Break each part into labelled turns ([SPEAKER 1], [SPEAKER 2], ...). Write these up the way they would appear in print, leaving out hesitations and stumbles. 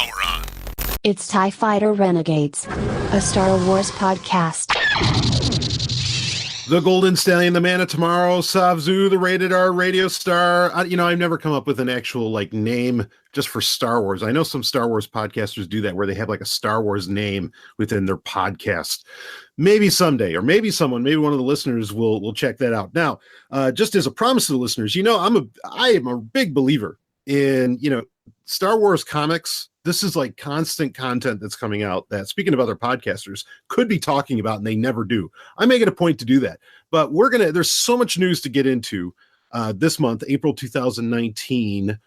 [SPEAKER 1] Power on.
[SPEAKER 2] It's TIE Fighter Renegades, a Star Wars podcast.
[SPEAKER 3] The Golden Stallion, the Man of Tomorrow, Savzu, the Rated R radio star. I've never come up with an actual name just for Star Wars. I know some Star Wars podcasters do that where they have a Star Wars name within their podcast. Maybe someday, or maybe one of the listeners will check that out. Now, just as a promise to the listeners, I am a big believer in, Star Wars comics. This is constant content that's coming out that, speaking of other podcasters, could be talking about, and they never do. I make it a point to do that. But there's so much news to get into this month, April 2019,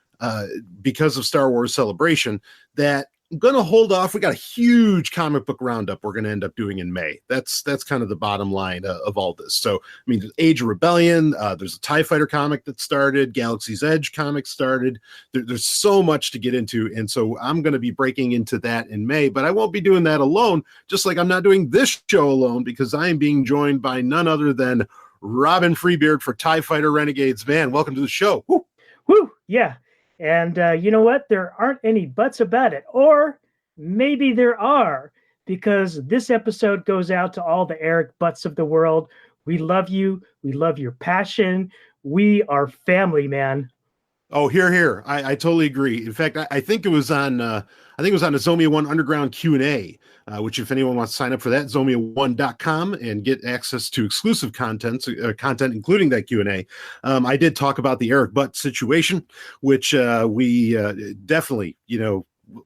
[SPEAKER 3] because of Star Wars Celebration, that I'm going to hold off. We got a huge comic book roundup we're going to end up doing in May. That's kind of the bottom line of all this. So, there's Age of Rebellion. There's a TIE Fighter comic that started. Galaxy's Edge comic started. There's so much to get into. And so I'm going to be breaking into that in May. But I won't be doing that alone, just like I'm not doing this show alone, because I am being joined by none other than Robin Freebeard for TIE Fighter Renegades. Man, welcome to the show.
[SPEAKER 4] Woo! Woo! Yeah. And you know what? There aren't any buts about it. Or maybe there are, because this episode goes out to all the Eric Butts of the world. We love you. We love your passion. We are family, man.
[SPEAKER 3] Oh, here. I totally agree. In fact, I think it was on a Zomia ONE Underground Q&A, which if anyone wants to sign up for that, ZomiaOne.com, and get access to exclusive content, including that Q&A. I did talk about the Eric Butt situation, which we definitely,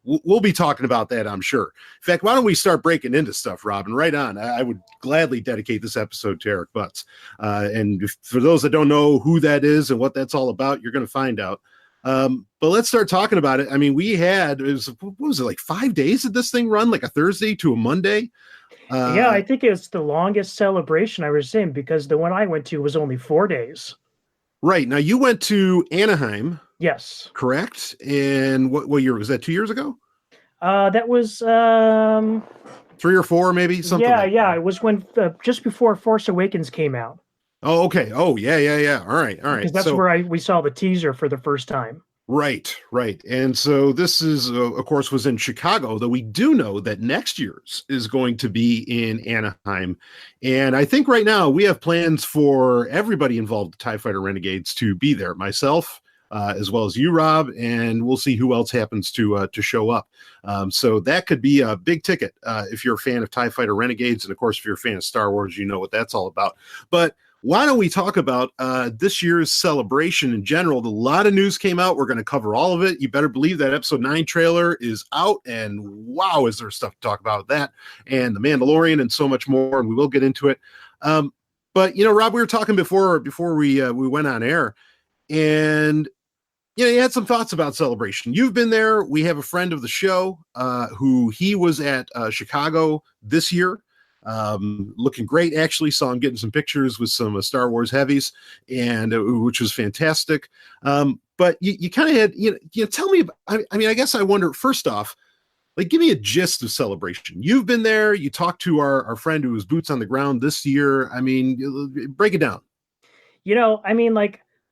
[SPEAKER 3] we'll be talking about that, I'm sure. In fact, why don't we start breaking into stuff, Robin? Right on. I would gladly dedicate this episode to Eric Butts. And for those that don't know who that is and what that's all about, you're going to find out. But let's start talking about it. What was it, 5 days did this thing run? Like a Thursday to a Monday?
[SPEAKER 4] Yeah, I think it's the longest celebration I was in, because the one I went to was only 4 days.
[SPEAKER 3] Right. Now, you went to Anaheim.
[SPEAKER 4] Yes.
[SPEAKER 3] Correct. And what year was that? 2 years ago?
[SPEAKER 4] That was
[SPEAKER 3] 3 or 4, maybe something.
[SPEAKER 4] Yeah. It was when just before Force Awakens came out.
[SPEAKER 3] Oh, okay. Oh, yeah. All right.
[SPEAKER 4] Because that's where we saw the teaser for the first time.
[SPEAKER 3] Right. And so this is, of course, was in Chicago, though we do know that next year's is going to be in Anaheim. And I think right now we have plans for everybody involved with TIE Fighter Renegades to be there. Myself, as well as you, Rob, and we'll see who else happens to show up. So that could be a big ticket if you're a fan of TIE Fighter Renegades. And, of course, if you're a fan of Star Wars, you know what that's all about. But why don't we talk about this year's celebration in general? A lot of news came out. We're going to cover all of it. You better believe that episode 9 trailer is out, and wow, is there stuff to talk about with that, and The Mandalorian, and so much more, and we will get into it. But, Rob, we were talking before we went on air, and you had some thoughts about celebration. You've been there. We have a friend of the show who he was at Chicago this year. Looking great. Actually saw him getting some pictures with some Star Wars heavies, and which was fantastic. But you kind of had, tell me, I guess I wonder, first off, give me a gist of celebration. You've been there. You talked to our friend who was boots on the ground this year. Break it down.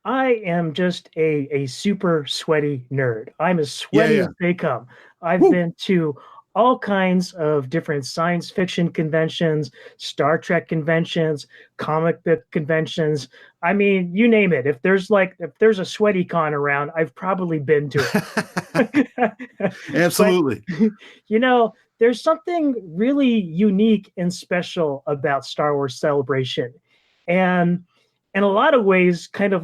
[SPEAKER 4] I am just a super sweaty nerd. I'm as sweaty as they come. I've been to all kinds of different science fiction conventions, Star Trek conventions, comic book conventions. You name it. If there's a sweaty con around, I've probably been to it.
[SPEAKER 3] Absolutely.
[SPEAKER 4] But, there's something really unique and special about Star Wars Celebration. And in a lot of ways, kind of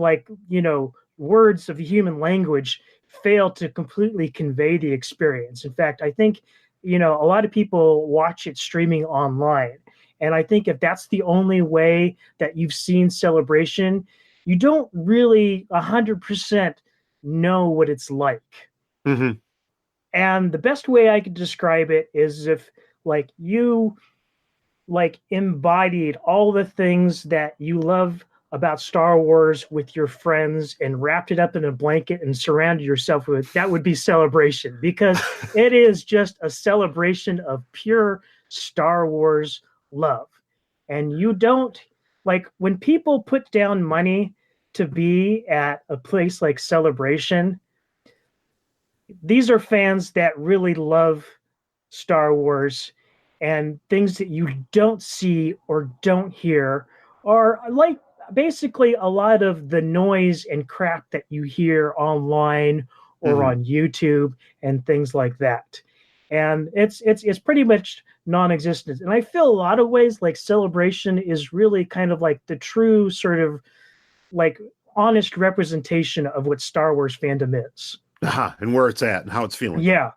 [SPEAKER 4] words of the human language fail to completely convey the experience. In fact, I think a lot of people watch it streaming online. And I think if that's the only way that you've seen Celebration, you don't really 100% know what it's like.
[SPEAKER 3] Mm-hmm.
[SPEAKER 4] And the best way I could describe it is if you embodied all the things that you love about Star Wars with your friends and wrapped it up in a blanket and surrounded yourself with it, that would be Celebration, because it is just a celebration of pure Star Wars love. And you don't, when people put down money to be at a place like Celebration, these are fans that really love Star Wars, and things that you don't see or don't hear are like basically a lot of the noise and crap that you hear online or on YouTube and things like that. And it's pretty much non-existent. And I feel a lot of ways like Celebration is really kind of like the true sort of like honest representation of what Star Wars fandom is.
[SPEAKER 3] And where it's at and how it's feeling.
[SPEAKER 4] Yeah.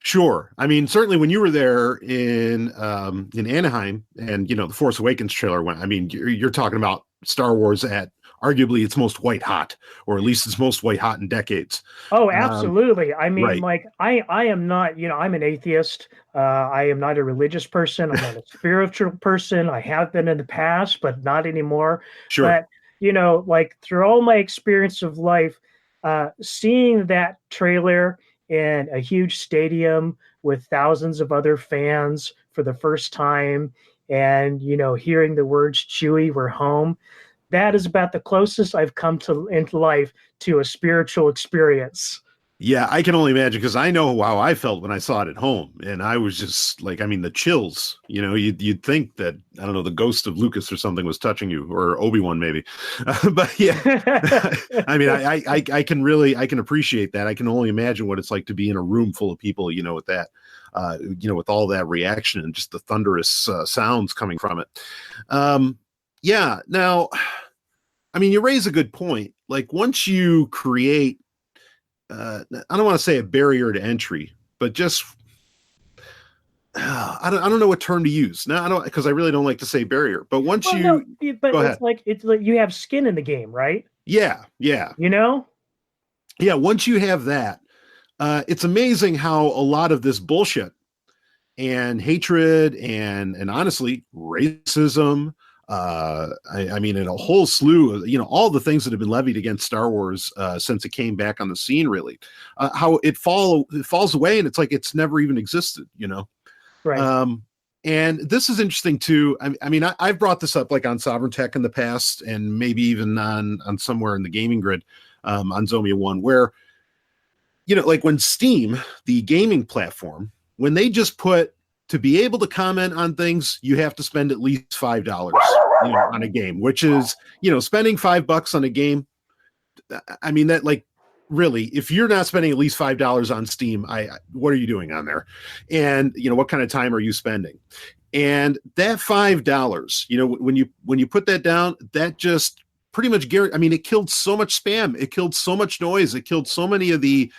[SPEAKER 3] Sure. I mean, certainly when you were there in Anaheim, and the Force Awakens trailer went. I mean, you're talking about Star Wars at arguably its most white hot, or at least its most white hot in decades.
[SPEAKER 4] Oh, absolutely. I mean,
[SPEAKER 3] right.
[SPEAKER 4] like I am not. I'm an atheist. I am not a religious person. I'm not a spiritual person. I have been in the past, but not anymore.
[SPEAKER 3] Sure.
[SPEAKER 4] But like through all my experience of life, seeing that trailer in a huge stadium with thousands of other fans for the first time, and hearing the words "Chewie, we're home," that is about the closest I've come to into life to a spiritual experience.
[SPEAKER 3] Yeah, I can only imagine, because I know how I felt when I saw it at home, and I was just like, I mean, the chills. You'd think that, I don't know, the ghost of Lucas or something was touching you, or Obi-Wan maybe. But yeah, I mean, I can appreciate that. I can only imagine what it's like to be in a room full of people, with that, with all that reaction and just the thunderous sounds coming from it. Yeah. Now, I mean, you raise a good point. Like, once you create, I don't want to say a barrier to entry, but just I don't know what term to use. No, I don't, because I really don't like to say barrier. But once go ahead.
[SPEAKER 4] It's like you have skin in the game, right?
[SPEAKER 3] Yeah.
[SPEAKER 4] Yeah.
[SPEAKER 3] Once you have that, it's amazing how a lot of this bullshit and hatred and honestly racism. I mean, in a whole slew of, all the things that have been levied against Star Wars since it came back on the scene, really, how it falls away, and it's like it's never even existed,
[SPEAKER 4] Right.
[SPEAKER 3] And this is interesting too. I mean, I've brought this up like on Sovryn Tech in the past, and maybe even on somewhere in the gaming grid, on Zomia ONE, where, like when Steam, the gaming platform, when they just put, to be able to comment on things, you have to spend at least $5, on a game, which is, spending $5 on a game. I mean, that, like, really, if you're not spending at least $5 on Steam, what are you doing on there? And, what kind of time are you spending? And that $5, when you put that down, that just pretty much I mean, it killed so much spam. It killed so much noise. It killed so many of the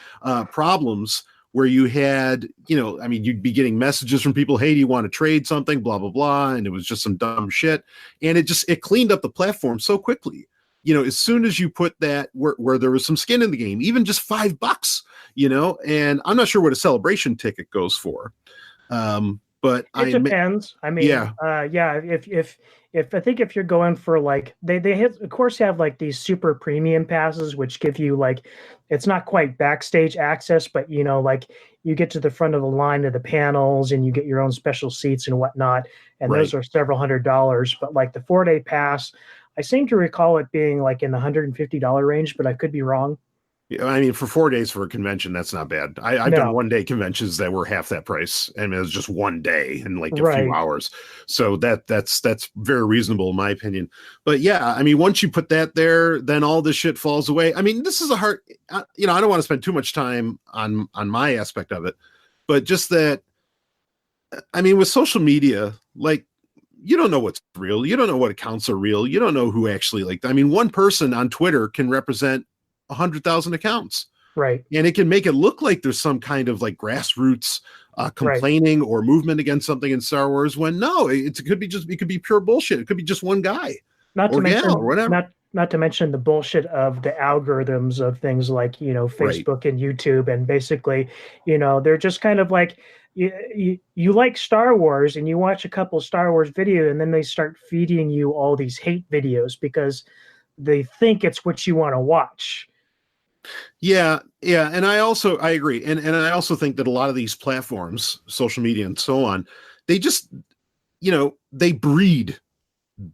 [SPEAKER 3] problems where you had, I mean, you'd be getting messages from people, hey, do you want to trade something, blah, blah, blah. And it was just some dumb shit. And it cleaned up the platform so quickly. As soon as you put that where there was some skin in the game, even just $5, and I'm not sure what a celebration ticket goes for. But
[SPEAKER 4] it depends. I mean,
[SPEAKER 3] yeah.
[SPEAKER 4] If I think if you're going for like they of course have like these super premium passes, which give you like, it's not quite backstage access, but like you get to the front of the line of the panels and you get your own special seats and whatnot, and
[SPEAKER 3] right.
[SPEAKER 4] Those are several $100s. But like the 4-day pass, I seem to recall it being like in the $150 range, but I could be wrong.
[SPEAKER 3] I mean, for 4 days for a convention, that's not bad. I've done 1 day conventions that were half that price, and it was just 1 day and like a few hours. So that's very reasonable in my opinion. But yeah, I mean, once you put that there, then all this shit falls away. I mean, this is a hard, I don't want to spend too much time on my aspect of it, but just that, I mean, with social media, like, you don't know what's real. You don't know what accounts are real. You don't know who actually, like, I mean, one person on Twitter can represent 100,000 accounts,
[SPEAKER 4] right?
[SPEAKER 3] And it can make it look like there's some kind of like grassroots complaining or movement against something in Star Wars, when no, it could be pure bullshit. It could be just one guy,
[SPEAKER 4] not to mention
[SPEAKER 3] or whatever.
[SPEAKER 4] Not to mention the bullshit of the algorithms of things like Facebook and YouTube, and basically they're just kind of like, you like Star Wars and you watch a couple Star Wars video, and then they start feeding you all these hate videos because they think it's what you want to watch.
[SPEAKER 3] Yeah. And I agree. And I also think that a lot of these platforms, social media and so on, they just, they breed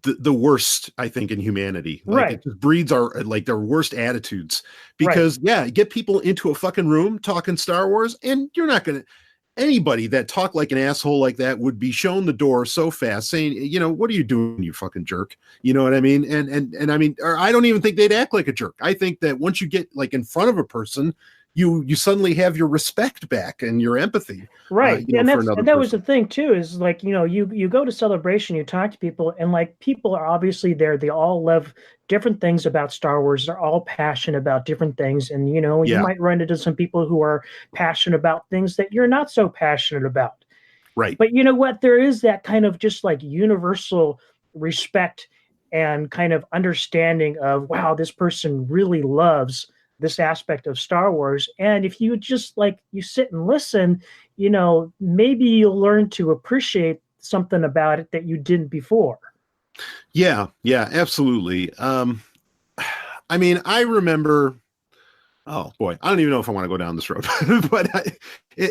[SPEAKER 3] the worst, I think, in humanity. Like,
[SPEAKER 4] Right.
[SPEAKER 3] it just breeds their worst attitudes, because get people into a fucking room talking Star Wars, and you're not going to, anybody that talked like an asshole like that would be shown the door so fast, saying, what are you doing, you fucking jerk? You know what I mean? And I mean, or I don't even think they'd act like a jerk. I think that once you get like in front of a person, you suddenly have your respect back and your empathy.
[SPEAKER 4] Right. And that was the thing too, is like, you go to Celebration, you talk to people, and like people are obviously there. They all love different things about Star Wars. They're all passionate about different things. And, you might run into some people who are passionate about things that you're not so passionate about.
[SPEAKER 3] Right.
[SPEAKER 4] But you know what? There is that kind of just like universal respect and kind of understanding of, wow, this person really loves this aspect of Star Wars. And if you just like, you sit and listen, maybe you'll learn to appreciate something about it that you didn't before.
[SPEAKER 3] Yeah, absolutely. I mean, I remember, oh boy, I don't even know if I want to go down this road, but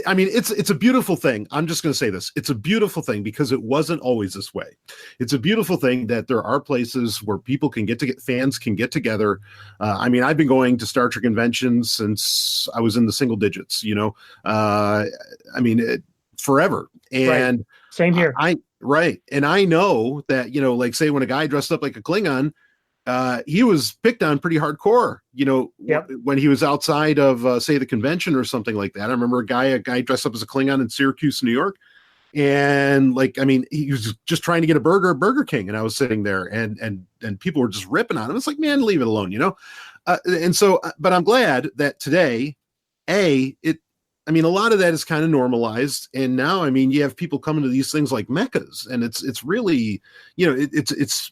[SPEAKER 3] I mean, it's a beautiful thing. I'm just going to say this. It's a beautiful thing because it wasn't always this way. It's a beautiful thing that there are places where people can fans can get together. I mean, I've been going to Star Trek conventions since I was in the single digits, I mean, forever. And
[SPEAKER 4] same here.
[SPEAKER 3] Right. And I know that, like say when a guy dressed up like a Klingon, he was picked on pretty hardcore, when he was outside of, say, the convention or something like that. I remember a guy dressed up as a Klingon in Syracuse, New York. And like, I mean, he was just trying to get a burger at Burger King. And I was sitting there and people were just ripping on him. It's like, man, leave it alone, And so, but I'm glad that today, I mean, a lot of that is kind of normalized. And now, I mean, you have people coming to these things like Meccas, and it's really, it's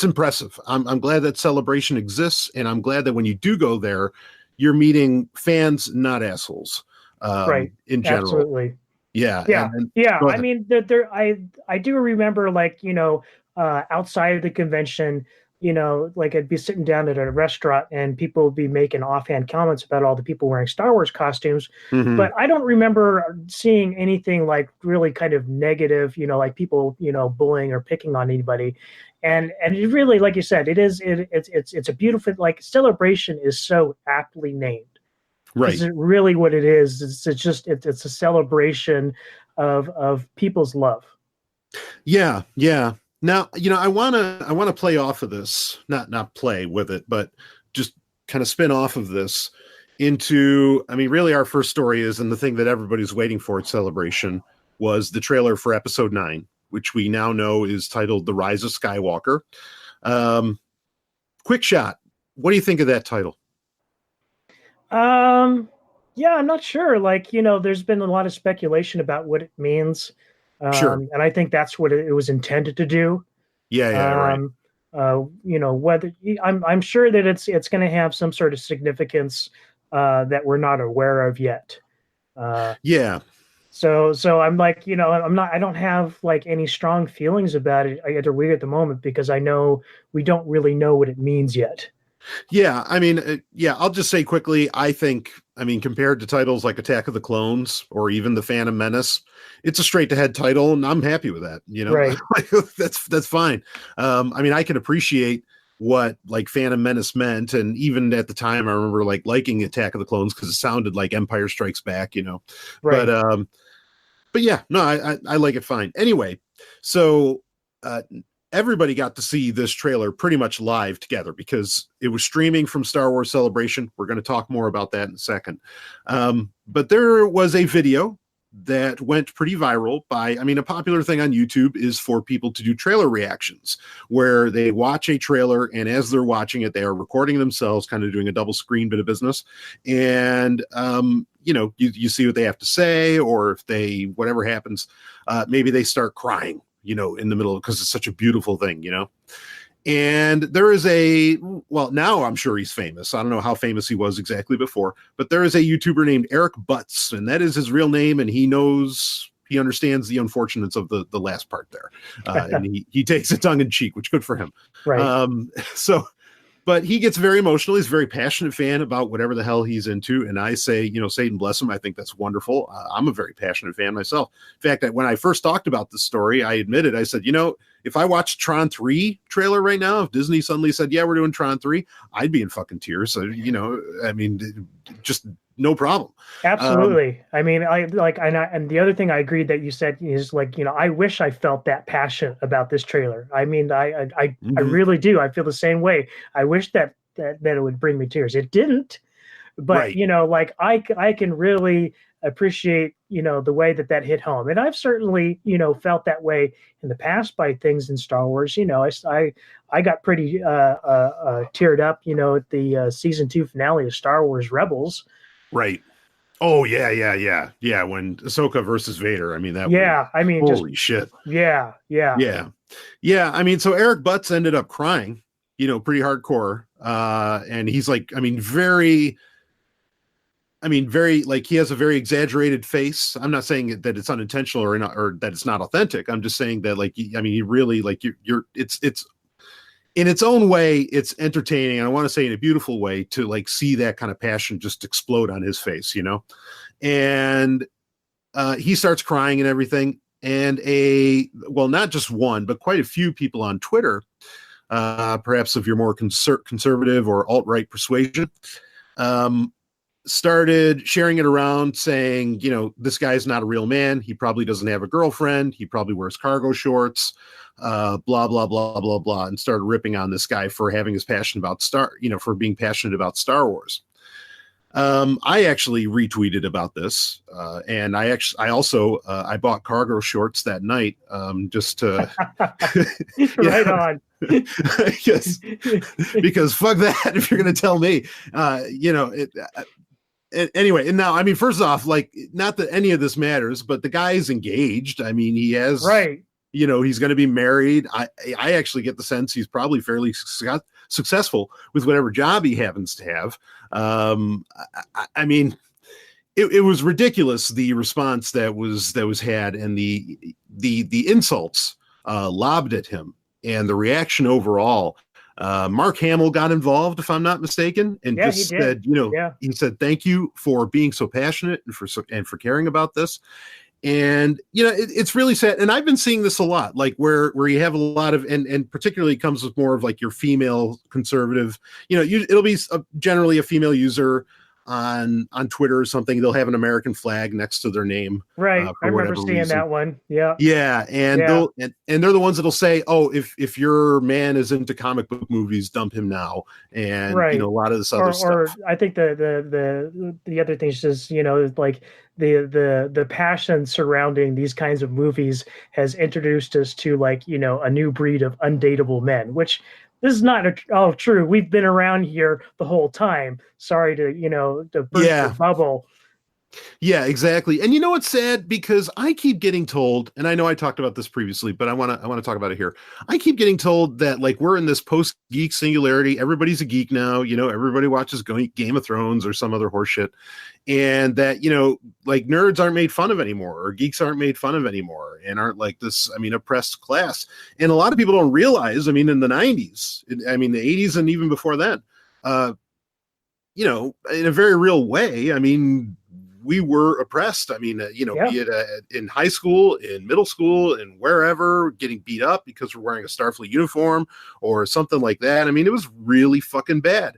[SPEAKER 3] impressive. I'm glad that Celebration exists, and I'm glad that when you do go there, you're meeting fans, not assholes.
[SPEAKER 4] Right.
[SPEAKER 3] In general.
[SPEAKER 4] Absolutely.
[SPEAKER 3] Yeah.
[SPEAKER 4] I mean, I do remember, like, outside of the convention, like I'd be sitting down at a restaurant and people would be making offhand comments about all the people wearing Star Wars costumes.
[SPEAKER 3] Mm-hmm.
[SPEAKER 4] But I don't remember seeing anything like really kind of negative, like people, bullying or picking on anybody. And it really, like you said, it's a beautiful, like, Celebration is so aptly named.
[SPEAKER 3] Right.
[SPEAKER 4] It's really what it is. It's a celebration of people's love.
[SPEAKER 3] Yeah. Now, I want to play off of this, not play with it, but just kind of spin off of this into, I mean, really our first story is, and the thing that everybody's waiting for at Celebration was the trailer for episode 9, which we now know is titled The Rise of Skywalker. Quick shot. What do you think of that title?
[SPEAKER 4] Yeah, I'm not sure. Like, there's been a lot of speculation about what it means.
[SPEAKER 3] Sure.
[SPEAKER 4] And I think that's what it was intended to do.
[SPEAKER 3] Yeah, right.
[SPEAKER 4] Whether I'm sure that it's going to have some sort of significance that we're not aware of yet.
[SPEAKER 3] Yeah.
[SPEAKER 4] So I'm like, I don't have like any strong feelings about it either way at the moment, because I know we don't really know what it means yet.
[SPEAKER 3] Yeah, I mean, I'll just say quickly, I think, compared to titles like Attack of the Clones or even The Phantom Menace, it's a straight-to-head title, and I'm happy with that,
[SPEAKER 4] Right.
[SPEAKER 3] That's fine. I can appreciate what, like, Phantom Menace meant, and even at the time, I remember, like, liking Attack of the Clones because it sounded like Empire Strikes Back,
[SPEAKER 4] Right.
[SPEAKER 3] But yeah, no, I like it fine. Anyway, so everybody got to see this trailer pretty much live together because it was streaming from Star Wars Celebration. We're going to talk more about that in a second. But there was a video that went pretty viral a popular thing on YouTube is for people to do trailer reactions, where they watch a trailer and as they're watching it, they are recording themselves, kind of doing a double screen bit of business. And, you see what they have to say, or if they, whatever happens, maybe they start crying, in the middle, because it's such a beautiful thing, And there is now I'm sure he's famous. I don't know how famous he was exactly before, but there is a YouTuber named Eric Butts, and that is his real name. And he understands the unfortunates of the last part there. And he takes it tongue in cheek, which good for him.
[SPEAKER 4] Right.
[SPEAKER 3] But he gets very emotional. He's a very passionate fan about whatever the hell he's into. And I say, Satan bless him. I think that's wonderful. I'm a very passionate fan myself. In fact, when I first talked about this story, I admitted, I said, if I watched Tron 3 trailer right now, if Disney suddenly said, yeah, we're doing Tron 3, I'd be in fucking tears. So, I mean, just no problem.
[SPEAKER 4] Absolutely. I mean, and the other thing I agreed that you said is like, I wish I felt that passion about this trailer. I mean, I really do. I feel the same way. I wish that it would bring me tears. It didn't, but
[SPEAKER 3] right.
[SPEAKER 4] I can really appreciate, the way that hit home. And I've certainly, felt that way in the past by things in Star Wars. I got pretty teared up, at the season 2 finale of Star Wars Rebels.
[SPEAKER 3] Right. Oh yeah. When Ahsoka versus Vader, I mean holy shit.
[SPEAKER 4] Yeah.
[SPEAKER 3] I mean, so Eric Butts ended up crying, pretty hardcore. And he's like, very like he has a very exaggerated face. I'm not saying that it's unintentional or that it's not authentic. I'm just saying that like, you really like it's in its own way, it's entertaining. And I want to say in a beautiful way to like see that kind of passion just explode on his face, and he starts crying and everything. And not just one, but quite a few people on Twitter, perhaps of your more conservative or alt-right persuasion, started sharing it around saying, this guy's not a real man. He probably doesn't have a girlfriend. He probably wears cargo shorts, blah, blah, blah, blah, blah, and started ripping on this guy for having his passion about for being passionate about Star Wars. I actually retweeted about this, and I also bought cargo shorts that night, just to
[SPEAKER 4] right on.
[SPEAKER 3] Yes, because fuck that. If you're going to tell me, anyway, and now, I mean, first off, like, not that any of this matters, but the guy's engaged. I mean, he has,
[SPEAKER 4] right.
[SPEAKER 3] He's going to be married. I actually get the sense he's probably fairly successful with whatever job he happens to have. I mean, it was ridiculous, the response that was had, and the insults lobbed at him, and the reaction overall. Mark Hamill got involved, if I'm not mistaken, and just said, he said, thank you for being so passionate and for caring about this. And, it's really sad. And I've been seeing this a lot, like where you have a lot of, and particularly comes with more of like your female conservative, it'll be generally a female user on Twitter or something. They'll have an American flag next to their name.
[SPEAKER 4] Right. I remember seeing that one. Yeah.
[SPEAKER 3] Yeah. And they're the ones that'll say, oh, if your man is into comic book movies, dump him now. And, a lot of this other stuff. Or
[SPEAKER 4] I think the other thing is just, like the passion surrounding these kinds of movies has introduced us to like, a new breed of undateable men, which this is not true. We've been around here the whole time. Sorry to burst the bubble.
[SPEAKER 3] Yeah, exactly. And what's sad, because I keep getting told, and I know I talked about this previously, but I want to talk about it here. I keep getting told that like we're in this post geek singularity. Everybody's a geek now. Everybody watches Game of Thrones or some other horseshit, and that like nerds aren't made fun of anymore, or geeks aren't made fun of anymore, and aren't like this. Oppressed class. And a lot of people don't realize. In the 90s, the 80s, and even before then, in a very real way. We were oppressed. Be it in high school, in middle school, and wherever, getting beat up because we're wearing a Starfleet uniform or something like that. It was really fucking bad.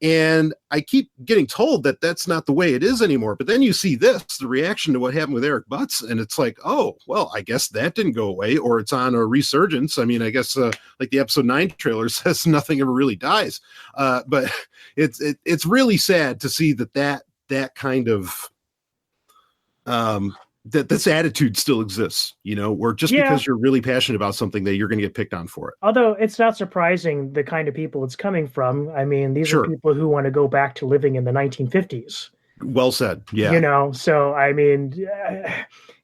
[SPEAKER 3] And I keep getting told that that's not the way it is anymore. But then you see the reaction to what happened with Eric Butts, and it's like, oh, well, I guess that didn't go away, or it's on a resurgence. I guess like the episode 9 trailer says, nothing ever really dies. But it's really sad to see that kind of that this attitude still exists, where just because you're really passionate about something that you're going to get picked on for it.
[SPEAKER 4] Although it's not surprising the kind of people it's coming from. These are people who want to go back to living in the 1950s.
[SPEAKER 3] Well said. Yeah.
[SPEAKER 4] So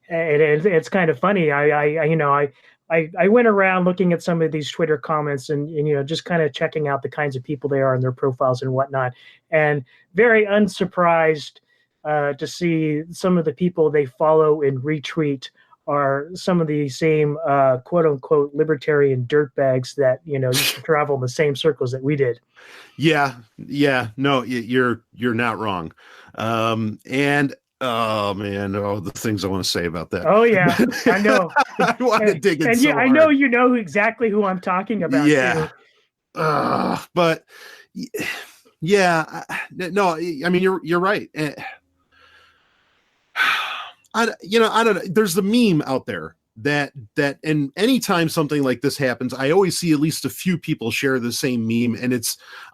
[SPEAKER 4] it's kind of funny. I went around looking at some of these Twitter comments and just kind of checking out the kinds of people they are and their profiles and whatnot, and very unsurprised to see some of the people they follow and retweet are some of the same quote unquote libertarian dirtbags that used to travel in the same circles that we did.
[SPEAKER 3] Yeah. No, you're not wrong. And Oh man, the things I want to say about that.
[SPEAKER 4] Oh yeah, I know.
[SPEAKER 3] I want to dig in
[SPEAKER 4] And
[SPEAKER 3] so
[SPEAKER 4] yeah, I
[SPEAKER 3] hard.
[SPEAKER 4] know you know exactly who I'm talking about
[SPEAKER 3] Yeah.
[SPEAKER 4] too.
[SPEAKER 3] But yeah, no, I mean you're right. I don't know. There's the meme out there that and anytime something like this happens, I always see at least a few people share the same meme, and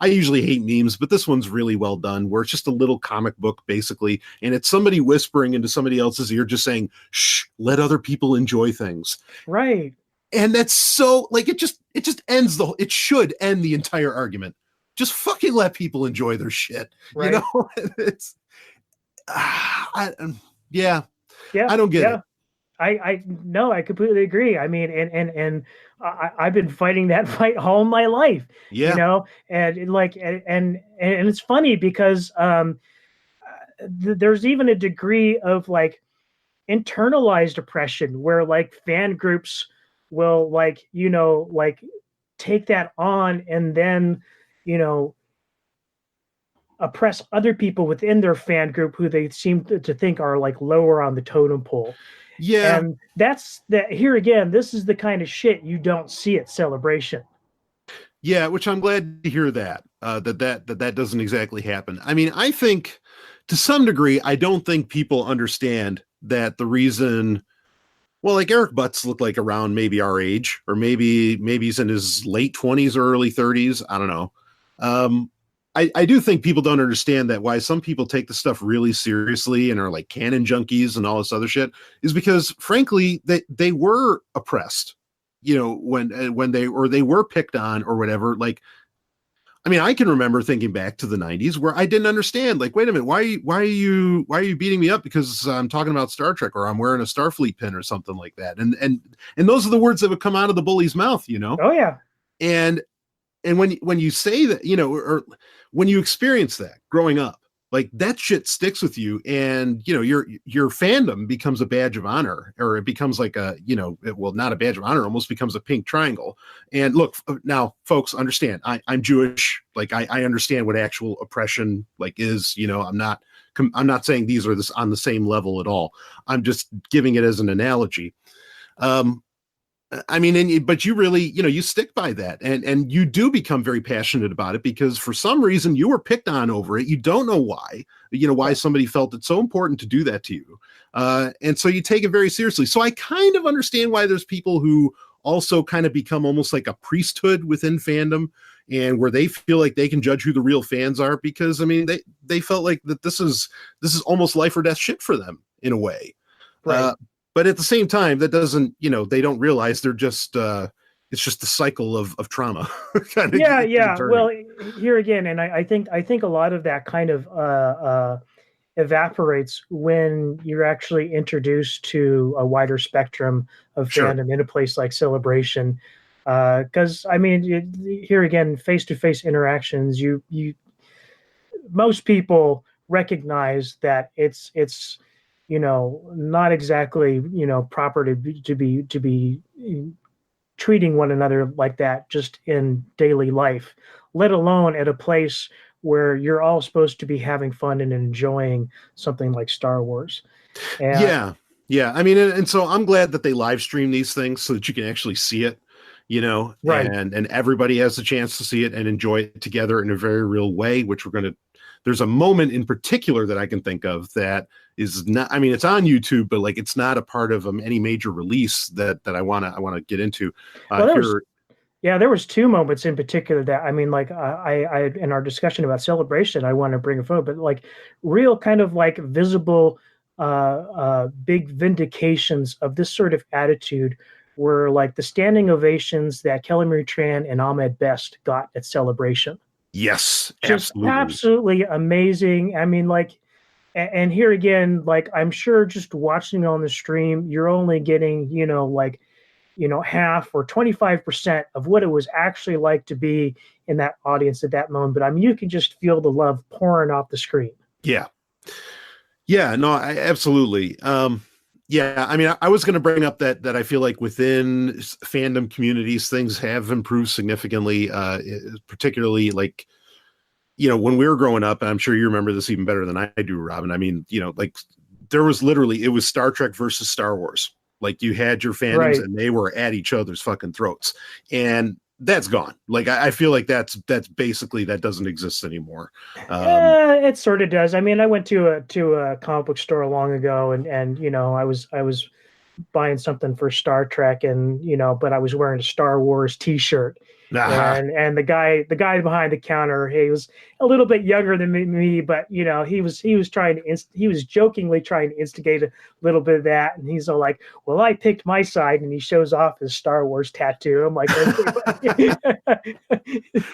[SPEAKER 3] I usually hate memes, but this one's really well done, where it's just a little comic book basically, and it's somebody whispering into somebody else's ear, just saying, "Shh, let other people enjoy things."
[SPEAKER 4] Right.
[SPEAKER 3] And that's so like it just ends it should end the entire argument. Just fucking let people enjoy their shit.
[SPEAKER 4] Right.
[SPEAKER 3] You know, it's yeah.
[SPEAKER 4] Yeah.
[SPEAKER 3] I don't get it.
[SPEAKER 4] I no, I completely agree. I mean, and I've been fighting that fight all my life.
[SPEAKER 3] Yeah.
[SPEAKER 4] You know, and like and it's funny because there's even a degree of like internalized oppression where like fan groups will like like take that on and then oppress other people within their fan group who they seem to think are like lower on the totem pole.
[SPEAKER 3] Yeah.
[SPEAKER 4] And that's that. Here again, this is the kind of shit you don't see at Celebration.
[SPEAKER 3] Yeah, which I'm glad to hear that that doesn't exactly happen. I mean, I think to some degree, I don't think people understand that the reason. Well, like Eric Butts looked like around maybe our age, or maybe he's in his late 20s or early 30s. I don't know. I do think people don't understand that why some people take the stuff really seriously and are like canon junkies and all this other shit is because, frankly, they were oppressed, when they were picked on or whatever. Like, I mean, I can remember thinking back to the 90s where I didn't understand, like, wait a minute, why are you beating me up because I'm talking about Star Trek or I'm wearing a Starfleet pin or something like that. And those are the words that would come out of the bully's mouth,
[SPEAKER 4] Oh yeah.
[SPEAKER 3] And when you say that, or when you experience that growing up, like that shit sticks with you, and your fandom becomes a badge of honor, or it becomes like not a badge of honor, almost becomes a pink triangle. And look, now folks, understand, I'm Jewish. Like I understand what actual oppression like is. I'm not saying these are on the same level at all. I'm just giving it as an analogy. I mean, but you really, you stick by that, and you do become very passionate about it because for some reason you were picked on over it. You don't know why, why somebody felt it so important to do that to you. And so you take it very seriously. So I kind of understand why there's people who also kind of become almost like a priesthood within fandom, and where they feel like they can judge who the real fans are, because I mean, they felt like that this is almost life or death shit for them in a way.
[SPEAKER 4] Right.
[SPEAKER 3] But at the same time, that doesn't, they don't realize they're just, it's just the cycle of trauma.
[SPEAKER 4] Yeah. Well, here again, and I think a lot of that kind of evaporates when you're actually introduced to a wider spectrum of fandom in a place like Celebration. Because I mean, here again, face-to-face interactions, you most people recognize that it's not exactly proper to be treating one another like that just in daily life, let alone at a place where you're all supposed to be having fun and enjoying something like Star Wars.
[SPEAKER 3] Yeah. I mean, and so I'm glad that they live stream these things so that you can actually see it,
[SPEAKER 4] right.
[SPEAKER 3] And everybody has a chance to see it and enjoy it together in a very real way, which there's a moment in particular that I can think of that is not, I mean, it's on YouTube, but like, it's not a part of any major release that I want to get into.
[SPEAKER 4] There was two moments in particular that, I mean, like I in our discussion about Celebration, I want to bring a photo, but like real kind of like visible, big vindications of this sort of attitude were like the standing ovations that Kelly Marie Tran and Ahmed Best got at Celebration.
[SPEAKER 3] Yes,
[SPEAKER 4] just absolutely amazing. I mean, like, and here again, like, I'm sure just watching on the stream, you're only getting, half or 25% of what it was actually like to be in that audience at that moment. But I mean, you can just feel the love pouring off the screen.
[SPEAKER 3] Yeah. No, absolutely. Yeah, I mean, I was going to bring up that I feel like within fandom communities, things have improved significantly, particularly like, when we were growing up, and I'm sure you remember this even better than I do, Robin. I mean, like there was literally, it was Star Trek versus Star Wars. Like you had your fandoms
[SPEAKER 4] Right.
[SPEAKER 3] and they were at each other's fucking throats. And that's gone. Like I feel like that's basically, that doesn't exist anymore.
[SPEAKER 4] It sort of does. I mean, I went to a comic book store long ago, and you know, I was buying something for Star Trek, and you know, but I was wearing a Star Wars T-shirt. And the guy behind the counter, he was a little bit younger than me, but you know, he was jokingly trying to instigate a little bit of that, and he's all like, "Well, I picked my side," and he shows off his Star Wars tattoo. I'm like, okay,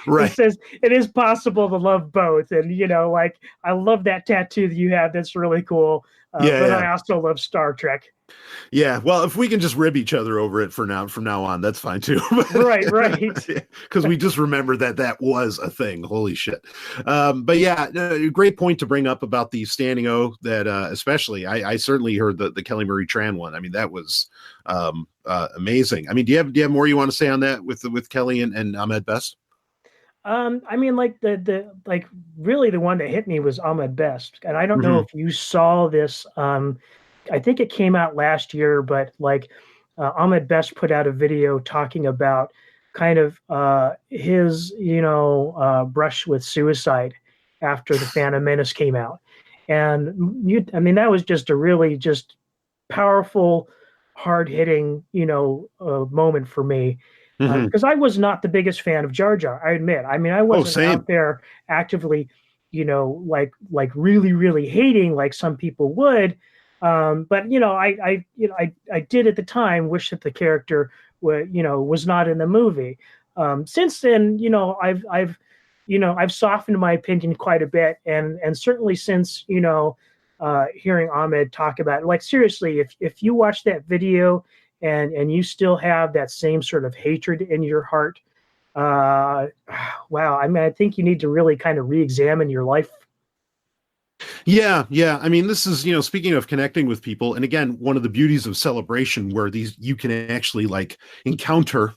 [SPEAKER 3] Right.
[SPEAKER 4] He says it is possible to love both, and you know, like I love that tattoo that you have. That's really cool. I also love Star Trek.
[SPEAKER 3] Yeah, well, if we can just rib each other over it from now on, that's fine too.
[SPEAKER 4] Right.
[SPEAKER 3] Because we just remember that was a thing. Holy shit! But yeah, great point to bring up about the standing O. That especially, I certainly heard the Kelly Marie Tran one. I mean, that was amazing. I mean, do you have more you want to say on that with Kelly and Ahmed Best?
[SPEAKER 4] I mean, like the really the one that hit me was Ahmed Best, and I don't know if you saw this. I think it came out last year, but like Ahmed Best put out a video talking about kind of his, brush with suicide after the Phantom Menace came out. And I mean, that was just a really just powerful, hard hitting, moment for me. Because I was not the biggest fan of Jar Jar, I admit. I mean, I wasn't out there actively, like really, really hating like some people would. But I did at the time wish that the character was not in the movie. Since then, I've softened my opinion quite a bit, and certainly since hearing Ahmed talk about it, like seriously, if you watch that video and you still have that same sort of hatred in your heart, wow, I mean, I think you need to really kind of re-examine your life.
[SPEAKER 3] Yeah. I mean, this is, speaking of connecting with people, and again, one of the beauties of Celebration, where you can actually like encounter,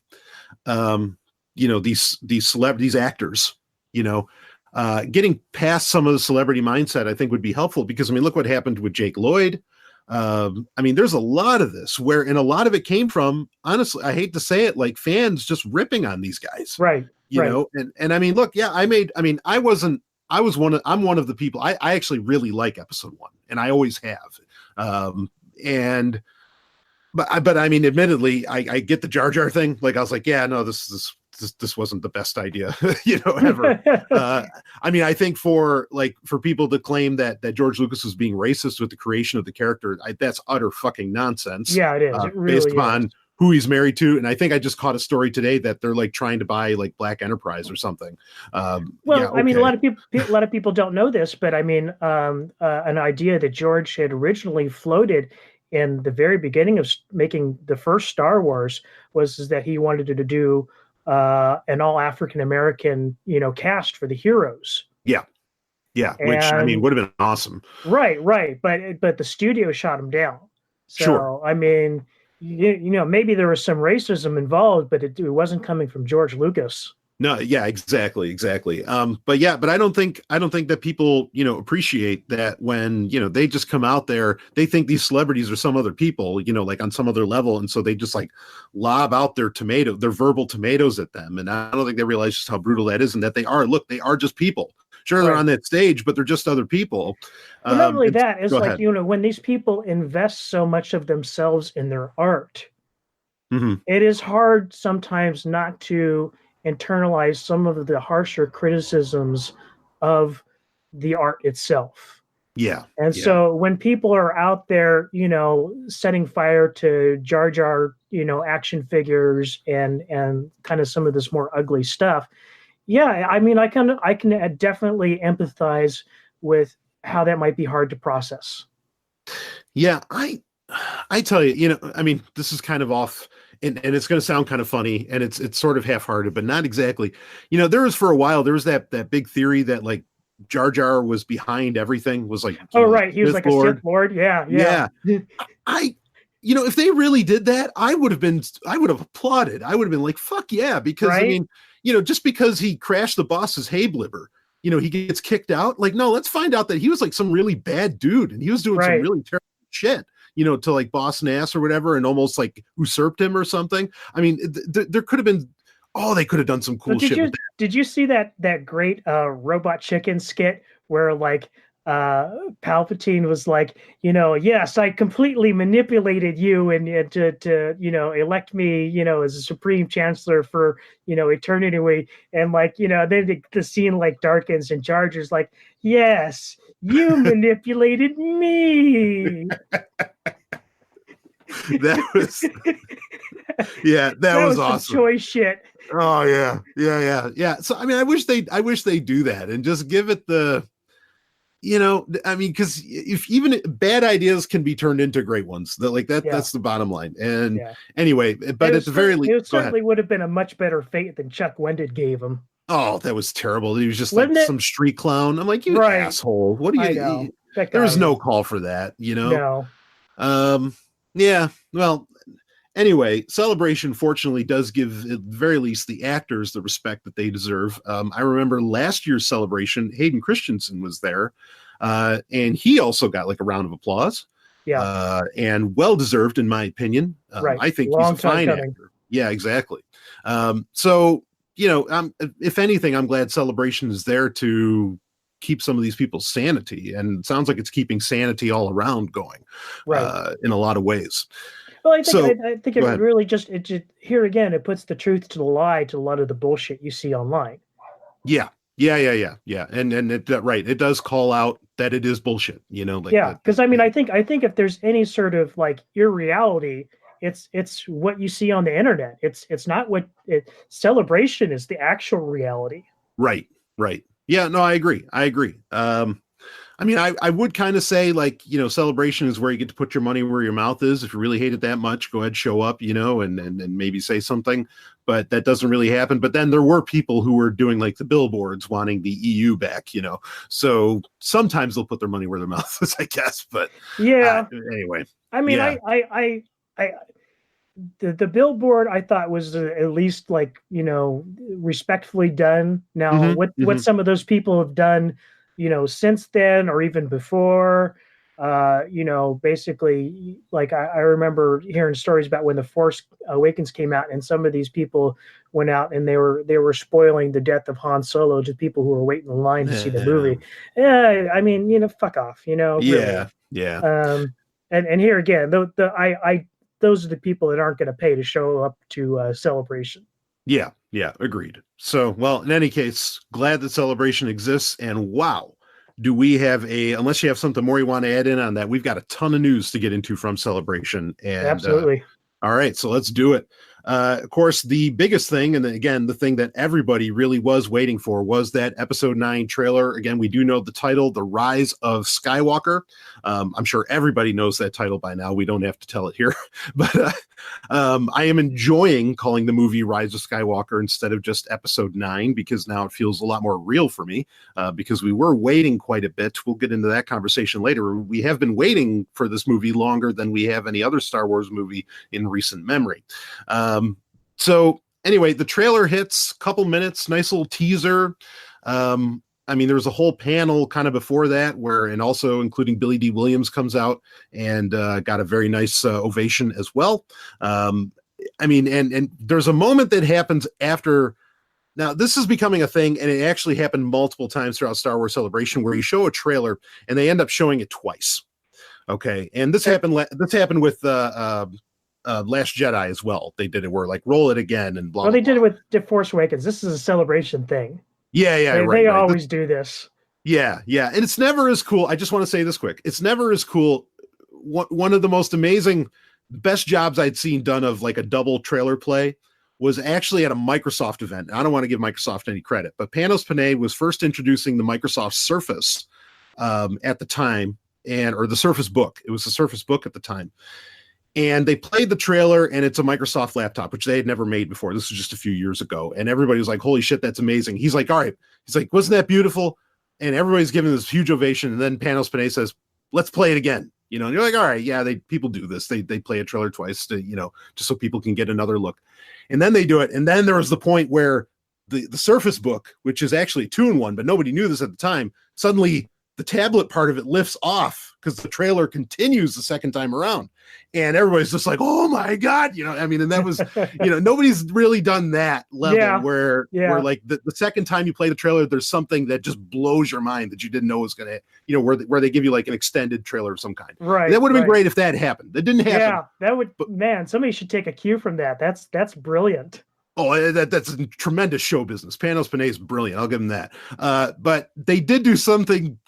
[SPEAKER 3] these actors, getting past some of the celebrity mindset, I think would be helpful, because I mean, look what happened with Jake Lloyd. I mean, there's a lot of this and a lot of it came from, honestly, I hate to say it, like fans just ripping on these guys.
[SPEAKER 4] Right.
[SPEAKER 3] And I mean, look, yeah, I'm one of the people, I actually really like episode 1, and I always have. But I mean, admittedly, I get the Jar Jar thing. Like, I was like, yeah, no, this wasn't the best idea, ever. I mean, I think for people to claim that George Lucas was being racist with the creation of the character, that's utter fucking nonsense.
[SPEAKER 4] Yeah, it is. It really
[SPEAKER 3] based upon who he's married to. And I think I just caught a story today that they're like trying to buy like Black Enterprise or something.
[SPEAKER 4] I mean, a lot of people don't know this, but I mean, an idea that George had originally floated in the very beginning of making the first Star Wars was that he wanted to do an all African American, cast for the heroes. Yeah.
[SPEAKER 3] Which I mean would have been awesome.
[SPEAKER 4] Right. But the studio shot him down. So sure. I mean, maybe there was some racism involved, but it wasn't coming from George Lucas.
[SPEAKER 3] No, yeah, exactly. But I don't think that people, appreciate that when, they just come out there, they think these celebrities are some other people, like on some other level. And so they just like lob out their verbal tomatoes at them. And I don't think they realize just how brutal that is, and that they are just people. Sure, they're on that stage, but they're just other people.
[SPEAKER 4] But not only that, it's like, when these people invest so much of themselves in their art, it is hard sometimes not to internalize some of the harsher criticisms of the art itself.
[SPEAKER 3] Yeah.
[SPEAKER 4] And so when people are out there, setting fire to Jar Jar, action figures and kind of some of this more ugly stuff, yeah, I mean, I can definitely empathize with how that might be hard to process.
[SPEAKER 3] Yeah, I tell you, I mean, this is kind of off, and it's going to sound kind of funny, and it's sort of half-hearted, but not exactly. There was for a while, there was that big theory that like Jar Jar was behind everything, was like,
[SPEAKER 4] right, he was like a Sith Lord, yeah.
[SPEAKER 3] If they really did that, I would have applauded. I would have been like, fuck yeah, because right? I mean, just because he crashed the bus is hay blibber. he gets kicked out. Like, no, let's find out that he was like some really bad dude and he was doing some really terrible shit, to like Boss Nass or whatever, and almost like usurped him or something. I mean, there could have been, they could have done some cool shit with that.
[SPEAKER 4] Did you see that great Robot Chicken skit where like Palpatine was like, yes, I completely manipulated you and to elect me, as a Supreme Chancellor for, eternity. And like, then the scene like darkens and Jar Jar's like, yes, you manipulated me.
[SPEAKER 3] That was, that was awesome.
[SPEAKER 4] Some choice shit.
[SPEAKER 3] Oh yeah. So I mean, I wish they do that and just give it the, because if even bad ideas can be turned into great ones, that's the bottom line. And anyway, but at the very least,
[SPEAKER 4] it certainly would have been a much better fate than Chuck Wendig gave him.
[SPEAKER 3] Oh, that was terrible. He was just some street clown. I'm like, you asshole. What do you? There was no call for that,
[SPEAKER 4] No.
[SPEAKER 3] Yeah. Well, anyway, Celebration fortunately does give, at the very least, the actors the respect that they deserve. I remember last year's Celebration, Hayden Christensen was there, and he also got like a round of applause.
[SPEAKER 4] Yeah.
[SPEAKER 3] And well-deserved, in my opinion. I think he's a fine actor. Yeah, exactly. So, if anything, I'm glad Celebration is there to keep some of these people's sanity, and it sounds like it's keeping sanity all around going, in a lot of ways.
[SPEAKER 4] Well, I think it really just here again, it puts the truth to the lie to a lot of the bullshit you see online.
[SPEAKER 3] Yeah. And it does call out that it is bullshit,
[SPEAKER 4] because I mean, I think if there's any sort of like irreality, it's what you see on the internet. It's not Celebration is the actual reality. Right.
[SPEAKER 3] Yeah, no, I agree. I mean, I would kind of say like, Celebration is where you get to put your money where your mouth is. If you really hate it that much, go ahead, show up, and maybe say something, but that doesn't really happen. But then there were people who were doing like the billboards wanting the EU back, so sometimes they'll put their money where their mouth is, I guess. But anyway,
[SPEAKER 4] I mean, I the billboard I thought was at least like, respectfully done. Now what some of those people have done, since then or even before, basically like I remember hearing stories about when The Force Awakens came out and some of these people went out and they were spoiling the death of Han Solo to people who were waiting in line to see the movie. Yeah, I mean, fuck off, really.
[SPEAKER 3] Yeah.
[SPEAKER 4] And here again, those are the people that aren't going to pay to show up to Celebration.
[SPEAKER 3] Yeah, agreed. So, well, in any case, glad that Celebration exists. And wow, do we have unless you have something more you want to add in on that, we've got a ton of news to get into from Celebration. And
[SPEAKER 4] absolutely.
[SPEAKER 3] All right, so let's do it. Of course, the biggest thing, and again, the thing that everybody really was waiting for was that Episode 9 trailer. Again, we do know the title, The Rise of Skywalker. I'm sure everybody knows that title by now. We don't have to tell it here. But I am enjoying calling the movie Rise of Skywalker instead of just Episode 9, because now it feels a lot more real for me, because we were waiting quite a bit. We'll get into that conversation later. We have been waiting for this movie longer than we have any other Star Wars movie in recent memory. So anyway, the trailer hits, couple minutes, nice little teaser. I mean, there was a whole panel kind of before that and also including Billy D. Williams comes out and got a very nice ovation as well. I mean, and there's a moment that happens after. Now, this is becoming a thing, and it actually happened multiple times throughout Star Wars Celebration, where you show a trailer and they end up showing it twice. Okay, and this happened with Last Jedi as well. They did it where like roll it again and blah.
[SPEAKER 4] Well,
[SPEAKER 3] they
[SPEAKER 4] did it with The Force Awakens. This is a Celebration thing.
[SPEAKER 3] Yeah,
[SPEAKER 4] they always do this.
[SPEAKER 3] Yeah, and it's never as cool. I just want to say this quick. It's never as cool. One of the most amazing, best jobs I'd seen done of like a double trailer play was actually at a Microsoft event. I don't want to give Microsoft any credit, but Panos Panay was first introducing the Microsoft Surface at the time, or the Surface Book. It was the Surface Book at the time. And they played the trailer, and it's a Microsoft laptop, which they had never made before. This was just a few years ago. And everybody was like, holy shit, that's amazing. He's like, all right. He's like, wasn't that beautiful? And everybody's giving this huge ovation. And then Panos Panay says, let's play it again. And you're like, all right, yeah, people do this. They play a trailer twice to, just so people can get another look. And then they do it. And then there was the point where the Surface Book, which is actually a 2-in-1, but nobody knew this at the time, suddenly the tablet part of it lifts off because the trailer continues the second time around. And everybody's just like, oh my God, and that was, nobody's really done that level where like the second time you play the trailer, there's something that just blows your mind that you didn't know was going to, where they give you like an extended trailer of some kind.
[SPEAKER 4] Right.
[SPEAKER 3] That would have been great if that happened. That didn't happen.
[SPEAKER 4] Yeah, that would, man, somebody should take a cue from that. That's brilliant.
[SPEAKER 3] Oh, that's a tremendous show business. Panos Panay is brilliant. I'll give him that. But they did do something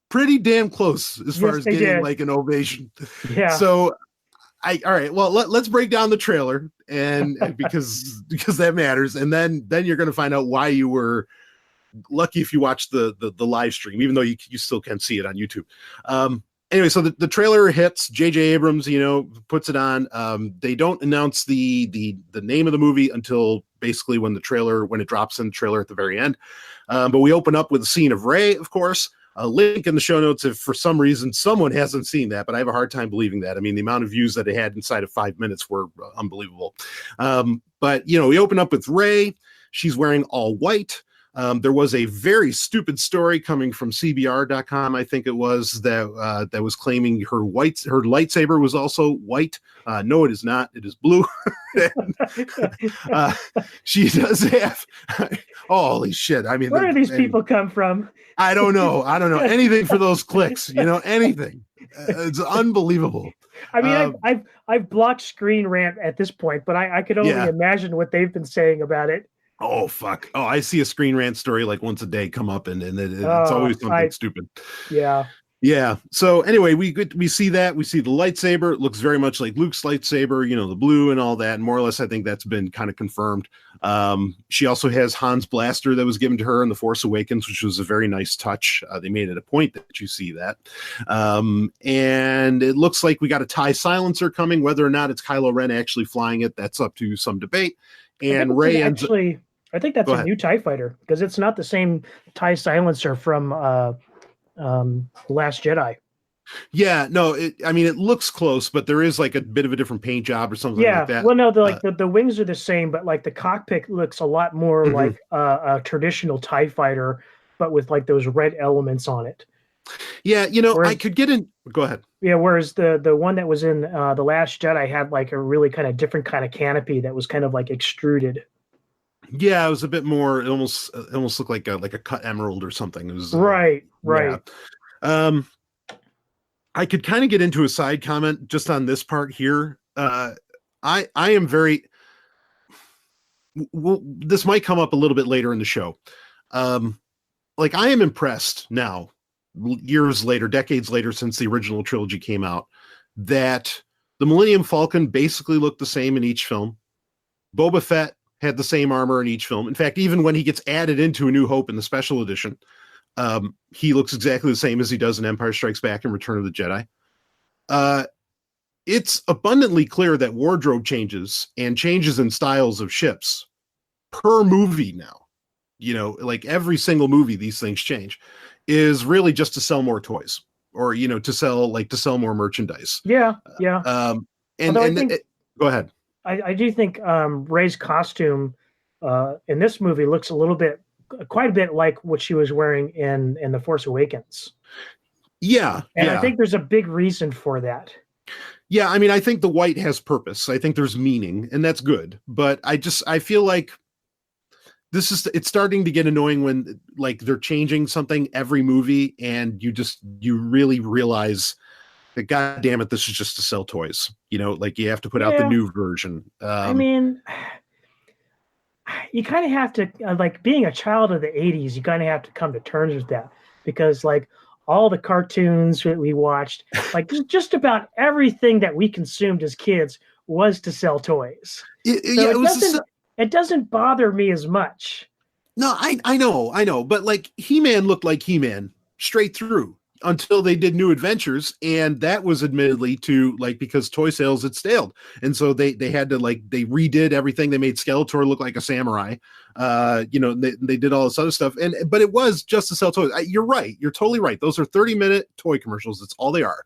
[SPEAKER 3] pretty damn close as far as getting like an ovation. Yeah. So all right. Well, let's break down the trailer and because that matters. And then you're going to find out why you were lucky if you watched the live stream, even though you still can see it on YouTube. Anyway, so the trailer hits. J.J. Abrams, puts it on. They don't announce the name of the movie until basically when it drops in the trailer at the very end. But we open up with a scene of Rey, of course. A link in the show notes if for some reason someone hasn't seen that, but I have a hard time believing that. I mean, the amount of views that it had inside of 5 minutes were unbelievable. But we open up with Rey. She's wearing all white. There was a very stupid story coming from CBR.com, I think it was, that was claiming her lightsaber was also white. No, it is not. It is blue. She does have. Holy shit! I mean,
[SPEAKER 4] where do these people come from?
[SPEAKER 3] I don't know. Anything for those clicks. Anything. It's unbelievable.
[SPEAKER 4] I mean, I've blocked Screen Rant at this point, but I could only imagine what they've been saying about it.
[SPEAKER 3] Oh, fuck. Oh, I see a Screen Rant story like once a day come up and it's always something stupid.
[SPEAKER 4] Yeah.
[SPEAKER 3] Yeah. So anyway, we see that. We see the lightsaber. It looks very much like Luke's lightsaber, the blue and all that. And more or less, I think that's been kind of confirmed. She also has Han's blaster that was given to her in The Force Awakens, which was a very nice touch. They made it a point that you see that. And it looks like we got a TIE silencer coming. Whether or not it's Kylo Ren actually flying it, that's up to some debate. And Rey
[SPEAKER 4] I think that's a new TIE fighter because it's not the same TIE silencer from Last Jedi.
[SPEAKER 3] Yeah, no, it looks close, but there is like a bit of a different paint job or something like that.
[SPEAKER 4] Well, no, the wings are the same, but like the cockpit looks a lot more like a traditional TIE fighter, but with like those red elements on it.
[SPEAKER 3] Yeah, I could get in. Go ahead.
[SPEAKER 4] Yeah, whereas the one that was in The Last Jedi had like a really kind of different kind of canopy that was kind of like extruded.
[SPEAKER 3] Yeah, it was a bit more. It almost looked like a cut emerald or something. It was
[SPEAKER 4] right.
[SPEAKER 3] Yeah. I could kind of get into a side comment just on this part here. I am very. Well, this might come up a little bit later in the show. Like I am impressed now, years later, decades later, since the original trilogy came out, that the Millennium Falcon basically looked the same in each film. Boba Fett had the same armor in each film. In fact, even when he gets added into A New Hope in the special edition, he looks exactly the same as he does in Empire Strikes Back and Return of the Jedi. It's abundantly clear that wardrobe changes and changes in styles of ships per movie now, like every single movie, these things change, is really just to sell more toys or, to sell more merchandise.
[SPEAKER 4] Yeah.
[SPEAKER 3] Go ahead.
[SPEAKER 4] I do think Rey's costume in this movie looks quite a bit like what she was wearing in The Force Awakens.
[SPEAKER 3] Yeah.
[SPEAKER 4] And I think there's a big reason for that.
[SPEAKER 3] Yeah, I mean, I think the white has purpose. I think there's meaning, and that's good. But I feel like it's starting to get annoying when like they're changing something every movie and you really realize that, God damn it, this is just to sell toys. Like you have to put out the new version.
[SPEAKER 4] I mean, you kind of have to, like being a child of the 80s, you kind of have to come to terms with that because like all the cartoons that we watched, like just about everything that we consumed as kids was to sell toys. It doesn't bother me as much.
[SPEAKER 3] No, I know. But like He-Man looked like He-Man straight through until they did New Adventures. And that was admittedly because toy sales had staled. And so they had to they redid everything. They made Skeletor look like a samurai. They did all this other stuff. But it was just to sell toys. You're right. You're totally right. Those are 30-minute toy commercials. That's all they are.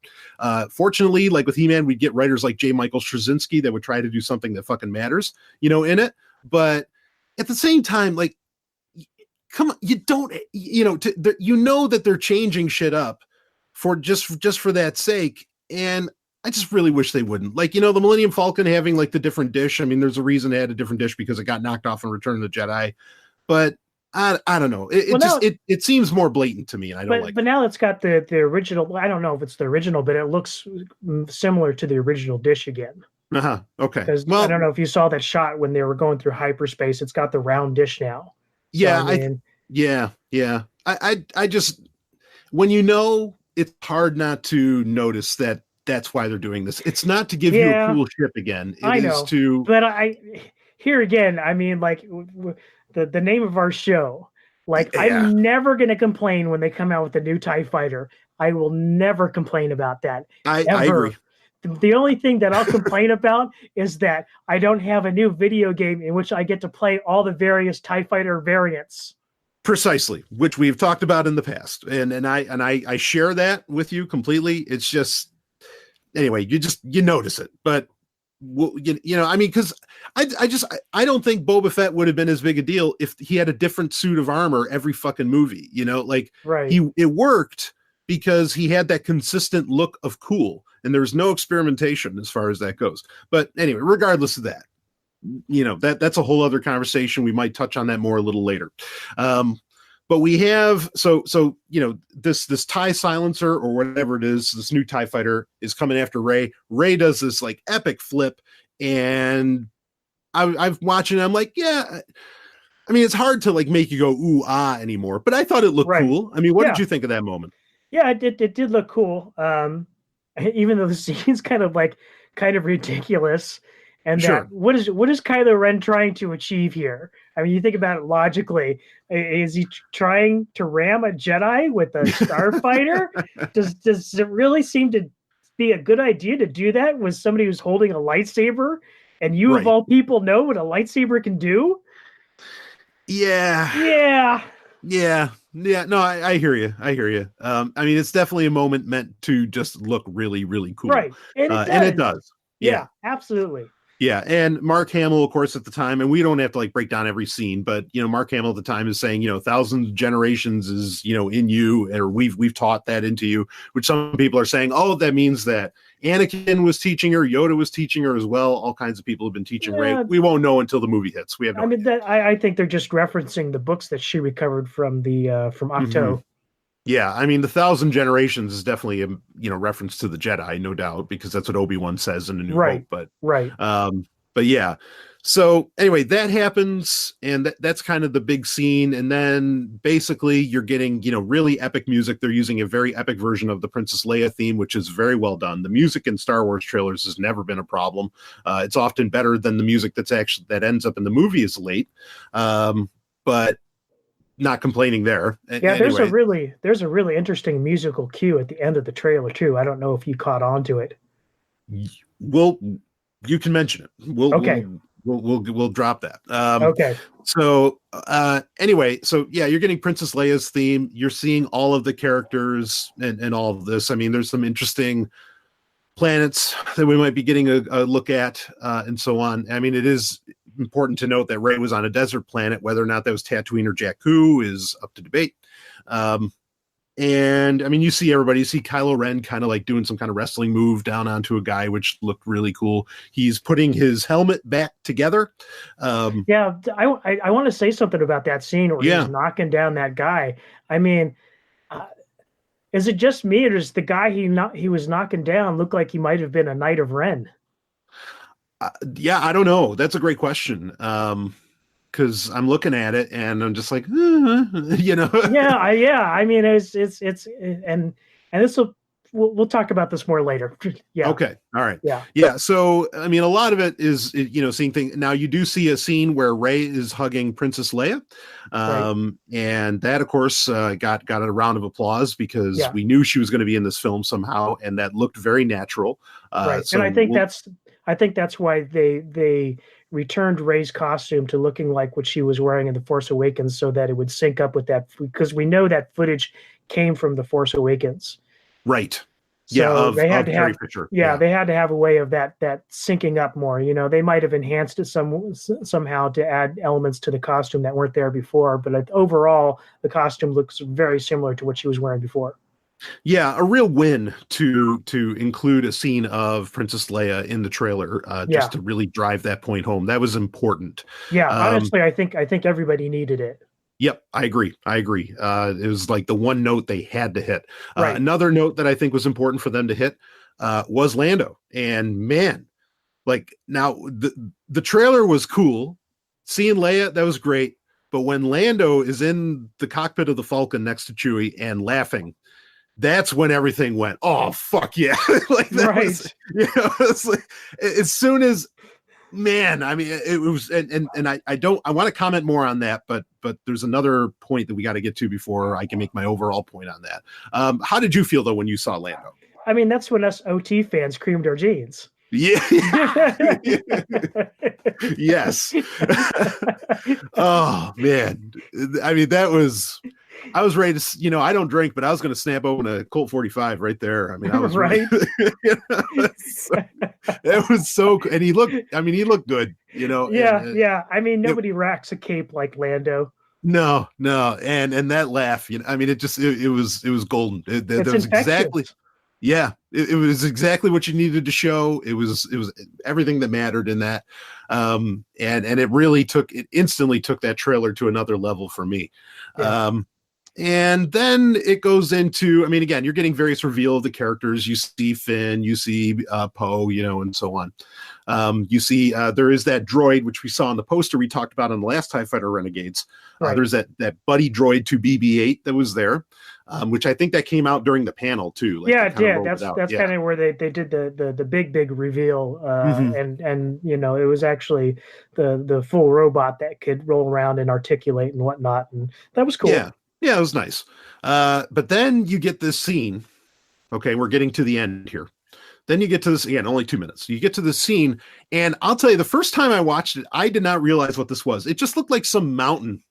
[SPEAKER 3] Fortunately, like with He-Man, we'd get writers like J. Michael Straczynski that would try to do something that fucking matters, in it. But at the same time, like come on, you don't, you know that they're changing shit up for just for that sake. And I just really wish they wouldn't. Like, the Millennium Falcon having like the different dish. I mean, there's a reason they had a different dish because it got knocked off in Return of the Jedi. But I don't know. It seems more blatant to me, and I don't like.
[SPEAKER 4] But now it's got the original. I don't know if it's the original, but it looks similar to the original dish again.
[SPEAKER 3] Okay.
[SPEAKER 4] Because I don't know if you saw that shot when they were going through hyperspace. It's got the round dish now.
[SPEAKER 3] Yeah, yeah. I just, when it's hard not to notice that that's why they're doing this. It's not to give you a cool ship again. It is to.
[SPEAKER 4] But here again, I mean, like the name of our show. Like, I'm never going to complain when they come out with a new TIE fighter. I will never complain about that.
[SPEAKER 3] I agree.
[SPEAKER 4] The only thing that I'll complain about is that I don't have a new video game in which I get to play all the various TIE fighter variants.
[SPEAKER 3] Precisely, which we've talked about in the past. And I share that with you completely. It's just, anyway, you notice it. But, I mean, because I don't think Boba Fett would have been as big a deal if he had a different suit of armor every fucking movie,
[SPEAKER 4] right.
[SPEAKER 3] It worked because he had that consistent look of cool, and there was no experimentation as far as that goes. But anyway, regardless of that, that's a whole other conversation. We might touch on that more a little later. But we have, this TIE silencer or whatever it is, this new TIE fighter is coming after Rey. Rey does this like epic flip, and I've watching it, I'm like, yeah, I mean, it's hard to like make you go, ooh, ah anymore, but I thought it looked cool. I mean, what did you think of that moment?
[SPEAKER 4] Yeah, it did look cool. Even though the scene's kind of ridiculous. And
[SPEAKER 3] sure.
[SPEAKER 4] What is Kylo Ren trying to achieve here? I mean, you think about it logically. Is he trying to ram a Jedi with a starfighter? Does it really seem to be a good idea to do that with somebody who's holding a lightsaber? And you, of all people, know what a lightsaber can do?
[SPEAKER 3] Yeah. No, I hear you. I mean, it's definitely a moment meant to just look really, really cool.
[SPEAKER 4] Right. And
[SPEAKER 3] it does.
[SPEAKER 4] Yeah, absolutely.
[SPEAKER 3] Yeah, and Mark Hamill, of course, at the time, and we don't have to like break down every scene, but Mark Hamill at the time is saying, thousands of generations is in you, or we've taught that into you, which some people are saying, oh, that means that Anakin was teaching her, Yoda was teaching her as well. All kinds of people have been teaching Rey. We won't know until the movie hits. We have no idea.
[SPEAKER 4] I think they're just referencing the books that she recovered from from Octo.
[SPEAKER 3] Mm-hmm. Yeah, I mean, the 1,000 generations is definitely a reference to the Jedi, no doubt, because that's what Obi-Wan says in A New Hope. But yeah. So anyway, that happens, and that's kind of the big scene. And then basically you're getting, really epic music. They're using a very epic version of the Princess Leia theme, which is very well done. The music in Star Wars trailers has never been a problem. It's often better than the music that ends up in the movie is late. But not complaining there.
[SPEAKER 4] Yeah, anyway. there's a really interesting musical cue at the end of the trailer too. I don't know if you caught on to it.
[SPEAKER 3] Well, you can mention it. We'll drop that. Okay. So anyway, so yeah, you're getting Princess Leia's theme. You're seeing all of the characters and all of this. I mean, there's some interesting planets that we might be getting a look at and so on. I mean, it is important to note that Rey was on a desert planet. Whether or not that was Tatooine or Jakku is up to debate. And I mean, you see Kylo Ren kind of like doing some kind of wrestling move down onto a guy, which looked really cool. He's putting his helmet back together.
[SPEAKER 4] Yeah, I want to say something about that scene where he's knocking down that guy. I mean, is it just me, or does the guy he was knocking down look like he might have been a Knight of Ren?
[SPEAKER 3] Yeah, I don't know. That's a great question. Because I'm looking at it and I'm just like, Yeah.
[SPEAKER 4] I mean, it's and this we'll talk about this more later. Yeah.
[SPEAKER 3] Okay. All right. Yeah. So, I mean, a lot of it is, seeing things. Now you do see a scene where Rey is hugging Princess Leia. And that, of course, got a round of applause because we knew she was going to be in this film somehow. And that looked very natural.
[SPEAKER 4] So and I think that's why they returned Rey's costume to looking like what she was wearing in The Force Awakens, so that it would sync up with that, because we know that footage came from The Force Awakens.
[SPEAKER 3] Right.
[SPEAKER 4] So
[SPEAKER 3] of
[SPEAKER 4] they had to
[SPEAKER 3] Carrie
[SPEAKER 4] have,
[SPEAKER 3] Fisher.
[SPEAKER 4] they had to have a way of that syncing up more. They might have enhanced it somehow to add elements to the costume that weren't there before, but overall, the costume looks very similar to what she was wearing before.
[SPEAKER 3] Yeah, a real win to include a scene of Princess Leia in the trailer, just to really drive that point home. That was important.
[SPEAKER 4] Yeah, honestly, I think everybody needed it.
[SPEAKER 3] Yep, I agree. It was like the one note they had to hit.
[SPEAKER 4] Right.
[SPEAKER 3] Another note that I think was important for them to hit was Lando. And man, like now the trailer was cool. Seeing Leia, that was great. But when Lando is in the cockpit of the Falcon next to Chewie and laughing, that's when everything went, oh, fuck yeah. Like that
[SPEAKER 4] right.
[SPEAKER 3] was, it's like, as soon as, man, I mean, it was, and I want to comment more on that, but there's another point that we got to get to before I can make my overall point on that. How did you feel though when you saw Lando?
[SPEAKER 4] I mean, that's when us OT fans creamed our jeans.
[SPEAKER 3] Yeah. Yes. Oh man. I mean, I was ready to, I don't drink, but I was going to snap open a Colt 45 right there. I mean, I was
[SPEAKER 4] right.
[SPEAKER 3] It was so, and he looked good,
[SPEAKER 4] Yeah. I mean, nobody racks a cape like Lando.
[SPEAKER 3] No. And that laugh, I mean, it was golden. That was exactly. Yeah, it was exactly what you needed to show. It was everything that mattered in that. And it instantly took that trailer to another level for me. Yeah. And then it goes into, I mean, again, you're getting various reveal of the characters. You see Finn, you see Poe, and so on. You see there is that droid, which we saw in the poster we talked about on the last TIE Fighter Renegades. Right. There's that buddy droid to BB-8 that was there. Which I think that came out during the panel too. Like
[SPEAKER 4] yeah, that's kind of where they did the big reveal, and it was actually the full robot that could roll around and articulate and whatnot, and that was cool.
[SPEAKER 3] Yeah, it was nice. But then you get this scene. Okay, we're getting to the end here. Then you get to this again, only 2 minutes. You get to the scene, and I'll tell you, the first time I watched it, I did not realize what this was. It just looked like some mountain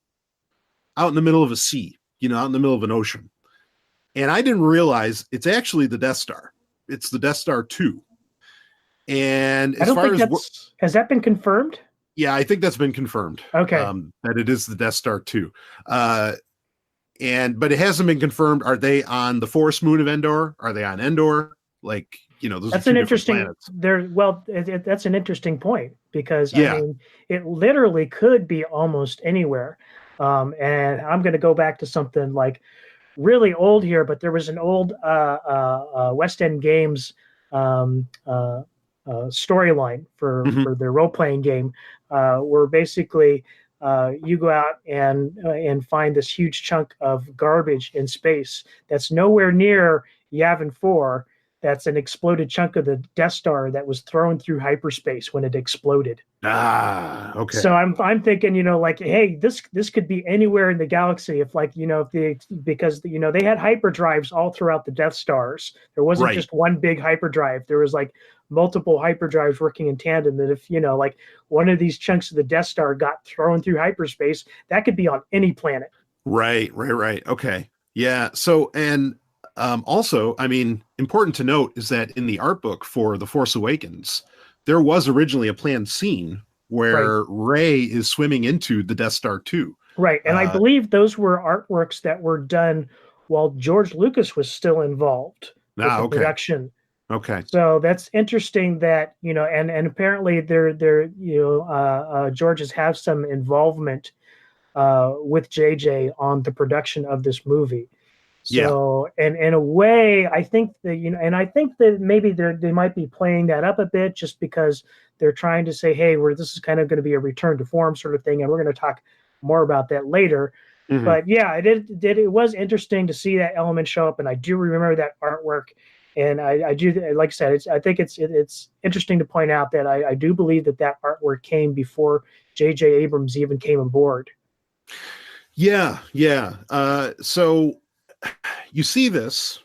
[SPEAKER 3] out in the middle of a sea, out in the middle of an ocean. And I didn't realize it's actually the Death Star. It's the Death Star 2. And as far as
[SPEAKER 4] has that been confirmed?
[SPEAKER 3] Yeah, I think that's been confirmed.
[SPEAKER 4] Okay.
[SPEAKER 3] That it is the Death Star 2. But it hasn't been confirmed. Are they on the forest moon of Endor? Are they on Endor? Like, those
[SPEAKER 4] that's
[SPEAKER 3] are
[SPEAKER 4] an interesting that's an interesting point, because I mean, it literally could be almost anywhere. And I'm going to go back to something like really old here, but there was an old West End Games storyline for their role-playing game, where basically you go out and find this huge chunk of garbage in space that's nowhere near Yavin 4. That's an exploded chunk of the Death Star that was thrown through hyperspace when it exploded.
[SPEAKER 3] Okay.
[SPEAKER 4] So I'm thinking, hey, this could be anywhere in the galaxy because they had hyperdrives all throughout the Death Stars. There wasn't just one big hyperdrive. There was like multiple hyperdrives working in tandem. That if one of these chunks of the Death Star got thrown through hyperspace, that could be on any planet.
[SPEAKER 3] Right. Okay. Yeah. So also, I mean, important to note is that in the art book for The Force Awakens, there was originally a planned scene where Rey is swimming into the Death Star 2.
[SPEAKER 4] Right. And I believe those were artworks that were done while George Lucas was still involved with the production.
[SPEAKER 3] Okay.
[SPEAKER 4] So that's interesting that, and apparently Georges have some involvement with JJ on the production of this movie. So, and in a way, I think that, maybe they might be playing that up a bit just because they're trying to say, hey, this is kind of going to be a return to form sort of thing. And we're going to talk more about that later. Mm-hmm. But yeah, it was interesting to see that element show up. And I do remember that artwork. And I do, like I said, I think it's interesting to point out that I do believe that artwork came before J.J. Abrams even came aboard.
[SPEAKER 3] Yeah. So you see this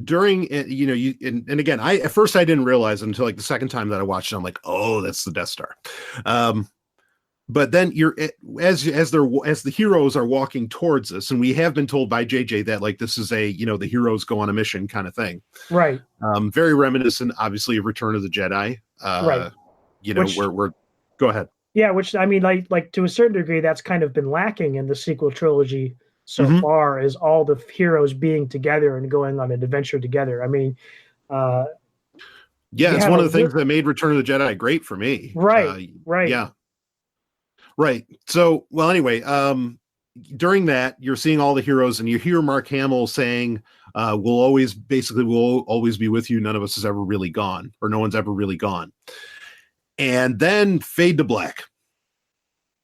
[SPEAKER 3] during, and again, at first I didn't realize it until like the second time that I watched it. I'm like, oh, that's the Death Star. But then as the heroes are walking towards us, and we have been told by JJ that like this is the heroes go on a mission kind of thing,
[SPEAKER 4] right?
[SPEAKER 3] Very reminiscent, obviously, of Return of the Jedi.
[SPEAKER 4] Right.
[SPEAKER 3] We're go ahead.
[SPEAKER 4] Yeah, which I mean, like to a certain degree, that's kind of been lacking in the sequel trilogy so far, is all the heroes being together and going on an adventure together. I mean,
[SPEAKER 3] it's one of the things that made Return of the Jedi great for me.
[SPEAKER 4] Right.
[SPEAKER 3] Yeah. Right. So, well, anyway, during that, you're seeing all the heroes, and you hear Mark Hamill saying, we'll always be with you. None of us is ever really gone, or no one's ever really gone. And then fade to black.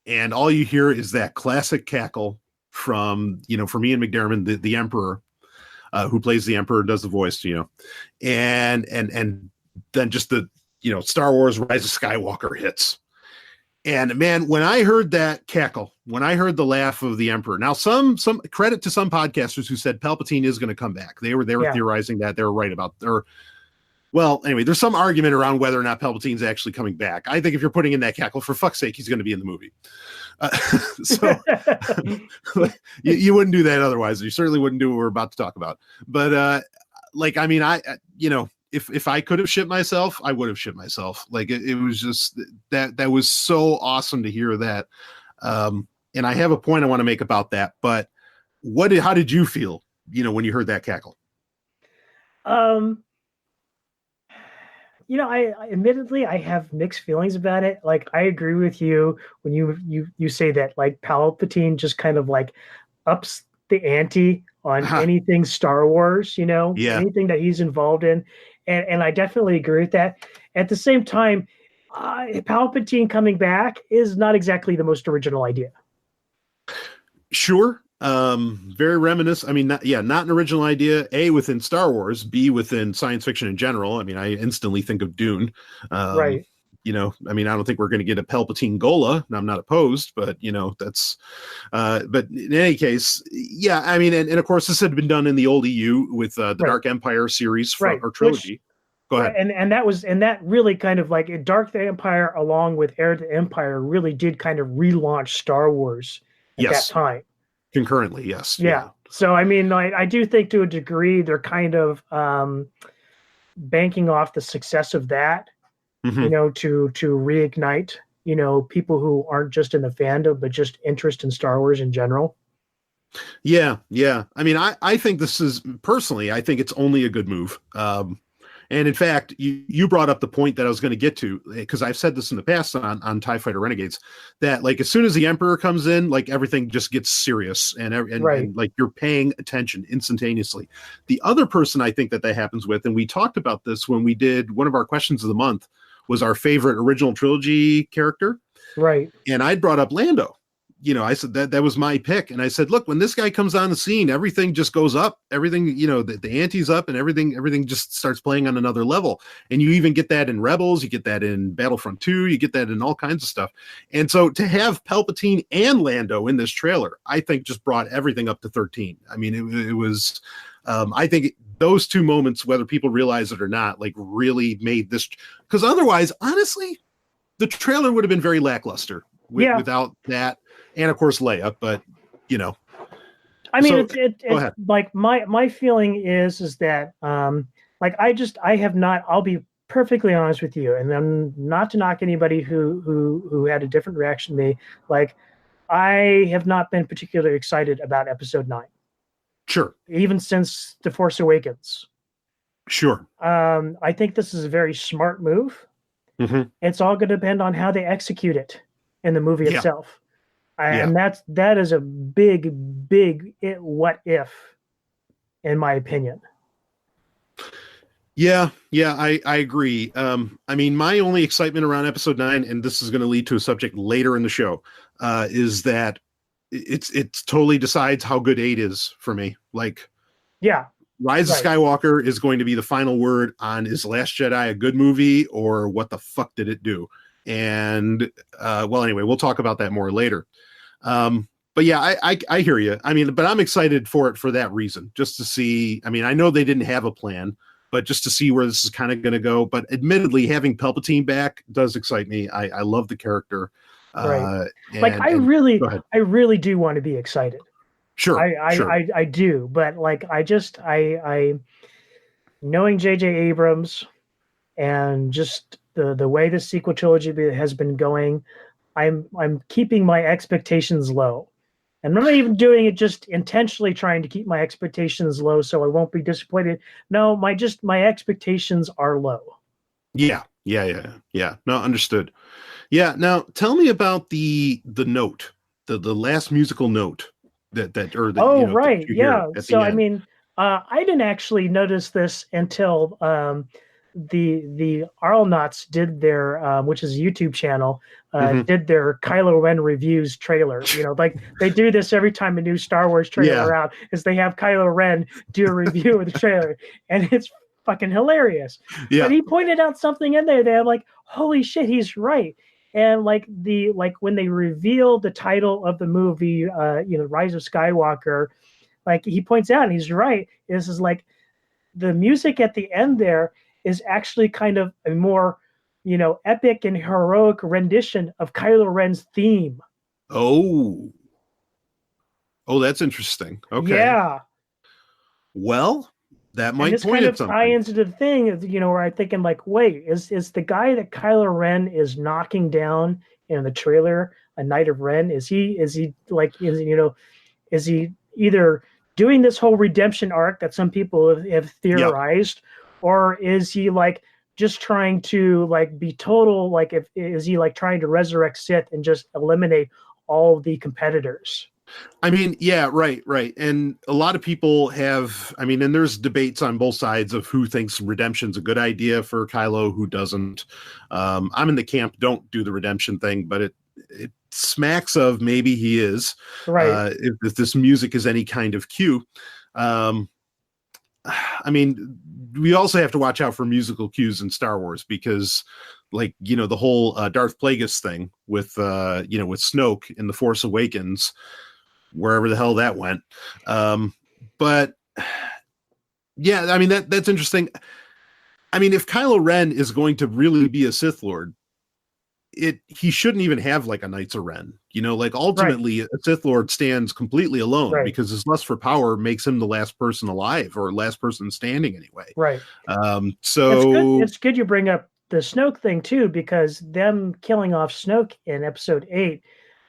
[SPEAKER 3] And all you hear is that classic cackle from, from Ian McDiarmid, the Emperor, who plays the Emperor, does the voice, and then just the, Star Wars Rise of Skywalker hits. And man, when I heard that cackle, when I heard the laugh of the Emperor, now some credit to some podcasters who said Palpatine is going to come back. They were theorizing that. They were right about, well, anyway, there's some argument around whether or not Palpatine's actually coming back. I think if you're putting in that cackle, for fuck's sake, he's going to be in the movie. So you wouldn't do that otherwise. You certainly wouldn't do what we're about to talk about. But if I could have shit myself, I would have shit myself. Like it was just that was so awesome to hear that. And I have a point I want to make about that. But how did you feel, when you heard that cackle?
[SPEAKER 4] I admittedly I have mixed feelings about it. Like I agree with you when you say that like Palpatine just kind of like ups the ante on anything Star Wars, anything that he's involved in. And I definitely agree with that. At the same time, Palpatine coming back is not exactly the most original idea.
[SPEAKER 3] Sure. Very reminiscent. I mean, not an original idea, A, within Star Wars, B, within science fiction in general. I mean, I instantly think of Dune.
[SPEAKER 4] Right.
[SPEAKER 3] I don't think we're going to get a Palpatine Gola. I'm not opposed, but that's, but in any case, yeah, I mean, and of course this had been done in the old EU with the Dark Empire series or trilogy. Go ahead. And
[SPEAKER 4] that really kind of like Dark Empire along with Heir to the Empire really did kind of relaunch Star Wars at that time.
[SPEAKER 3] Concurrently, yes.
[SPEAKER 4] Yeah. So, I mean, I do think to a degree they're kind of banking off the success of that, to reignite, people who aren't just in the fandom, but just interest in Star Wars in general.
[SPEAKER 3] Yeah. I mean, I think I think it's only a good move. And in fact, you brought up the point that I was going to get to, because I've said this in the past on TIE Fighter Renegades, that like as soon as the Emperor comes in, like everything just gets serious and like you're paying attention instantaneously. The other person I think that happens with, and we talked about this when we did one of our questions of the month, was our favorite original trilogy character.
[SPEAKER 4] Right.
[SPEAKER 3] And I brought up Lando. I said that was my pick. And I said, look, when this guy comes on the scene, everything just goes up. Everything, the ante's up and everything just starts playing on another level. And you even get that in Rebels. You get that in Battlefront 2. You get that in all kinds of stuff. And so to have Palpatine and Lando in this trailer, I think just brought everything up to 13. I mean, it was, I think those two moments, whether people realize it or not, like really made this, because otherwise, honestly, the trailer would have been very lackluster without that. And of course Leia, but
[SPEAKER 4] I mean, it's like my feeling is that like I have not. I'll be perfectly honest with you, and then not to knock anybody who had a different reaction to me. Like I have not been particularly excited about Episode 9.
[SPEAKER 3] Sure.
[SPEAKER 4] Even since The Force Awakens.
[SPEAKER 3] Sure.
[SPEAKER 4] I think this is a very smart move. Mm-hmm. It's all going to depend on how they execute it in the movie itself. And that is a big what if, in my opinion.
[SPEAKER 3] Yeah, I agree. I mean, my only excitement around Episode 9, and this is going to lead to a subject later in the show, is that it totally decides how good 8 is for me. Like, Rise of Skywalker is going to be the final word on is Last Jedi a good movie or what the fuck did it do? And well, anyway, we'll talk about that more later. But yeah, I hear you. I mean, but I'm excited for it for that reason, just to see. I mean, I know they didn't have a plan, but just to see where this is kind of going to go. But admittedly, having Palpatine back does excite me. I love the character.
[SPEAKER 4] Right.
[SPEAKER 3] And
[SPEAKER 4] I
[SPEAKER 3] go ahead.
[SPEAKER 4] really do want to be excited.
[SPEAKER 3] Sure,
[SPEAKER 4] I do, but like I knowing J.J. Abrams and just the way the sequel trilogy has been going, I'm keeping my expectations low. And I'm not even doing it just intentionally trying to keep my expectations low so I won't be disappointed. No, my expectations are low.
[SPEAKER 3] Yeah. No, understood. Yeah. Now tell me about the note, the last musical note that or the
[SPEAKER 4] Oh,
[SPEAKER 3] you know that
[SPEAKER 4] right.
[SPEAKER 3] you hear
[SPEAKER 4] Yeah.
[SPEAKER 3] at
[SPEAKER 4] So
[SPEAKER 3] the
[SPEAKER 4] I
[SPEAKER 3] end.
[SPEAKER 4] mean, I didn't actually notice this until the Arlnauts did their which is a YouTube channel,
[SPEAKER 3] Mhm.
[SPEAKER 4] did their Kylo Ren reviews trailer. You know, like they do this every time a new Star Wars
[SPEAKER 3] Yeah.
[SPEAKER 4] trailer out, is they have Kylo Ren do a review of the trailer, and it's fucking hilarious. But
[SPEAKER 3] Yeah.
[SPEAKER 4] he pointed out something in there that I'm like, holy shit, he's right. And like when they revealed the title of the movie, Rise of Skywalker, like he points out, and he's right. This is like the music at the end there is actually kind of a more, epic and heroic rendition of Kylo Ren's theme.
[SPEAKER 3] Oh. Oh, that's interesting. Okay.
[SPEAKER 4] Yeah.
[SPEAKER 3] Well, that
[SPEAKER 4] And
[SPEAKER 3] might
[SPEAKER 4] this
[SPEAKER 3] point
[SPEAKER 4] kind
[SPEAKER 3] at
[SPEAKER 4] of tie
[SPEAKER 3] something.
[SPEAKER 4] into the thing, where I'm thinking like, wait, is the guy that Kylo Ren is knocking down in the trailer a Knight of Ren? Is he like, is he either doing this whole redemption arc that some people have
[SPEAKER 3] Yep.
[SPEAKER 4] theorized, or is he like just trying to like be total, like is he like trying to resurrect Sith and just eliminate all the competitors?
[SPEAKER 3] I mean, yeah, right. And a lot of people have, I mean, and there's debates on both sides of who thinks redemption's a good idea for Kylo, who doesn't. I'm in the camp, don't do the redemption thing, but it smacks of maybe he is.
[SPEAKER 4] Right.
[SPEAKER 3] If this music is any kind of cue. I mean, we also have to watch out for musical cues in Star Wars because, like, the whole Darth Plagueis thing with with Snoke in The Force Awakens, wherever the hell that went. But yeah, I mean that's interesting. I mean, if Kylo Ren is going to really be a Sith Lord, he shouldn't even have like a Knights of Ren. Like ultimately a Sith Lord stands completely alone because his lust for power makes him the last person alive or last person standing anyway.
[SPEAKER 4] Right.
[SPEAKER 3] So
[SPEAKER 4] it's good you bring up the Snoke thing too, because them killing off Snoke in Episode 8,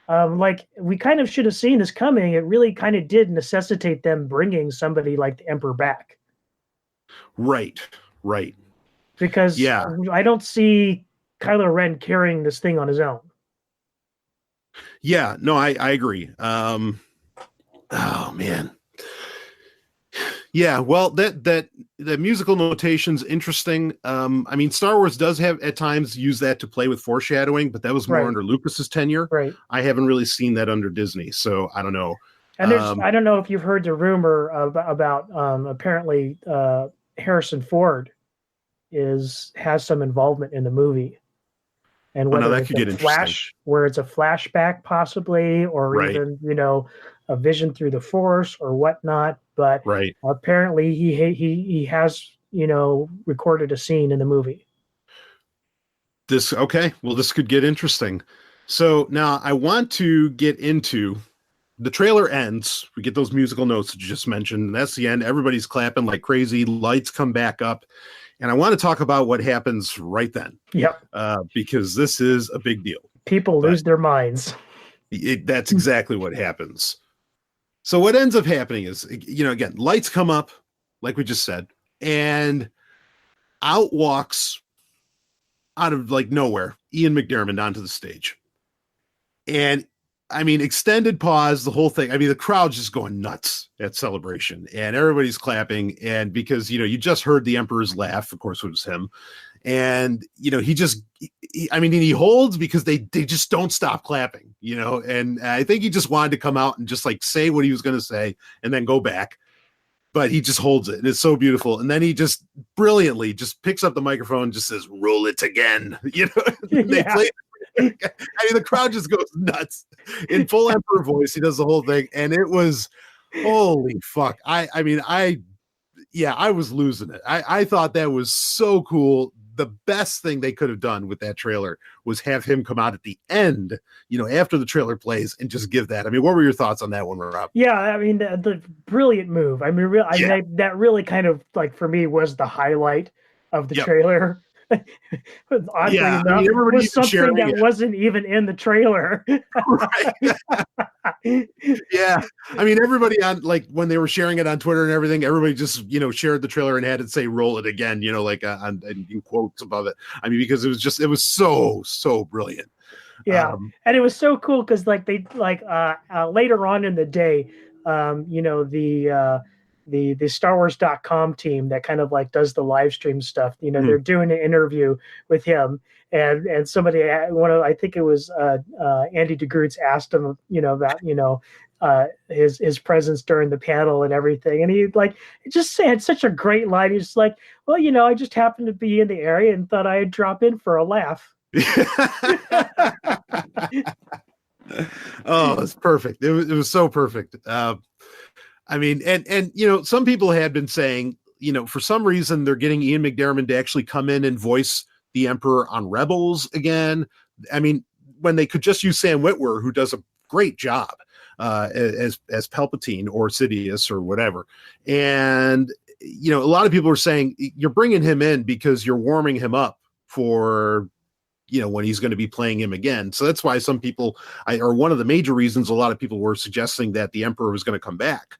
[SPEAKER 4] like we kind of should have seen this coming. It really kind of did necessitate them bringing somebody like the Emperor back.
[SPEAKER 3] Right.
[SPEAKER 4] Because I don't see Kylo Ren carrying this thing on his own.
[SPEAKER 3] Yeah, no, I agree. Oh man. Yeah, well, that the musical notation's interesting. I mean, Star Wars does have at times use that to play with foreshadowing, but that was more under Lucas's tenure.
[SPEAKER 4] Right.
[SPEAKER 3] I haven't really seen that under Disney, so I don't know.
[SPEAKER 4] And I don't know if you've heard the rumor about apparently Harrison Ford has some involvement in the movie, and whether
[SPEAKER 3] that could get interesting.
[SPEAKER 4] Where it's a flashback possibly, or even a vision through the Force or whatnot. But apparently he has recorded a scene in the movie.
[SPEAKER 3] This could get interesting. So now I want to get into the trailer ends. We get those musical notes that you just mentioned. And that's the end. Everybody's clapping like crazy. Lights come back up. And I want to talk about what happens right then.
[SPEAKER 4] Yep.
[SPEAKER 3] Because this is a big deal.
[SPEAKER 4] People lose their minds.
[SPEAKER 3] That's exactly what happens. So what ends up happening is, again, lights come up, like we just said, and out walks, out of like nowhere, Ian McDiarmid onto the stage. And I mean, extended pause, the whole thing. I mean, the crowd's just going nuts at Celebration, and everybody's clapping. And because, you just heard the Emperor's laugh, of course, it was him. And, he holds because they just don't stop clapping, and I think he just wanted to come out and just like say what he was going to say and then go back. But he just holds it, and it's so beautiful. And then he just brilliantly just picks up the microphone and just says, "Roll it again." They play. I mean, the crowd just goes nuts in full Emperor voice. He does the whole thing, and it was holy fuck. I was losing it. I thought that was so cool. the best thing they could have done with that trailer was have him come out at the end, after the trailer plays, and just give that. I mean, what were your thoughts on that one, Rob?
[SPEAKER 4] Yeah, I mean, the brilliant move. I mean, that really kind of, like, for me, was the highlight of the trailer. Oddly enough, I mean, it was something that wasn't even in the trailer.
[SPEAKER 3] Right. Yeah. I mean, everybody on, like, when they were sharing it on Twitter and everything, everybody just, shared the trailer and had it say "roll it again," like in quotes above it. I mean, because it was so brilliant.
[SPEAKER 4] Yeah. And it was so cool because, like, they, like, later on in the day, the StarWars.com team that kind of, like, does the live stream stuff, they're doing an interview with him, and somebody, I think it was Andy DeGroots, asked him, about, his presence during the panel and everything, and he, like, just had such a great line. He's like, well, I just happened to be in the area and thought I'd drop in for a laugh.
[SPEAKER 3] Oh, it's perfect. It was so perfect. I mean, and some people had been saying, for some reason they're getting Ian McDiarmid to actually come in and voice the Emperor on Rebels again. I mean, when they could just use Sam Witwer, who does a great job as Palpatine or Sidious or whatever. And a lot of people are saying you're bringing him in because you're warming him up for when he's going to be playing him again. So that's why some people, or one of the major reasons a lot of people were suggesting that the Emperor was going to come back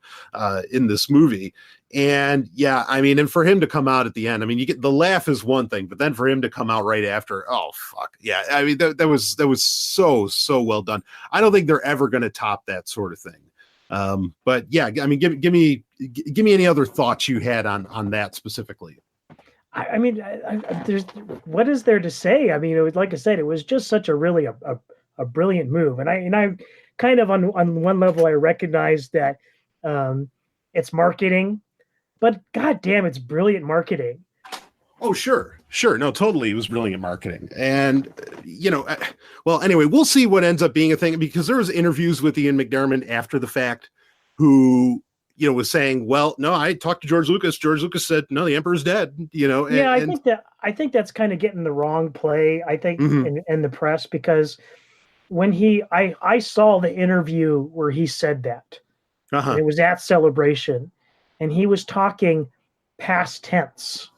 [SPEAKER 3] in this movie. And yeah, I mean, and for him to come out at the end, I mean, you get the laugh is one thing, but then for him to come out right after, oh fuck. Yeah. I mean, that was so well done. I don't think they're ever going to top that sort of thing. But yeah, I mean, give me any other thoughts you had on that specifically.
[SPEAKER 4] I mean, there's, what is there to say? I mean, it was, like I said, it was just such a really a brilliant move, and I kind of on one level I recognize that it's marketing, but goddamn, it's brilliant marketing.
[SPEAKER 3] Oh, sure, no, totally, it was brilliant marketing, and well, anyway, we'll see what ends up being a thing, because there was interviews with Ian McDiarmid after the fact, who was saying, well, no, I talked to George Lucas. George Lucas said, no, the Emperor's dead,
[SPEAKER 4] I think that's kind of getting the wrong play, I think, in the press, because when I saw the interview where he said that, it was at Celebration, and he was talking past tense.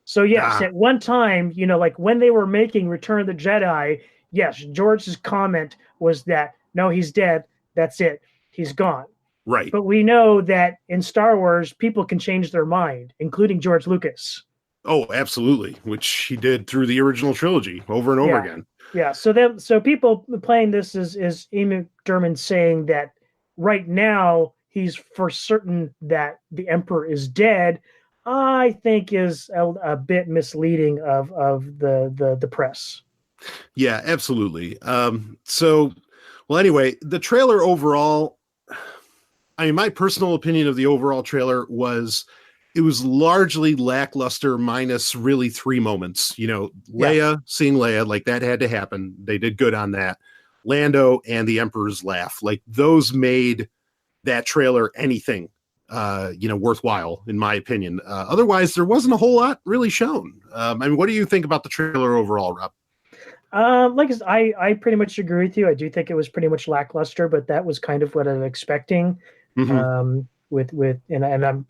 [SPEAKER 4] So yes, at one time, like when they were making Return of the Jedi, yes, George's comment was that, no, he's dead. That's it. He's gone.
[SPEAKER 3] Right.
[SPEAKER 4] But we know that in Star Wars, people can change their mind, including George Lucas.
[SPEAKER 3] Oh, absolutely. Which he did through the original trilogy over and over again.
[SPEAKER 4] Yeah. So people playing this is Ian McDiarmid saying that right now he's for certain that the Emperor is dead, I think is a bit misleading of the press.
[SPEAKER 3] Yeah, absolutely. So, well, anyway, the trailer overall, I mean, my personal opinion of the overall trailer was it was largely lackluster, minus really 3 moments. Leia, seeing Leia, like that had to happen. They did good on that. Lando and the Emperor's laugh, like those made that trailer anything, worthwhile, in my opinion. Otherwise, there wasn't a whole lot really shown. I mean, what do you think about the trailer overall, Rob?
[SPEAKER 4] I pretty much agree with you. I do think it was pretty much lackluster, but that was kind of what I was expecting. And I'm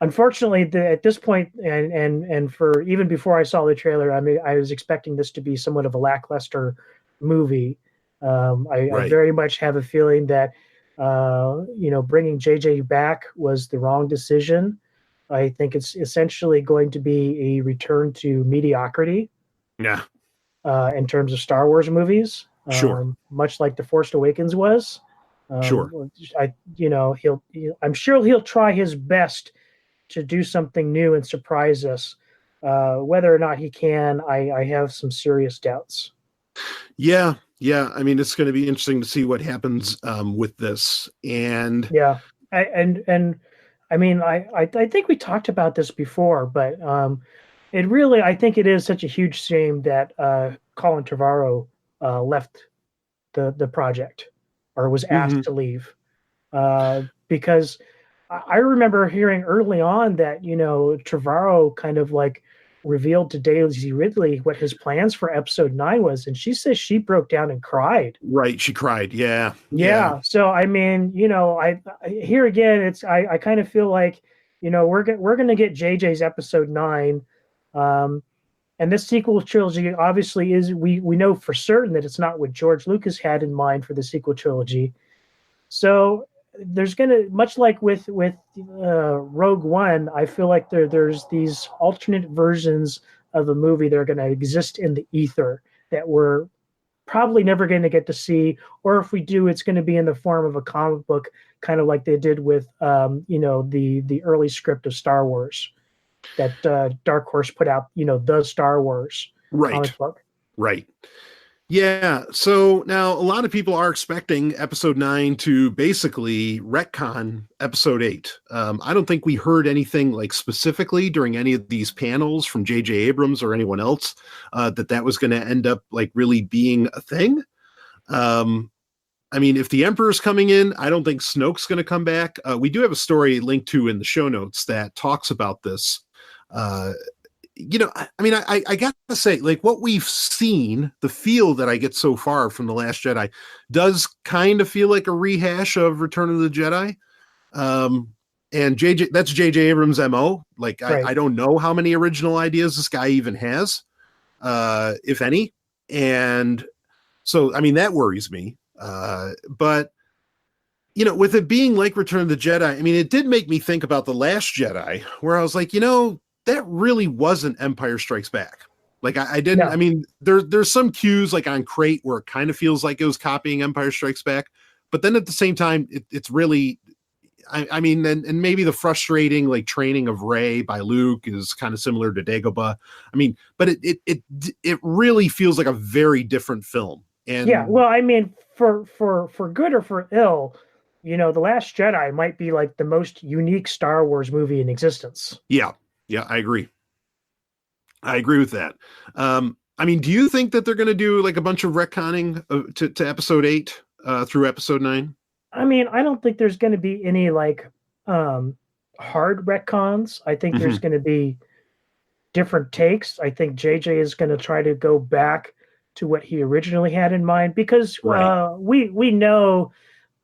[SPEAKER 4] unfortunately at this point, and for even before I saw the trailer, I mean, I was expecting this to be somewhat of a lackluster movie. I very much have a feeling that bringing JJ back was the wrong decision. I think it's essentially going to be a return to mediocrity.
[SPEAKER 3] Yeah.
[SPEAKER 4] In terms of Star Wars movies,
[SPEAKER 3] sure,
[SPEAKER 4] much like The Force Awakens was.
[SPEAKER 3] Sure.
[SPEAKER 4] I'm sure he'll try his best to do something new and surprise us. Whether or not he can, I have some serious doubts.
[SPEAKER 3] Yeah. I mean, it's going to be interesting to see what happens with this. And
[SPEAKER 4] yeah, I mean, I think we talked about this before, but I think it is such a huge shame that Colin Trevorrow left the project, or was asked to leave, because I remember hearing early on that Trevorrow kind of like revealed to Daisy Ridley what his plans for episode 9 was, and she says she broke down and cried.
[SPEAKER 3] Right, she cried. Yeah.
[SPEAKER 4] Yeah. So I mean, I here again, I kind of feel like, we're gonna get JJ's episode 9, and this sequel trilogy obviously is we know for certain that it's not what George Lucas had in mind for the sequel trilogy. So there's gonna, much like with Rogue One, I feel like there's these alternate versions of the movie that are going to exist in the ether that we're probably never going to get to see, or if we do, it's going to be in the form of a comic book, kind of like they did with the early script of Star Wars that Dark Horse put out, the Star Wars comic book.
[SPEAKER 3] Right. Yeah. So now a lot of people are expecting episode 9 to basically retcon episode 8. I don't think we heard anything like specifically during any of these panels from J.J. Abrams or anyone else that was going to end up like really being a thing. I mean, if the Emperor's coming in, I don't think Snoke's going to come back. We do have a story linked to in the show notes that talks about this. I got to say, like, what we've seen, the feel that I get so far from The Last Jedi does kind of feel like a rehash of Return of the Jedi. And that's J.J. Abrams' MO. Like, right. I don't know how many original ideas this guy even has, if any. And so, I mean, that worries me. But, with it being like Return of the Jedi, I mean, it did make me think about The Last Jedi, where I was like, that really wasn't Empire Strikes Back. Like I didn't, I mean, there's some cues like on Crate where it kind of feels like it was copying Empire Strikes Back, but then at the same time, it's really, I mean, and maybe the frustrating like training of Rey by Luke is kind of similar to Dagobah. I mean, but it really feels like a very different film. And
[SPEAKER 4] yeah, well, I mean, for good or for ill, The Last Jedi might be like the most unique Star Wars movie in existence.
[SPEAKER 3] Yeah. Yeah, I agree. I agree with that. I mean, do you think that they're going to do like a bunch of retconning to episode 8 through episode 9?
[SPEAKER 4] I mean, I don't think there's going to be any like hard retcons. I think there's going to be different takes. I think JJ is going to try to go back to what he originally had in mind, because we know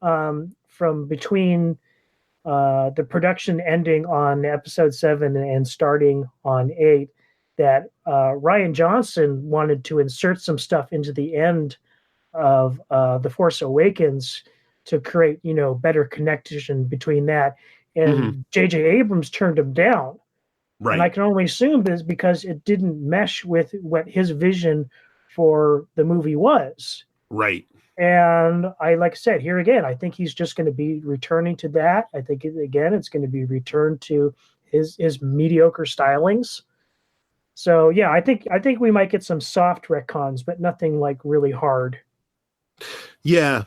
[SPEAKER 4] from between the production ending on episode 7 and starting on 8 that Rian Johnson wanted to insert some stuff into the end of The Force Awakens to create, better connection between that. And J.J. Abrams turned him down. Right. And I can only assume this because it didn't mesh with what his vision for the movie was.
[SPEAKER 3] Right.
[SPEAKER 4] And like I said, here again, I think he's just going to be returning to that. I think, it's going to be returned to his mediocre stylings. So, yeah, I think we might get some soft retcons, but nothing like really hard.
[SPEAKER 3] Yeah.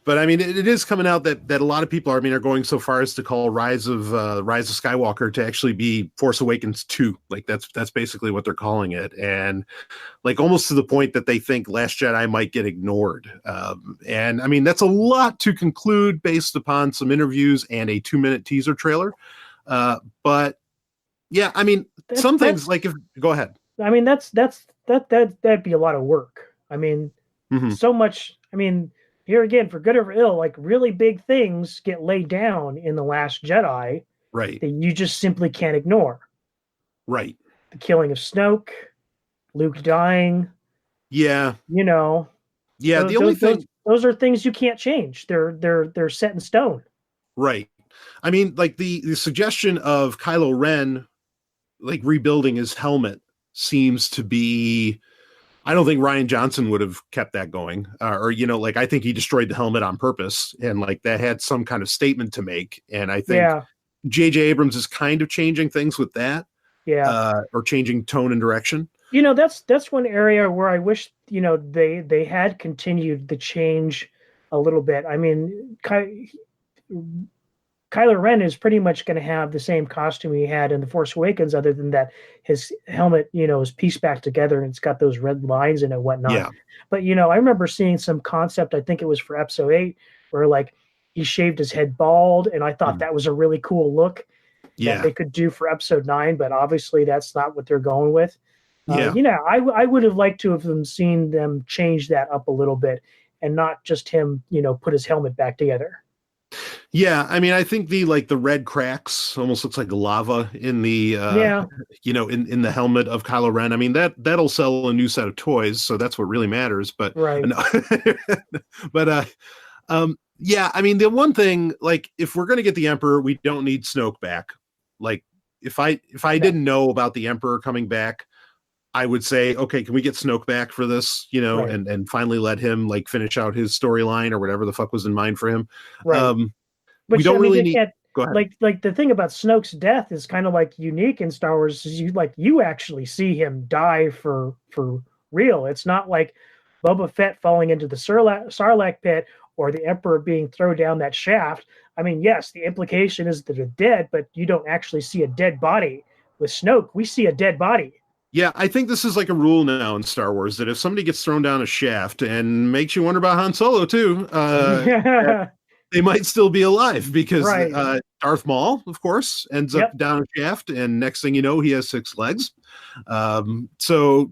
[SPEAKER 3] But I mean, it is coming out that a lot of people are going so far as to call Rise of Skywalker to actually be Force Awakens 2. Like that's basically what they're calling it. And like almost to the point that they think Last Jedi might get ignored. And I mean, that's a lot to conclude based upon some interviews and a 2-minute teaser trailer. But yeah, I mean, some things like go ahead.
[SPEAKER 4] I mean, that'd be a lot of work. I mean, so much. I mean, here again, for good or for ill, like really big things get laid down in The Last Jedi,
[SPEAKER 3] right? That
[SPEAKER 4] you just simply can't ignore.
[SPEAKER 3] Right.
[SPEAKER 4] The killing of Snoke, Luke dying.
[SPEAKER 3] Yeah.
[SPEAKER 4] Yeah. Those are things you can't change. They're set in stone.
[SPEAKER 3] Right. I mean, like the suggestion of Kylo Ren, like rebuilding his helmet, seems to be. I don't think Rian Johnson would have kept that going, I think he destroyed the helmet on purpose, and like that had some kind of statement to make. And I think J.J. Abrams is kind of changing things with that, or changing tone and direction.
[SPEAKER 4] That's one area where I wish they had continued the change a little bit. I mean, Kylo Ren is pretty much going to have the same costume he had in The Force Awakens, other than that his helmet, is pieced back together and it's got those red lines in it and whatnot. Yeah. But, I remember seeing some concept, I think it was for episode 8, where like he shaved his head bald, and I thought that was a really cool look. that
[SPEAKER 3] Yeah.
[SPEAKER 4] they could do for episode 9, but obviously that's not what they're going with.
[SPEAKER 3] Yeah.
[SPEAKER 4] I would have liked to have seen them change that up a little bit and not just him, put his helmet back together.
[SPEAKER 3] Yeah, I mean, I think the red cracks almost looks like lava in the
[SPEAKER 4] Yeah.
[SPEAKER 3] in the helmet of Kylo Ren. I mean, that'll sell a new set of toys, so that's what really matters. But
[SPEAKER 4] Right.
[SPEAKER 3] no. But yeah, I mean, the one thing, like, if we're gonna get the Emperor, we don't need Snoke back. Like, if I didn't know about the Emperor coming back, I would say, okay, can we get Snoke back for this?
[SPEAKER 4] Right.
[SPEAKER 3] And finally let him like finish out his storyline or whatever the fuck was in mind for him.
[SPEAKER 4] Right.
[SPEAKER 3] We don't really need. Go ahead.
[SPEAKER 4] Like the thing about Snoke's death is kind of like unique in Star Wars. Is you actually see him die for real. It's not like Boba Fett falling into the Sarlacc pit or the Emperor being thrown down that shaft. I mean, yes, the implication is that they're dead, but you don't actually see a dead body. With Snoke, we see a dead body.
[SPEAKER 3] Yeah, I think this is like a rule now in Star Wars that if somebody gets thrown down a shaft, and makes you wonder about Han Solo too, they might still be alive because
[SPEAKER 4] Right.
[SPEAKER 3] Darth Maul, of course, ends up down a shaft, and next thing you know, he has 6 legs. So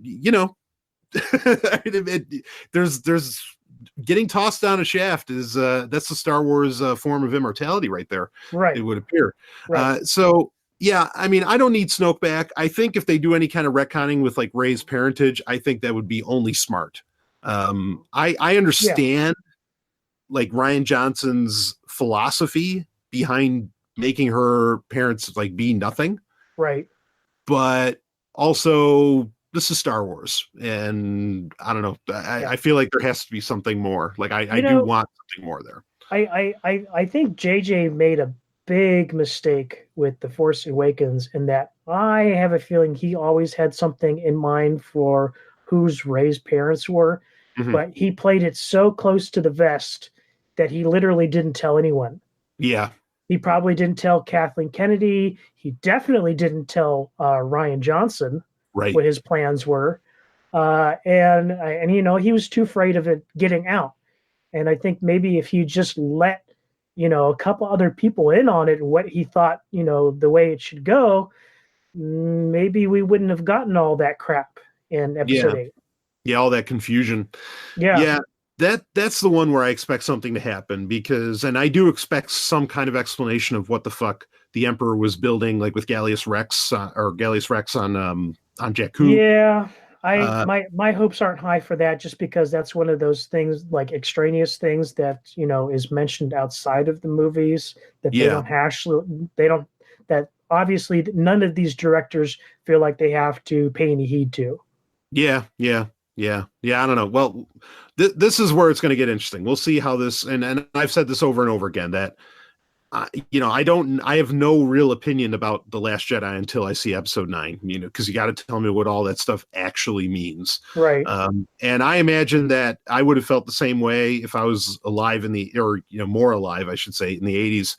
[SPEAKER 3] there's getting tossed down a shaft is that's the Star Wars form of immortality right there.
[SPEAKER 4] Right.
[SPEAKER 3] It would appear.
[SPEAKER 4] Right.
[SPEAKER 3] So yeah, I mean, I don't need Snoke back. I think if they do any kind of retconning with like Rey's parentage, I think that would be only smart. I understand like Rian Johnson's philosophy behind making her parents like be nothing.
[SPEAKER 4] Right.
[SPEAKER 3] But also this is Star Wars, and I don't know. I feel like there has to be something more. Like I do want something more there.
[SPEAKER 4] I think JJ made a big mistake with The Force Awakens in that I have a feeling he always had something in mind for whose Rey's parents were, but he played it so close to the vest that he literally didn't tell anyone.
[SPEAKER 3] Yeah.
[SPEAKER 4] He probably didn't tell Kathleen Kennedy. He definitely didn't tell Rian Johnson what his plans were. And he was too afraid of it getting out. And I think maybe if you just let a couple other people in on it and what he thought, the way it should go, maybe we wouldn't have gotten all that crap in episode 8.
[SPEAKER 3] Yeah, all that confusion. Yeah. That's the one where I expect something to happen and I do expect some kind of explanation of what the fuck the Emperor was building, like with Gallius Rex on Jakku.
[SPEAKER 4] Yeah. My hopes aren't high for that, just because that's one of those things, like extraneous things that is mentioned outside of the movies that that obviously none of these directors feel like they have to pay any heed to.
[SPEAKER 3] Yeah. I don't know. Well, this is where it's going to get interesting. We'll see how this, and I've said this over and over again that I have no real opinion about The Last Jedi until I see episode 9, because you got to tell me what all that stuff actually means.
[SPEAKER 4] Right.
[SPEAKER 3] And I imagine that I would have felt the same way if I was alive more alive, I should say, in the 80s.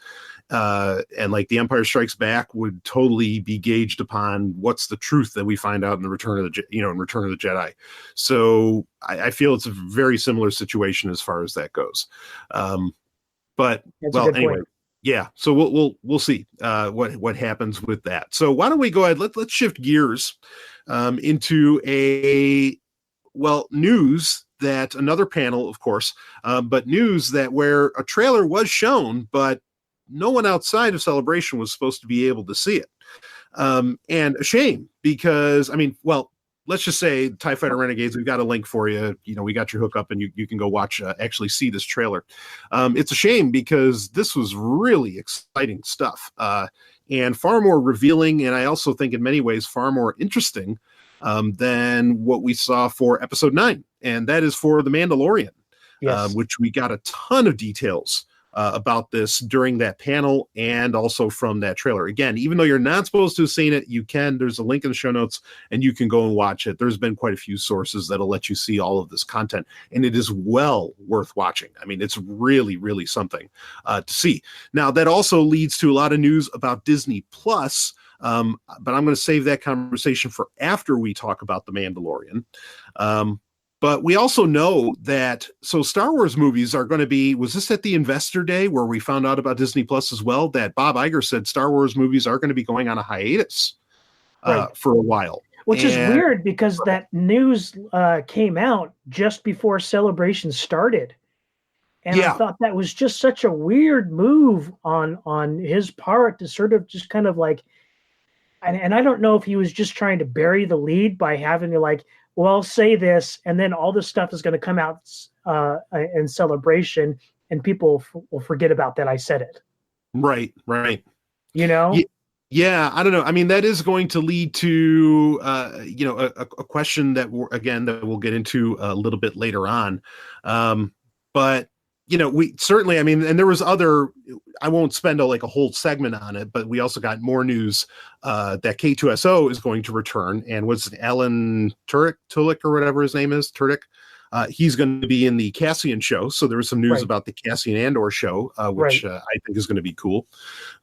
[SPEAKER 3] And like The Empire Strikes Back would totally be gauged upon what's the truth that we find out in Return of the Jedi. So I feel it's a very similar situation as far as that goes. But anyway. Point. Yeah, so we'll see what happens with that. So why don't we go ahead? Let's shift gears into news that another panel, of course, but news that where a trailer was shown, but no one outside of Celebration was supposed to be able to see it, and a shame because let's just say TIE Fighter Renegades, we've got a link for you. We got your hookup and you can go watch, actually see this trailer. It's a shame because this was really exciting stuff and far more revealing. And I also think in many ways far more interesting than what we saw for episode 9. And that is for The Mandalorian, which we got a ton of details about this during that panel and also from that trailer. Again, even though you're not supposed to have seen it, there's a link in the show notes and you can go and watch it. There's been quite a few sources that'll let you see all of this content, and it is well worth watching. I mean, it's really, really something to see. Now, that also leads to a lot of news about Disney Plus, but I'm going to save that conversation for after we talk about The Mandalorian. But we also know that, so Star Wars movies are going to be, was this at the Investor Day where we found out about Disney Plus as well, that Bob Iger said Star Wars movies are going to be going on a hiatus for a while.
[SPEAKER 4] Which is weird because that news came out just before Celebration started. And I thought that was just such a weird move on his part to sort of just kind of like, and I don't know if he was just trying to bury the lead by having to like, well, say this, and then all this stuff is going to come out in Celebration, and people will forget about that I said it.
[SPEAKER 3] Right.
[SPEAKER 4] You know?
[SPEAKER 3] Yeah, I don't know. I mean, that is going to lead to, a question that we'll get into a little bit later on. But, we certainly, I mean, and there was I won't spend a whole segment on it, but we also got more news that K2SO is going to return. And what's Alan Tudyk or whatever his name is, Tudyk? He's going to be in the Cassian show. So there was some news about the Cassian Andor show, which I think is going to be cool.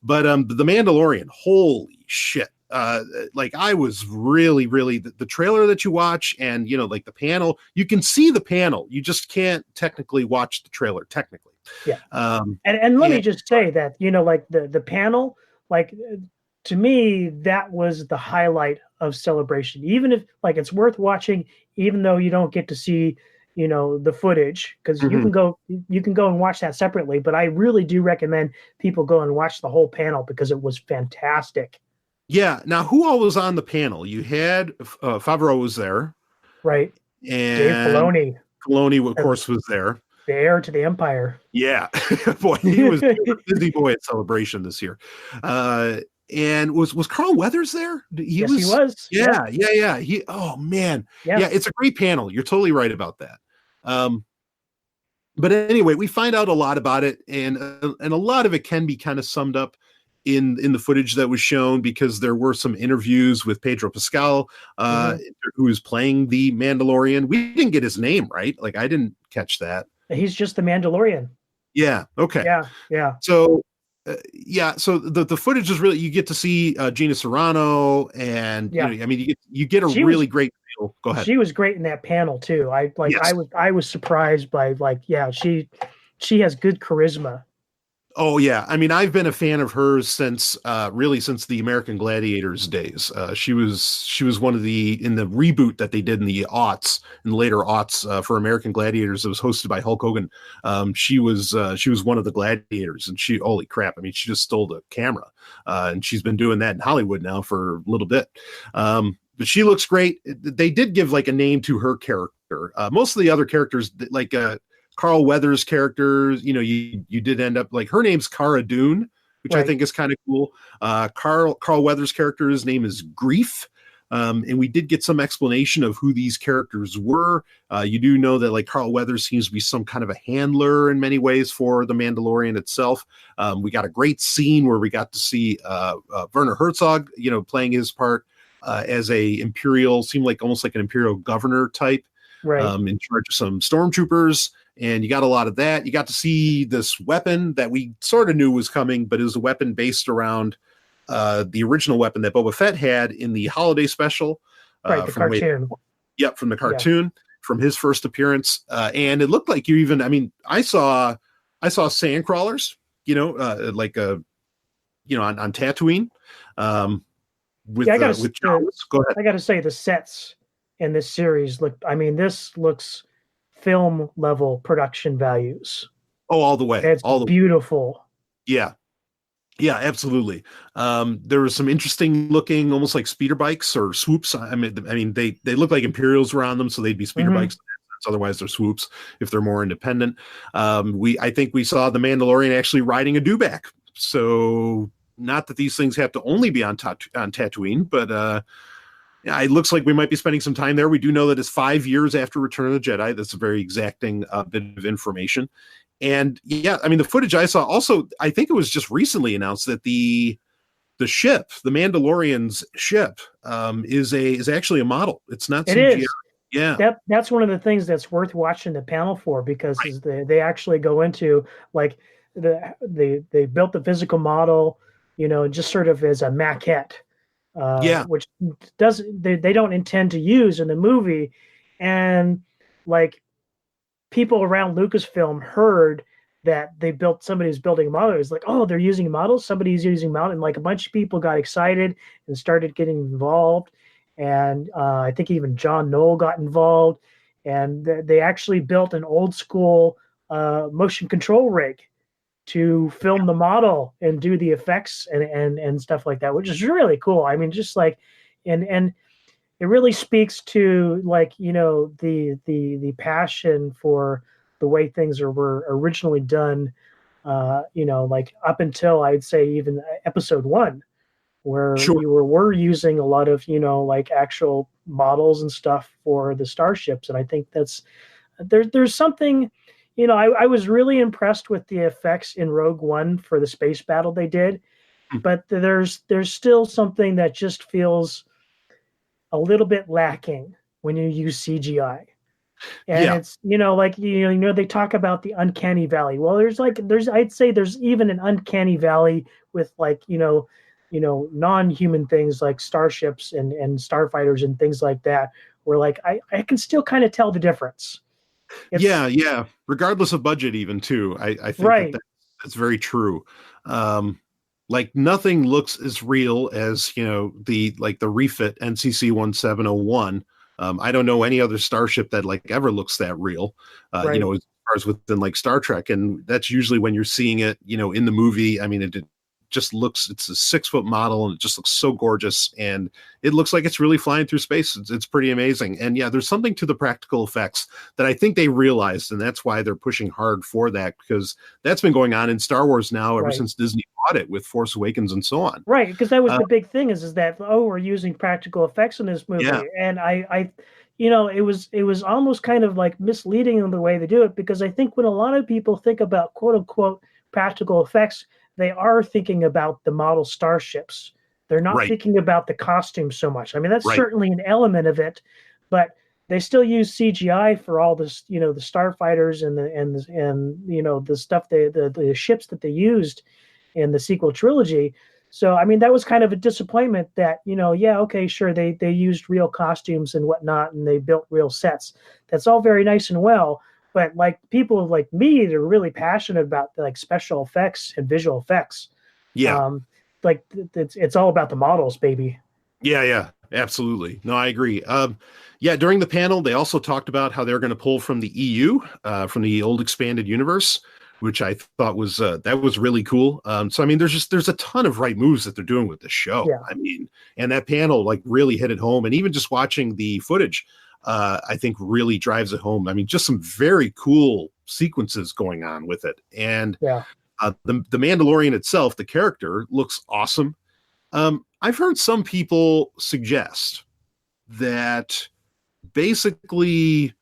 [SPEAKER 3] But The Mandalorian, holy shit. I was really, the trailer that you watch and, the panel, you can see the panel. You just can't technically watch the trailer, technically. Yeah.
[SPEAKER 4] And let me just say that, the panel, to me, that was the highlight of Celebration. Even if it's worth watching, even though you don't get to see, the footage, because you can go and watch that separately. But I really do recommend people go and watch the whole panel because it was fantastic.
[SPEAKER 3] Yeah. Now, who all was on the panel? You had Favreau was there,
[SPEAKER 4] right?
[SPEAKER 3] And
[SPEAKER 4] Dave Filoni.
[SPEAKER 3] Filoni, of course, was there.
[SPEAKER 4] The heir to the empire.
[SPEAKER 3] Yeah, boy, he was a busy boy at Celebration this year. And was Carl Weathers there?
[SPEAKER 4] He was.
[SPEAKER 3] Yeah. Oh man, yeah. It's a great panel. You're totally right about that. But anyway, we find out a lot about it, and a lot of it can be kind of summed up in the footage that was shown, because there were some interviews with Pedro Pascal, who is playing the Mandalorian. We didn't get his name right. I didn't catch that.
[SPEAKER 4] He's just the Mandalorian.
[SPEAKER 3] Yeah. Okay.
[SPEAKER 4] Yeah.
[SPEAKER 3] So, so the footage is really, you get to see Gina Carano, and you get a really great feel. Go ahead.
[SPEAKER 4] She was great in that panel too. I was surprised by she has good charisma.
[SPEAKER 3] Oh yeah, I mean, I've been a fan of hers since the American Gladiators days. She was one of in the reboot that they did in the later aughts for American Gladiators. It was hosted by Hulk Hogan. She was one of the gladiators, and holy crap! I mean, she just stole the camera, and she's been doing that in Hollywood now for a little bit. But she looks great. They did give a name to her character. Most of the other characters, Carl Weathers' characters, you did end up her name's Cara Dune, which I think is kind of cool. Carl Weathers' character's name is Grief. And we did get some explanation of who these characters were. You do know that Carl Weathers seems to be some kind of a handler in many ways for the Mandalorian itself. We got a great scene where we got to see Werner Herzog, playing his part as almost like an imperial governor type, in charge of some stormtroopers. And you got a lot of that. You got to see this weapon that we sort of knew was coming, but it was a weapon based around the original weapon that Boba Fett had in the holiday special.
[SPEAKER 4] The cartoon.
[SPEAKER 3] From the cartoon, from his first appearance. And it looked like I saw sand crawlers, on Tatooine. With Jawas. Go ahead.
[SPEAKER 4] I got to say, the sets in this series this looks film level production values.
[SPEAKER 3] Oh, all the way.
[SPEAKER 4] It's beautiful.
[SPEAKER 3] Yeah, absolutely. There was some interesting looking, almost like speeder bikes or swoops. I mean, they look like Imperials were on them, so they'd be speeder bikes. Otherwise, they're swoops if they're more independent. I think we saw the Mandalorian actually riding a dewback. So, not that these things have to only be on Tatooine, but it looks like we might be spending some time there. We do know that it's 5 years after Return of the Jedi. That's a very exacting bit of information. And the footage I saw also, I think it was just recently announced that the ship, the Mandalorian's ship, is actually a model. It's not CGI.
[SPEAKER 4] It is.
[SPEAKER 3] Yeah.
[SPEAKER 4] That's one of the things that's worth watching the panel for, because they actually go into they built the physical model, just sort of as a maquette. Which they don't intend to use in the movie. And like people around Lucasfilm heard that somebody's building a model. It's like, oh, they're using models. Somebody's using model, and like a bunch of people got excited and started getting involved. And I think even John Knoll got involved, and they actually built an old school motion control rig to film the model and do the effects and stuff like that, which is really cool. I mean, just like, and it really speaks to like, the passion for the way things were originally done, like up until I'd say even episode 1, where
[SPEAKER 3] Sure.
[SPEAKER 4] you were using a lot of, like actual models and stuff for the starships. And I think there's something, I was really impressed with the effects in Rogue One for the space battle they did, but there's still something that just feels a little bit lacking when you use CGI. And it's, they talk about the uncanny valley. Well, I'd say there's even an uncanny valley with like, non-human things like starships and starfighters and things like that, where like, I can still kind of tell the difference.
[SPEAKER 3] Yeah. Regardless of budget even too. I think that's very true. Like nothing looks as real as, the refit NCC 1701. I don't know any other starship that like ever looks that real, as far as within like Star Trek. And that's usually when you're seeing it, in the movie. I mean, it just looks, it's a 6-foot model and it just looks so gorgeous. And it looks like it's really flying through space. It's pretty amazing. And yeah, there's something to the practical effects that I think they realized. And that's why they're pushing hard for that, because that's been going on in Star Wars now ever since Disney bought it with Force Awakens and so on.
[SPEAKER 4] Right. Because that was the big thing is that, we're using practical effects in this movie. Yeah. And I it was almost kind of like misleading in the way they do it, because I think when a lot of people think about quote unquote practical effects, they are thinking about the model starships. They're not thinking about the costumes so much. I mean, that's certainly an element of it, but they still use CGI for all this, the starfighters and the stuff, the ships that they used in the sequel trilogy. So, I mean, that was kind of a disappointment that, sure, they used real costumes and whatnot, and they built real sets. That's all very nice and well. But like people like me, they're really passionate about like special effects and visual effects.
[SPEAKER 3] Yeah.
[SPEAKER 4] Like it's all about the models, baby.
[SPEAKER 3] Yeah, absolutely. No, I agree. During the panel, they also talked about how they're going to pull from the EU, from the old expanded universe, which I thought was that was really cool. So I mean, there's a ton of right moves that they're doing with this show. Yeah. I mean, and that panel like really hit it home. And even just watching the footage, I think really drives it home. I mean, just some very cool sequences going on with it. And the Mandalorian itself, the character, looks awesome. I've heard some people suggest that basically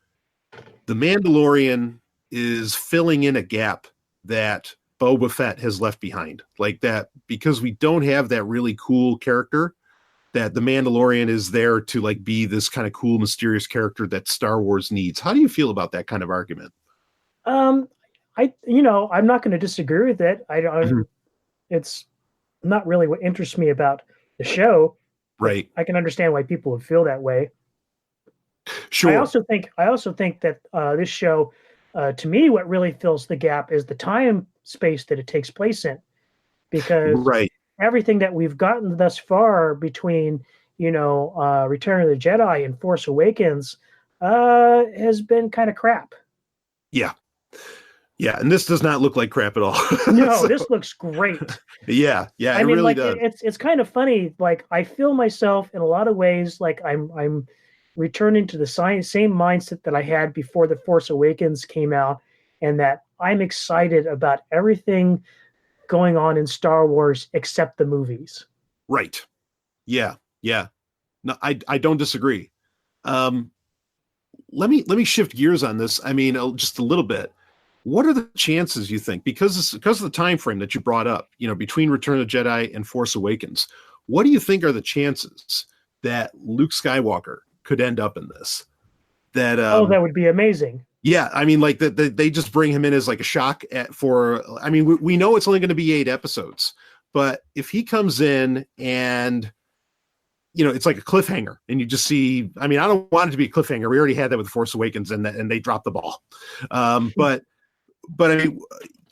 [SPEAKER 3] the Mandalorian is filling in a gap that Boba Fett has left behind. Like that, because we don't have that really cool character, that the Mandalorian is there to like be this kind of cool, mysterious character that Star Wars needs. How do you feel about that kind of argument?
[SPEAKER 4] I'm not going to disagree with it. It's not really what interests me about the show.
[SPEAKER 3] Right.
[SPEAKER 4] I can understand why people would feel that way.
[SPEAKER 3] Sure.
[SPEAKER 4] I also think that this show, to me, what really fills the gap is the time space that it takes place in, because everything that we've gotten thus far between, Return of the Jedi and Force Awakens has been kind of crap.
[SPEAKER 3] Yeah. Yeah, and this does not look like crap at all.
[SPEAKER 4] No, this looks great.
[SPEAKER 3] Yeah,
[SPEAKER 4] I mean, really does. It's kind of funny. Like I feel myself in a lot of ways like I'm returning to the same mindset that I had before The Force Awakens came out, and that I'm excited about everything going on in Star Wars except the movies.
[SPEAKER 3] Right. Yeah. No, I don't disagree. Let me shift gears on this. I mean, just a little bit. What are the chances, you think, because of the time frame that you brought up, between Return of the Jedi and Force Awakens, what do you think are the chances that Luke Skywalker could end up in this? That
[SPEAKER 4] would be amazing.
[SPEAKER 3] Yeah, I mean, like that they just bring him in as like a shock I mean, we know it's only going to be 8 episodes, but if he comes in and it's like a cliffhanger, and you just see. I mean, I don't want it to be a cliffhanger. We already had that with Force Awakens, and they dropped the ball. But I mean,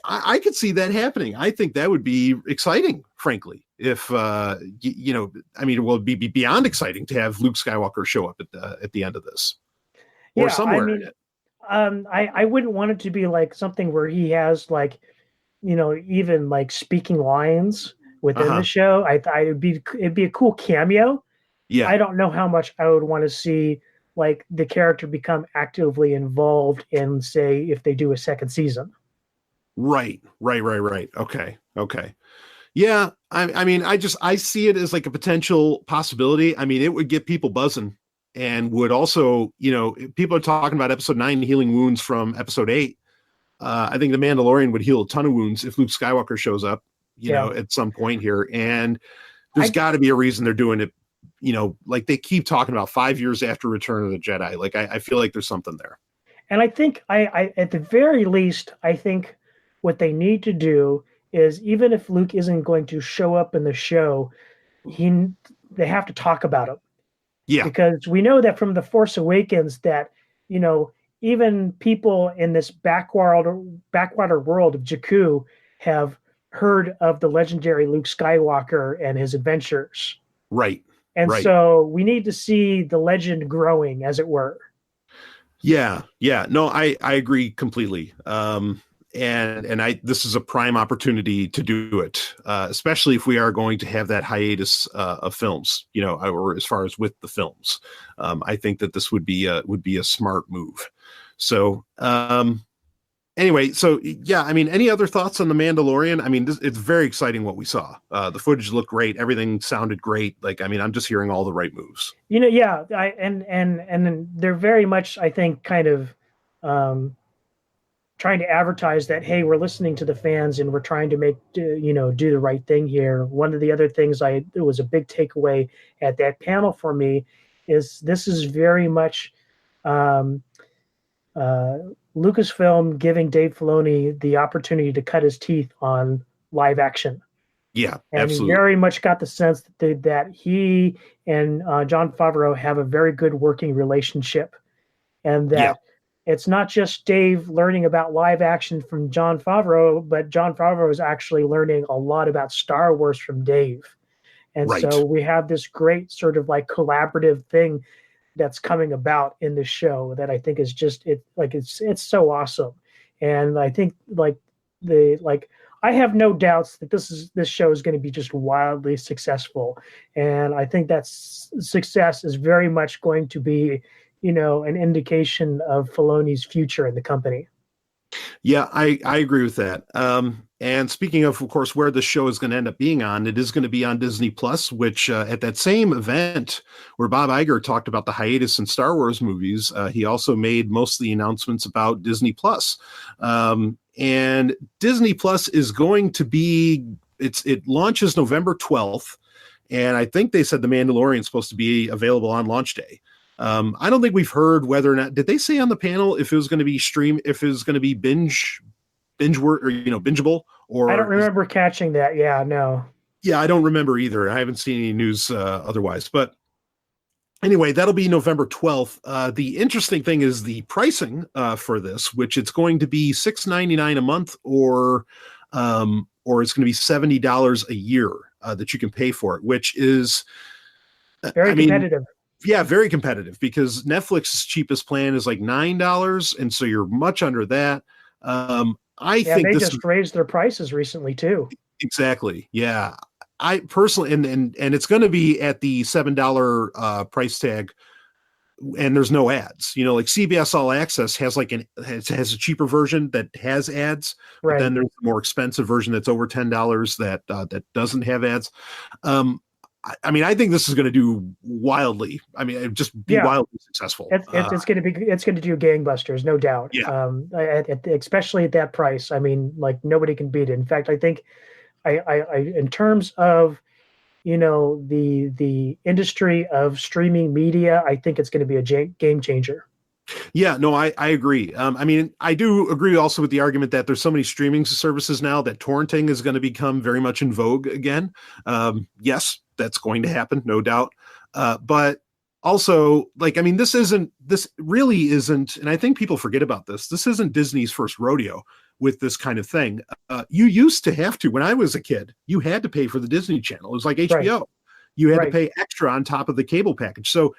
[SPEAKER 3] I could see that happening. I think that would be exciting, frankly. If I mean, it will be beyond exciting to have Luke Skywalker show up at the end of this, or somewhere in it.
[SPEAKER 4] I wouldn't want it to be like something where he has like, even like speaking lines within the show. It'd be a cool cameo.
[SPEAKER 3] Yeah.
[SPEAKER 4] I don't know how much I would want to see like the character become actively involved in, say, if they do a second season.
[SPEAKER 3] Right. Okay. Yeah. I mean, I see it as like a potential possibility. I mean, it would get people buzzing, and would also, people are talking about episode 9 healing wounds from episode 8. I think the Mandalorian would heal a ton of wounds if Luke Skywalker shows up, at some point here. And there's got to be a reason they're doing it, like they keep talking about 5 years after Return of the Jedi. Like, I feel like there's something there.
[SPEAKER 4] And I think I at the very least, I think what they need to do is, even if Luke isn't going to show up in the show, they have to talk about him.
[SPEAKER 3] Yeah.
[SPEAKER 4] Because we know that from The Force Awakens that, even people in this backwater world of Jakku have heard of the legendary Luke Skywalker and his adventures.
[SPEAKER 3] Right.
[SPEAKER 4] And so we need to see the legend growing, as it were.
[SPEAKER 3] Yeah. No, I agree completely. And this is a prime opportunity to do it, especially if we are going to have that hiatus of films, or as far as with the films. I think that this would be a smart move. So anyway, so yeah, I mean, any other thoughts on The Mandalorian? I mean, it's very exciting what we saw. The footage looked great. Everything sounded great. Like, I mean, I'm just hearing all the right moves.
[SPEAKER 4] Yeah, and they're very much, I think, kind of trying to advertise that, hey, we're listening to the fans and we're trying to do the right thing here. One of the other things it was a big takeaway at that panel for me is this is very much Lucasfilm giving Dave Filoni the opportunity to cut his teeth on live action.
[SPEAKER 3] Yeah,
[SPEAKER 4] and
[SPEAKER 3] absolutely.
[SPEAKER 4] He very much got the sense that he and Jon Favreau have a very good working relationship, and that it's not just Dave learning about live action from Jon Favreau, but Jon Favreau is actually learning a lot about Star Wars from Dave. And so we have this great sort of like collaborative thing that's coming about in the show that I think is just it's so awesome. And I think I have no doubts that this show is going to be just wildly successful. And I think that success is very much going to be, an indication of Filoni's future in the company.
[SPEAKER 3] Yeah, I agree with that. And speaking of course, where the show is going to end up being on, it is going to be on Disney Plus, which at that same event where Bob Iger talked about the hiatus in Star Wars movies, he also made most of the announcements about Disney Plus. And Disney Plus is going to be, it launches November 12th. And I think they said The Mandalorian is supposed to be available on launch day. I don't think we've heard whether or not, did they say on the panel if it was going to be bingeable, or
[SPEAKER 4] I don't remember catching that. Yeah, no.
[SPEAKER 3] Yeah, I don't remember either. I haven't seen any news otherwise, but anyway, that'll be November 12th. The interesting thing is the pricing for this, which it's going to be $6.99 a month, or it's going to be $70 a year that you can pay for it, which is
[SPEAKER 4] very competitive.
[SPEAKER 3] Yeah, very competitive, because Netflix's cheapest plan is like $9, and so you're much under that. I think
[SPEAKER 4] they just raised their prices recently too.
[SPEAKER 3] Exactly. Yeah, I personally, and it's going to be at the $7 price tag, and there's no ads. Like CBS All Access has has a cheaper version that has ads,
[SPEAKER 4] right?
[SPEAKER 3] But then there's a more expensive version that's over $10 that doesn't have ads. I mean, I think this is going to do wildly. I mean, just be wildly successful.
[SPEAKER 4] It's going to do gangbusters, no doubt.
[SPEAKER 3] Yeah.
[SPEAKER 4] Especially at that price. I mean, like nobody can beat it. In fact, I think, I in terms of, the industry of streaming media, I think it's going to be a game changer.
[SPEAKER 3] Yeah, no, I agree. I mean, I do agree also with the argument that there's so many streaming services now that torrenting is going to become very much in vogue again. Yes, that's going to happen, no doubt. But also, like, I mean, this really isn't, and I think people forget about this. This isn't Disney's first rodeo with this kind of thing. You used to have to, when I was a kid, you had to pay for the Disney Channel. It was like HBO. Right. You had to pay extra on top of the cable package. So,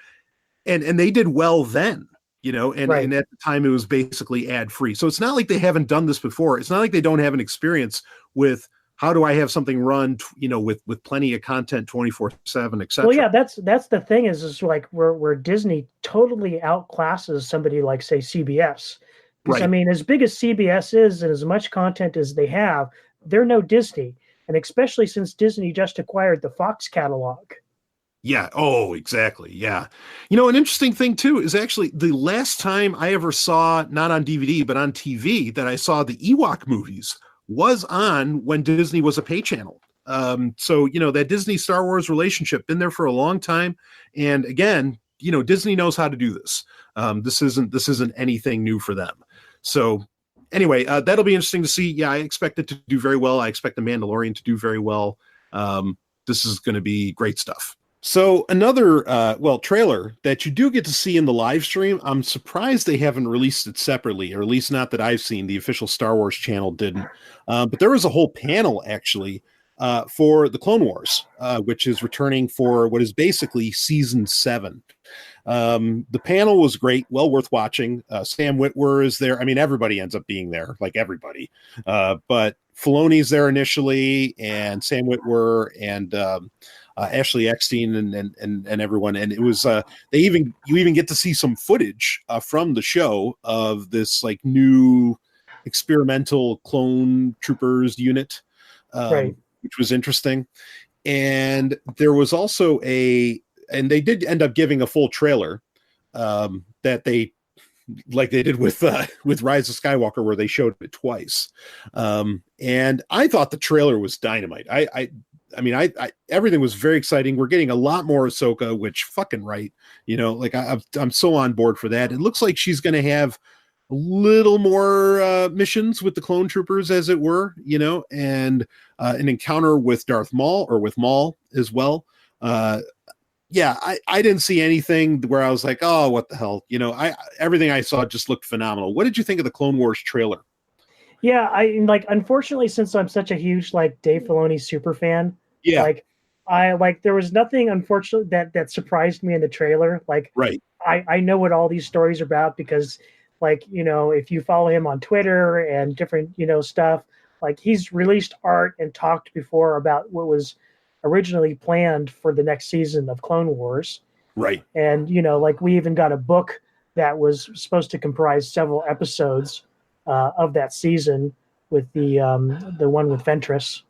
[SPEAKER 3] and they did well then, you know, and at the time it was basically ad free. So it's not like they haven't done this before. It's not like they don't have an experience with how do I have something run, you know, with plenty of content 24/7, etc.
[SPEAKER 4] Well, yeah, that's the thing is like where Disney totally outclasses somebody like, say, CBS. Because I mean, as big as CBS is and as much content as they have, they're no Disney. And especially since Disney just acquired the Fox catalog.
[SPEAKER 3] Yeah. Oh, exactly. Yeah. You know, an interesting thing too is actually the last time I ever saw, not on DVD, but on TV, that I saw the Ewok movies was on when Disney was a pay channel. So, you know, that Disney Star Wars relationship been there for a long time. And again, you know, Disney knows how to do this. This isn't anything new for them. So anyway, that'll be interesting to see. Yeah, I expect it to do very well. I expect The Mandalorian to do very well. This is going to be great stuff. So another, trailer that you do get to see in the live stream. I'm surprised they haven't released it separately, or at least not that I've seen. The official Star Wars channel didn't. But there was a whole panel actually for the Clone Wars, which is returning for what is basically season 7. The panel was great, well worth watching. Sam Witwer is there. I mean, everybody ends up being there, like everybody. But Filoni's there initially, and Sam Witwer, and Ashley Eckstein, and everyone. And it was you even get to see some footage from the show of this like new experimental clone troopers unit, which was interesting. And there was also and they did end up giving a full trailer that they, like they did with Rise of Skywalker, where they showed it twice. And I thought the trailer was dynamite. I mean, everything was very exciting. We're getting a lot more Ahsoka, which fucking right. You know, like I'm so on board for that. It looks like she's going to have a little more missions with the clone troopers, as it were, you know, and an encounter with Darth Maul, or with Maul as well. Yeah, I didn't see anything where I was like, oh, what the hell? You know, everything I saw just looked phenomenal. What did you think of the Clone Wars trailer?
[SPEAKER 4] Yeah, unfortunately, since I'm such a huge like Dave Filoni super fan, there was nothing unfortunately that surprised me in the trailer. Like, I know what all these stories are about because, like, you know, if you follow him on Twitter and different, you know, stuff, like he's released art and talked before about what was originally planned for the next season of Clone Wars.
[SPEAKER 3] Right.
[SPEAKER 4] And, you know, like we even got a book that was supposed to comprise several episodes of that season with the one with Ventress.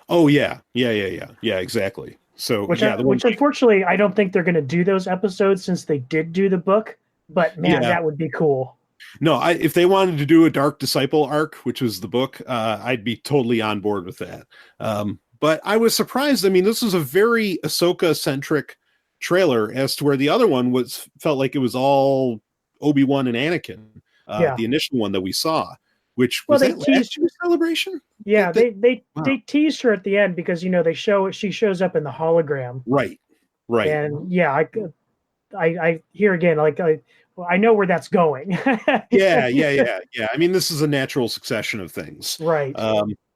[SPEAKER 3] Oh yeah, exactly. So
[SPEAKER 4] which unfortunately I don't think they're going to do those episodes since they did do the book. But man, that would be cool.
[SPEAKER 3] No, if they wanted to do a Dark Disciple arc, which was the book, I'd be totally on board with that. But I was surprised. I mean, this was a very Ahsoka centric trailer, as to where the other one felt like it was all Obi-Wan and Anakin. The initial one that we saw, which was that last year's celebration.
[SPEAKER 4] Yeah, they teased her at the end because, you know, she shows up in the hologram.
[SPEAKER 3] Right.
[SPEAKER 4] And yeah, I hear again, like I know where that's going.
[SPEAKER 3] Yeah. I mean, this is a natural succession of things.
[SPEAKER 4] Right.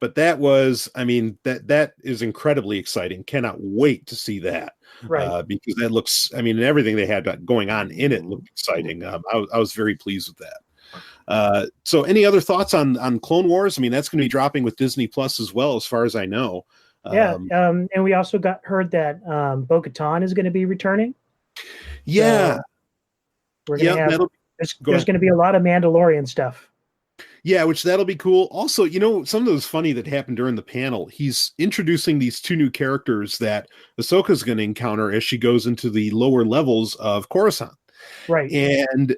[SPEAKER 3] But that was, I mean, that is incredibly exciting. Cannot wait to see that.
[SPEAKER 4] Right.
[SPEAKER 3] Because that looks, I mean, everything they had going on in it looked exciting. I was very pleased with that. So any other thoughts on Clone Wars? I mean, that's going to be dropping with Disney Plus as well, as far as I know.
[SPEAKER 4] And we also heard that Bo-Katan is going to be returning.
[SPEAKER 3] Yeah.
[SPEAKER 4] So we're going to have, there's going to be a lot of Mandalorian stuff.
[SPEAKER 3] Yeah, which that'll be cool. Also, you know, something that was funny that happened during the panel, he's introducing these 2 new characters that Ahsoka's going to encounter as she goes into the lower levels of Coruscant.
[SPEAKER 4] Right.
[SPEAKER 3] And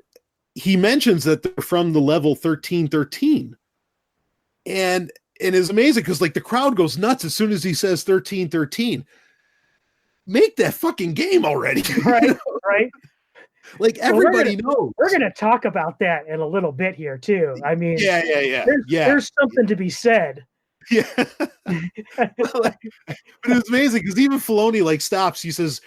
[SPEAKER 3] he mentions that they're from the level 1313. And it's amazing because, like, the crowd goes nuts as soon as he says 1313. Make that fucking game already.
[SPEAKER 4] Right, right.
[SPEAKER 3] Like, everybody knows.
[SPEAKER 4] We're going to talk about that in a little bit here too. I mean,
[SPEAKER 3] yeah.
[SPEAKER 4] There's something to be said
[SPEAKER 3] Yeah. But it was amazing because even Filoni like stops. He says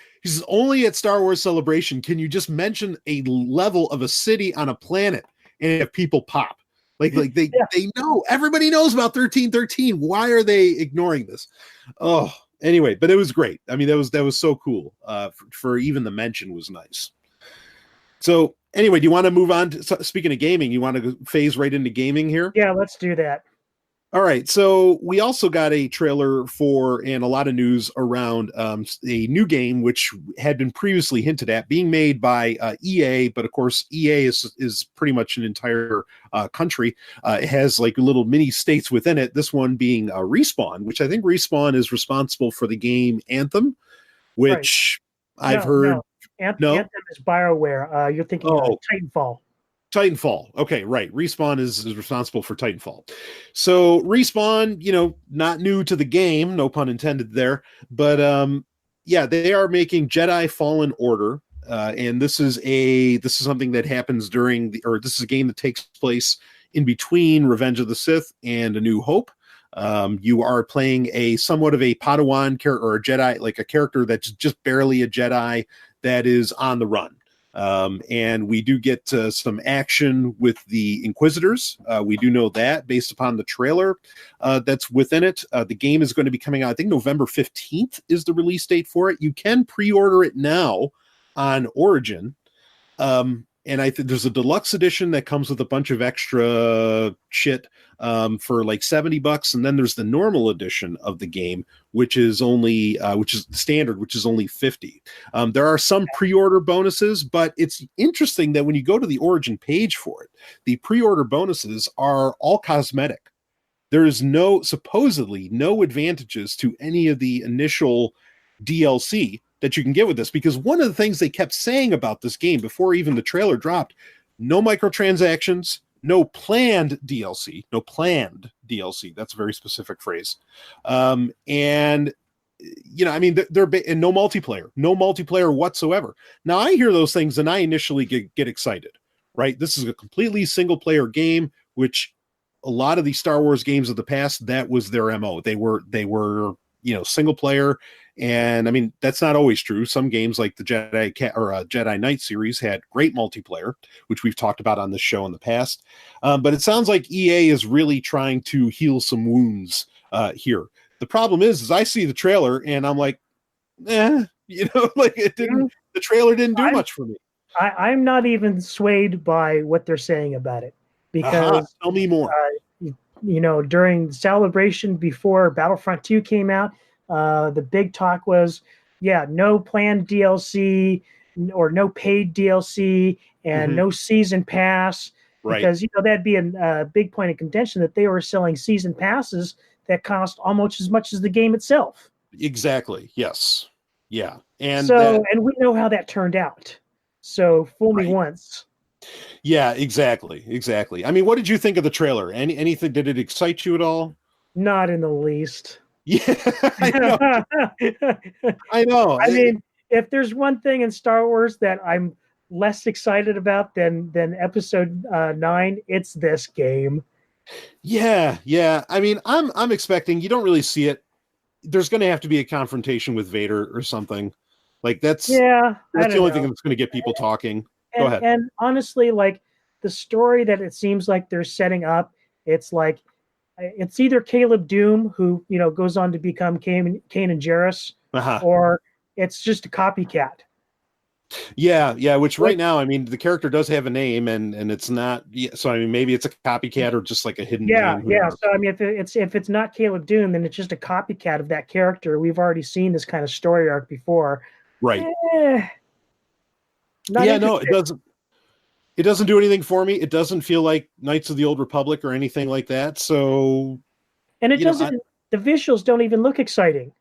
[SPEAKER 3] only at Star Wars Celebration can you just mention a level of a city on a planet and have people pop. Like they know, everybody knows about 1313. Why are they ignoring this? Oh, anyway, but it was great. I mean, that was so cool. For even the mention was nice. So anyway, do you want to move on to, speaking of gaming, you want to phase right into gaming here?
[SPEAKER 4] Yeah, let's do that.
[SPEAKER 3] All right, so we also got a trailer for and a lot of news around a new game which had been previously hinted at, being made by EA, but of course EA is pretty much an entire country. It has like little mini states within it. This one being Respawn, which I think Respawn is responsible for the game Anthem, which I've heard.
[SPEAKER 4] Anthem is BioWare. You're thinking of Titanfall.
[SPEAKER 3] Titanfall. Okay, right. Respawn is responsible for Titanfall. So Respawn, not new to the game, no pun intended there, but they are making Jedi Fallen Order, and this is something that happens this is a game that takes place in between Revenge of the Sith and A New Hope. You are playing a somewhat of a Padawan character or a Jedi, like a character that's just barely a Jedi that is on the run. And we do get some action with the Inquisitors. We do know that based upon the trailer that's within it. The game is going to be coming out, I think November 15th is the release date for it. You can pre-order it now on Origin. And I think there's a deluxe edition that comes with a bunch of extra shit for like $70, and then there's the normal edition of the game, which is only standard, which is only $50. There are some pre-order bonuses, but it's interesting that when you go to the Origin page for it, the pre-order bonuses are all cosmetic. There is supposedly no advantages to any of the initial DLC that you can get with this, because one of the things they kept saying about this game before even the trailer dropped, no microtransactions, no planned DLC. That's a very specific phrase. And I mean, they're and no multiplayer whatsoever. Now I hear those things and I initially get excited, right? This is a completely single player game, which a lot of these Star Wars games of the past, that was their MO. They were single player. And I mean, that's not always true. Some games like the Jedi Knight series had great multiplayer, which we've talked about on this show in the past. But it sounds like EA is really trying to heal some wounds here. The problem is I see the trailer and I'm like, like the trailer didn't do much for me.
[SPEAKER 4] I'm not even swayed by what they're saying about it, because
[SPEAKER 3] tell me more.
[SPEAKER 4] During the celebration before Battlefront 2 came out, the big talk was, no planned DLC or no paid DLC and no season pass, because that'd be a big point of contention that they were selling season passes that cost almost as much as the game itself.
[SPEAKER 3] Exactly. Yes. Yeah. And
[SPEAKER 4] and we know how that turned out. So fool me once.
[SPEAKER 3] Yeah, exactly. I mean, what did you think of the trailer? Anything, did it excite you at all?
[SPEAKER 4] Not in the least.
[SPEAKER 3] Yeah, I know.
[SPEAKER 4] I mean, if there's one thing in Star Wars that I'm less excited about than Episode 9, it's this game.
[SPEAKER 3] Yeah. I mean, I'm expecting, you don't really see it. There's going to have to be a confrontation with Vader or something. Like that's the only thing that's going to get people talking. Go ahead.
[SPEAKER 4] And honestly, like the story that it seems like they're setting up, it's like it's either Caleb Doom, who goes on to become Kanan Jarrus, or it's just a copycat.
[SPEAKER 3] Yeah. Which right now, I mean, the character does have a name, and it's not. So I mean, maybe it's a copycat or just like a hidden name.
[SPEAKER 4] Yeah. So I mean, if it's not Caleb Doom, then it's just a copycat of that character. We've already seen this kind of story arc before.
[SPEAKER 3] Right. No, it doesn't. It doesn't do anything for me. It doesn't feel like Knights of the Old Republic or anything like that. So,
[SPEAKER 4] and it doesn't. The visuals don't even look exciting.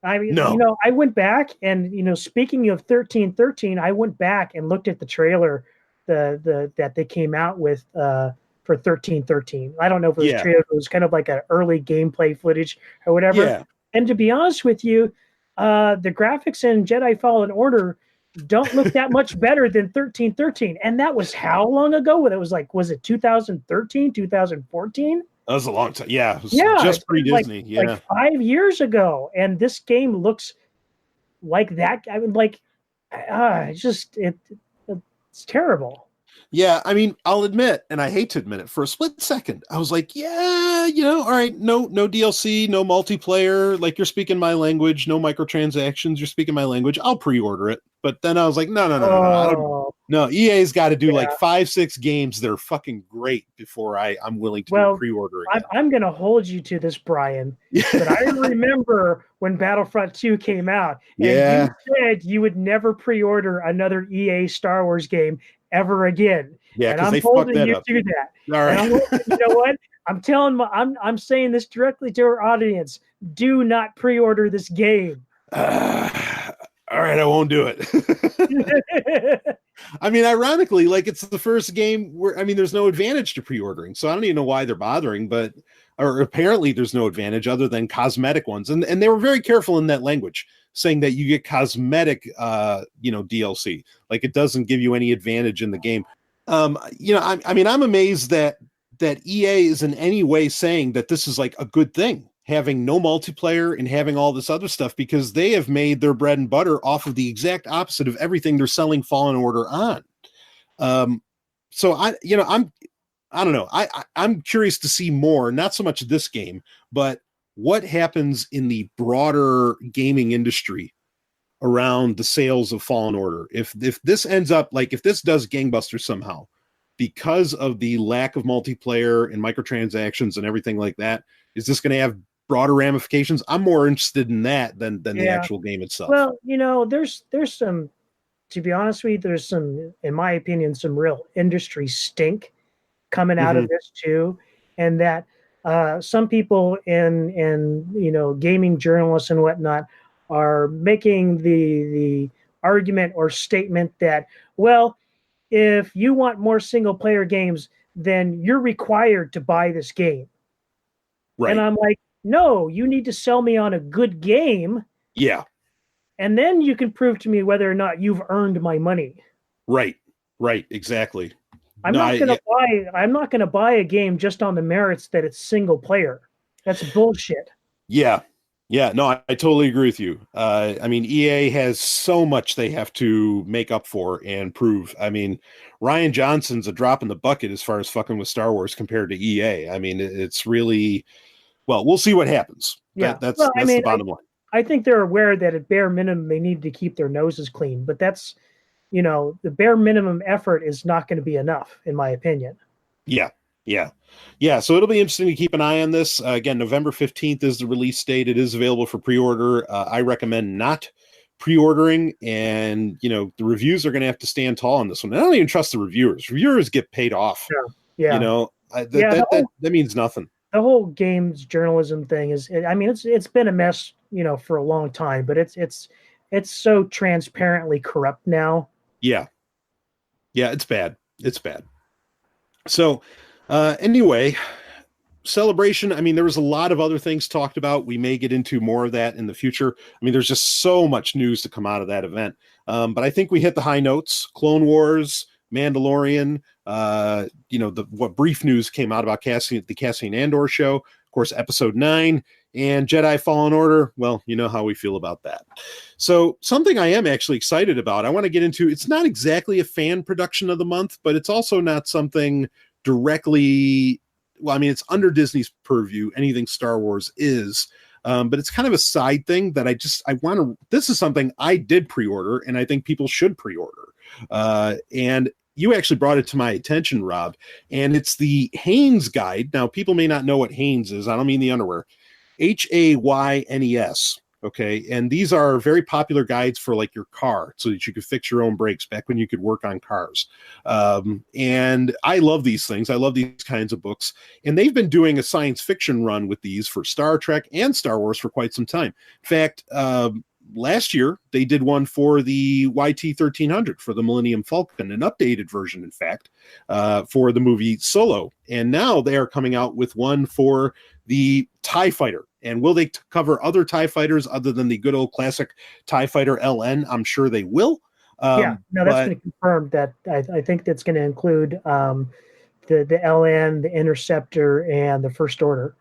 [SPEAKER 4] I mean, I went back and speaking of 1313, I went back and looked at the trailer, that they came out with for 1313. I don't know if it was a trailer. It was kind of like an early gameplay footage or whatever.
[SPEAKER 3] Yeah.
[SPEAKER 4] And to be honest with you, the graphics in Jedi Fallen Order don't look that much better than 1313. And that was how long ago? It was like, was it 2013, 2014?
[SPEAKER 3] That was a long time. Yeah, it was
[SPEAKER 4] Yeah,
[SPEAKER 3] just
[SPEAKER 4] it's been
[SPEAKER 3] pre-Disney.
[SPEAKER 4] like 5 years ago, and this game looks like that. I mean, like, it's terrible.
[SPEAKER 3] Yeah, I mean, I'll admit, and I hate to admit it, for a split second, I was like, yeah, all right, no DLC, no multiplayer, like you're speaking my language, no microtransactions, you're speaking my language, I'll pre-order it. But then I was like, no, I don't.
[SPEAKER 4] Oh,
[SPEAKER 3] No, EA's got to do like
[SPEAKER 4] yeah.
[SPEAKER 3] 5-6 games that are fucking great before I'm willing to do a pre-order again.
[SPEAKER 4] I'm going to hold you to this, Brian. But I remember when Battlefront 2 came out, and you said you would never pre-order another EA Star Wars game ever again.
[SPEAKER 3] Yeah,
[SPEAKER 4] and
[SPEAKER 3] because they
[SPEAKER 4] holding
[SPEAKER 3] fucked that
[SPEAKER 4] you
[SPEAKER 3] up.
[SPEAKER 4] to that.
[SPEAKER 3] All right.
[SPEAKER 4] And you know what? I'm saying this directly to our audience. Do not pre-order this game.
[SPEAKER 3] All right, I won't do it. I mean, ironically, like it's the first game where, I mean, there's no advantage to pre-ordering, so I don't even know why they're bothering, or apparently there's no advantage other than cosmetic ones. And they were very careful in that language, saying that you get cosmetic, DLC, like it doesn't give you any advantage in the game. I'm amazed that EA is in any way saying that this is like a good thing, having no multiplayer and having all this other stuff, because they have made their bread and butter off of the exact opposite of everything they're selling Fallen Order on. So I don't know. I'm curious to see more, not so much this game, but what happens in the broader gaming industry around the sales of Fallen Order. If this ends up, like if this does gangbusters somehow, because of the lack of multiplayer and microtransactions and everything like that, is this going to have broader ramifications? I'm more interested in that than the actual game itself.
[SPEAKER 4] Well, there's some, to be honest with you, there's some, in my opinion, some real industry stink coming out of this too. And that some people in gaming journalists and whatnot are making the argument or statement that, well, if you want more single player games, then you're required to buy this game. Right. And I'm like, no, you need to sell me on a good game.
[SPEAKER 3] Yeah.
[SPEAKER 4] And then you can prove to me whether or not you've earned my money.
[SPEAKER 3] Right. Exactly.
[SPEAKER 4] I'm not going to buy a game just on the merits that it's single player. That's bullshit.
[SPEAKER 3] Yeah. No, I totally agree with you. I mean, EA has so much they have to make up for and prove. I mean, Rian Johnson's a drop in the bucket as far as fucking with Star Wars compared to EA. I mean, it's really, well, we'll see what happens.
[SPEAKER 4] Yeah,
[SPEAKER 3] that's the bottom line.
[SPEAKER 4] I think they're aware that at bare minimum they need to keep their noses clean, but that's, the bare minimum effort is not going to be enough, in my opinion. Yeah. So it'll be interesting to keep an eye on this. Again, November 15th is the release date. It is available for pre-order. I recommend not pre-ordering, and the reviews are going to have to stand tall on this one. I don't even trust the reviewers. Reviewers get paid off. Yeah.
[SPEAKER 3] That means nothing.
[SPEAKER 4] The whole games journalism thing it's been a mess, for a long time, but it's so transparently corrupt now.
[SPEAKER 3] Yeah, it's bad. So anyway, Celebration, I mean, there was a lot of other things talked about. We may get into more of that in the future. I mean, there's just so much news to come out of that event. But I think we hit the high notes. Clone Wars, Mandalorian, what brief news came out about the Cassian Andor show, of course, episode 9, and Jedi Fallen Order. Well, you know how we feel about that. So something I am actually excited about, I want to get into, it's not exactly a fan production of the month, but it's also not something directly, well, I mean, it's under Disney's purview. Anything Star Wars is, but it's kind of a side thing that this is something I did pre-order, and I think people should pre-order. And you actually brought it to my attention, Rob, and it's the Hanes guide. Now, people may not know what Hanes is. I don't mean the underwear. Haynes. Okay. And these are very popular guides for like your car so that you could fix your own brakes back when you could work on cars. And I love these things. I love these kinds of books. And they've been doing a science fiction run with these for Star Trek and Star Wars for quite some time. In fact, last year they did one for the YT-1300 for the Millennium Falcon, an updated version, in fact, for the movie Solo. And now they are coming out with one for the TIE Fighter. And will they cover other TIE fighters other than the good old classic TIE Fighter LN? I'm sure they will.
[SPEAKER 4] That's going to confirm that. I think that's going to include the LN, the Interceptor, and the First Order.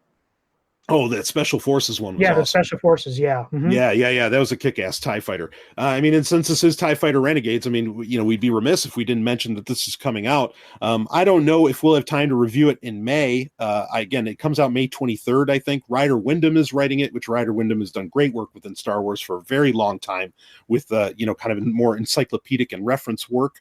[SPEAKER 3] Oh, that Special Forces one was
[SPEAKER 4] Yeah,
[SPEAKER 3] awesome.
[SPEAKER 4] the Special Forces, yeah. Mm-hmm.
[SPEAKER 3] Yeah. That was a kick-ass TIE fighter. I mean, and since this is TIE Fighter Renegades, I mean, we'd be remiss if we didn't mention that this is coming out. I don't know if we'll have time to review it in May. Again, it comes out May 23rd, I think. Ryder Windham is writing it, which Ryder Windham has done great work within Star Wars for a very long time with, kind of more encyclopedic and reference work.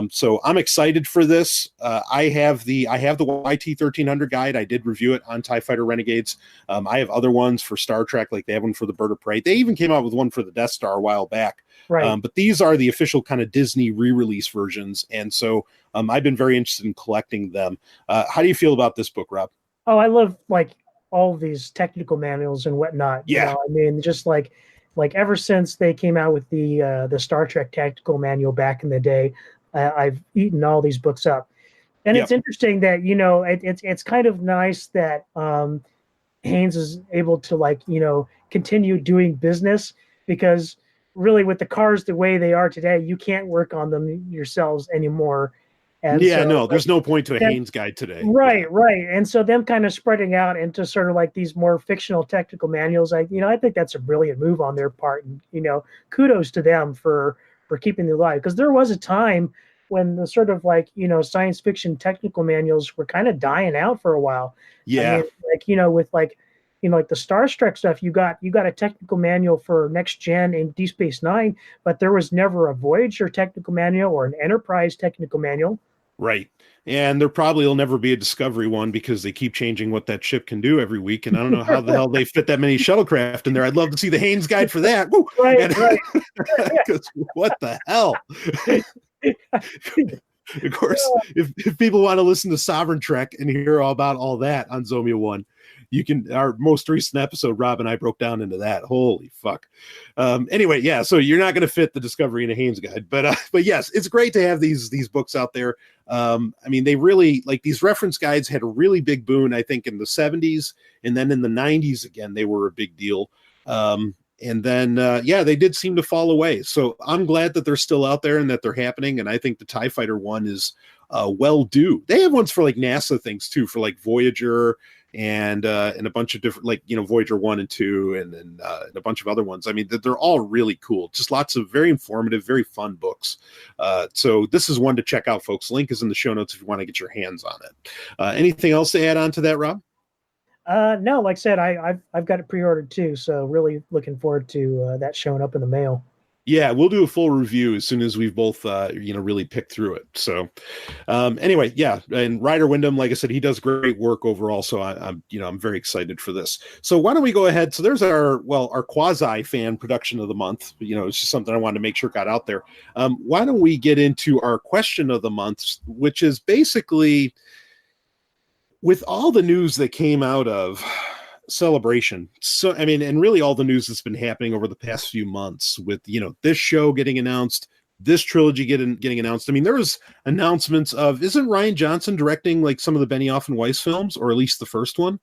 [SPEAKER 3] So I'm excited for this. I have the YT 1300 guide. I did review it on TIE Fighter Renegades. I have other ones for Star Trek, like they have one for the Bird of Prey. They even came out with one for the Death Star a while back.
[SPEAKER 4] Right.
[SPEAKER 3] But these are the official kind of Disney re-release versions. And so I've been very interested in collecting them. How do you feel about this book, Rob?
[SPEAKER 4] Oh, I love all of these technical manuals and whatnot.
[SPEAKER 3] Yeah.
[SPEAKER 4] I mean, just like ever since they came out with the Star Trek tactical manual back in the day, I've eaten all these books up. And It's interesting that, it's kind of nice that Haynes is able to continue doing business, because really with the cars the way they are today, you can't work on them yourselves anymore. And
[SPEAKER 3] there's no point to a Haynes guide today.
[SPEAKER 4] Right. And so them kind of spreading out into sort of these more fictional technical manuals, I think that's a brilliant move on their part. And, kudos to them for keeping it alive, because there was a time when the sort of science fiction technical manuals were kind of dying out for a while.
[SPEAKER 3] Yeah.
[SPEAKER 4] I mean, with the Star Trek stuff, you got a technical manual for Next Gen and Deep Space Nine, but there was never a Voyager technical manual or an Enterprise technical manual.
[SPEAKER 3] Right. And there probably will never be a Discovery one, because they keep changing what that ship can do every week. And I don't know how the hell they fit that many shuttlecraft in there. I'd love to see the Haynes guide for that. Woo!
[SPEAKER 4] Right.
[SPEAKER 3] What the hell? Of course, if people want to listen to Sovryn Trek and hear all about all that on Zomia ONE, our most recent episode, Rob and I broke down into that. Holy fuck. Anyway, yeah, so you're not going to fit the Discovery in a Haynes guide, but yes, it's great to have these books out there. I mean, they really, these reference guides had a really big boon, I think, in the 70s, and then in the 90s, again, they were a big deal. And then, they did seem to fall away. So I'm glad that they're still out there and that they're happening. And I think the TIE Fighter one is well due. They have ones for NASA things too, for Voyager and a bunch of different, Voyager 1 and 2 and a bunch of other ones. I mean, they're all really cool. Just lots of very informative, very fun books. So this is one to check out, folks. Link is in the show notes if you want to get your hands on it. Anything else to add on to that, Rob?
[SPEAKER 4] No, like I said, I've got it pre-ordered too, so really looking forward to that showing up in the mail.
[SPEAKER 3] Yeah, we'll do a full review as soon as we've both, really picked through it. So, anyway, yeah, and Ryder Windham, like I said, he does great work overall. So I'm very excited for this. So why don't we go ahead? So there's our quasi fan production of the month. It's just something I wanted to make sure got out there. Why don't we get into our question of the month, which is basically, with all the news that came out of Celebration, so I mean, and really all the news that's been happening over the past few months with this show getting announced, this trilogy getting announced. I mean, there was announcements of, isn't Rian Johnson directing some of the Benioff and Weiss films, or at least the first one?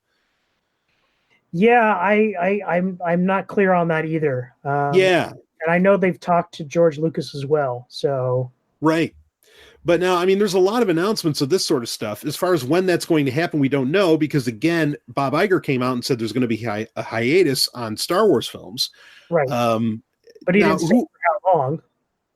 [SPEAKER 4] Yeah, I'm not clear on that either.
[SPEAKER 3] And
[SPEAKER 4] I know they've talked to George Lucas as well. So
[SPEAKER 3] right. But now, I mean, there's a lot of announcements of this sort of stuff. As far as when that's going to happen, we don't know, because, again, Bob Iger came out and said there's going to be a hiatus on Star Wars films.
[SPEAKER 4] Right. But he didn't say for how long.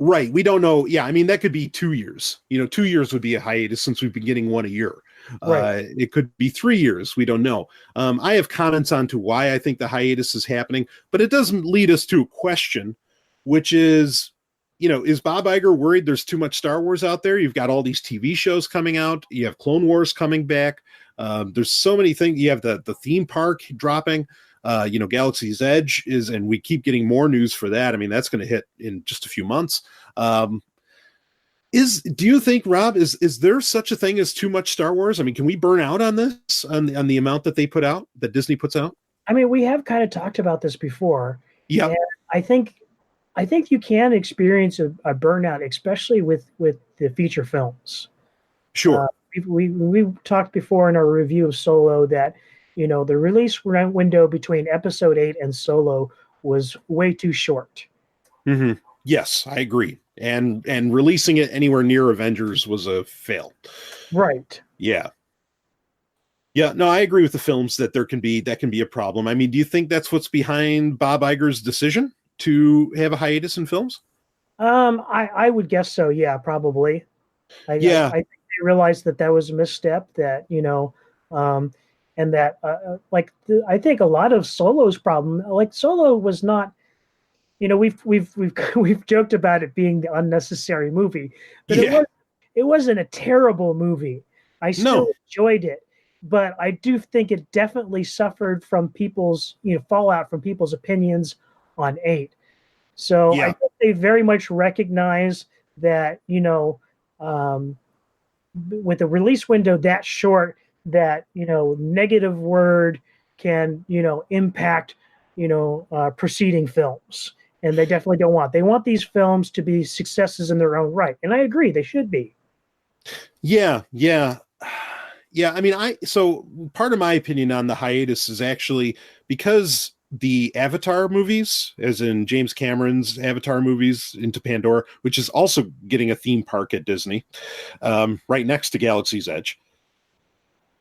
[SPEAKER 3] Right. We don't know. Yeah, I mean, that could be 2 years. 2 years would be a hiatus, since we've been getting one a year.
[SPEAKER 4] Right.
[SPEAKER 3] It could be 3 years. We don't know. I have comments on to why I think the hiatus is happening, but it doesn't lead us to a question, which is, is Bob Iger worried there's too much Star Wars out there? You've got all these TV shows coming out. You have Clone Wars coming back. There's so many things. You have the theme park dropping. Galaxy's Edge is, and we keep getting more news for that. I mean, that's going to hit in just a few months. Do you think, Rob, is there such a thing as too much Star Wars? I mean, can we burn out on this, on the amount that they put out, that Disney puts out?
[SPEAKER 4] I mean, we have kind of talked about this before.
[SPEAKER 3] Yeah.
[SPEAKER 4] I think you can experience a burnout, especially with the feature films.
[SPEAKER 3] Sure.
[SPEAKER 4] We talked before in our review of Solo that, the release window between Episode 8 and Solo was way too short.
[SPEAKER 3] Mm-hmm. Yes, I agree. And releasing it anywhere near Avengers was a fail.
[SPEAKER 4] Right.
[SPEAKER 3] Yeah. Yeah, no, I agree with the films that that can be a problem. I mean, do you think that's what's behind Bob Iger's decision to have a hiatus in films?
[SPEAKER 4] I would guess so. Yeah, probably.
[SPEAKER 3] Yeah.
[SPEAKER 4] I think they realized that that was a misstep. That and that I think a lot of Solo's problem, like Solo was not. We've joked about it being the unnecessary movie, but
[SPEAKER 3] Yeah.
[SPEAKER 4] it wasn't a terrible movie. I still
[SPEAKER 3] No.
[SPEAKER 4] enjoyed it, but I do think it definitely suffered from people's fallout from people's opinions on 8. So I
[SPEAKER 3] Yeah.
[SPEAKER 4] think they very much recognize that with a release window that short, that negative word can impact preceding films, and they definitely don't want. They want these films to be successes in their own right, and I agree they should be.
[SPEAKER 3] Yeah. Yeah. Yeah. I mean, so part of my opinion on the hiatus is actually because the Avatar movies, as in James Cameron's Avatar movies into Pandora, which is also getting a theme park at Disney, right next to Galaxy's Edge.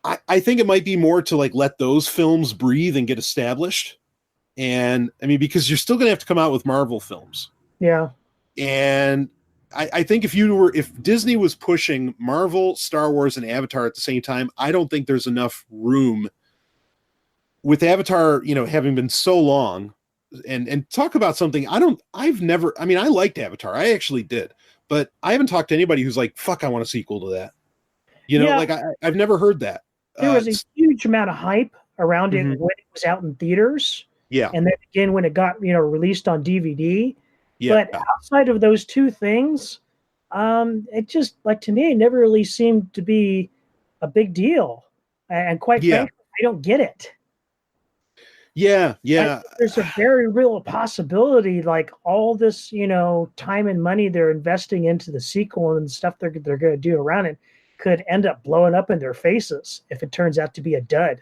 [SPEAKER 3] I think it might be more to like let those films breathe and get established. And I mean, because you're still going to have to come out with Marvel films.
[SPEAKER 4] Yeah.
[SPEAKER 3] And I think if Disney was pushing Marvel, Star Wars, and Avatar at the same time, I don't think there's enough room with Avatar, having been so long. And talk about something I liked Avatar. I actually did, but I haven't talked to anybody who's like, fuck, I want a sequel to that. Like I've never heard that.
[SPEAKER 4] There was a huge amount of hype around it when it was out in theaters.
[SPEAKER 3] Yeah.
[SPEAKER 4] And then again when it got, released on DVD.
[SPEAKER 3] Yeah.
[SPEAKER 4] But outside of those two things, it just, like, to me, it never really seemed to be a big deal. And quite frankly, I don't get it.
[SPEAKER 3] Yeah. Yeah.
[SPEAKER 4] There's a very real possibility, like all this, time and money they're investing into the sequel and stuff they're going to do around it could end up blowing up in their faces if it turns out to be a dud.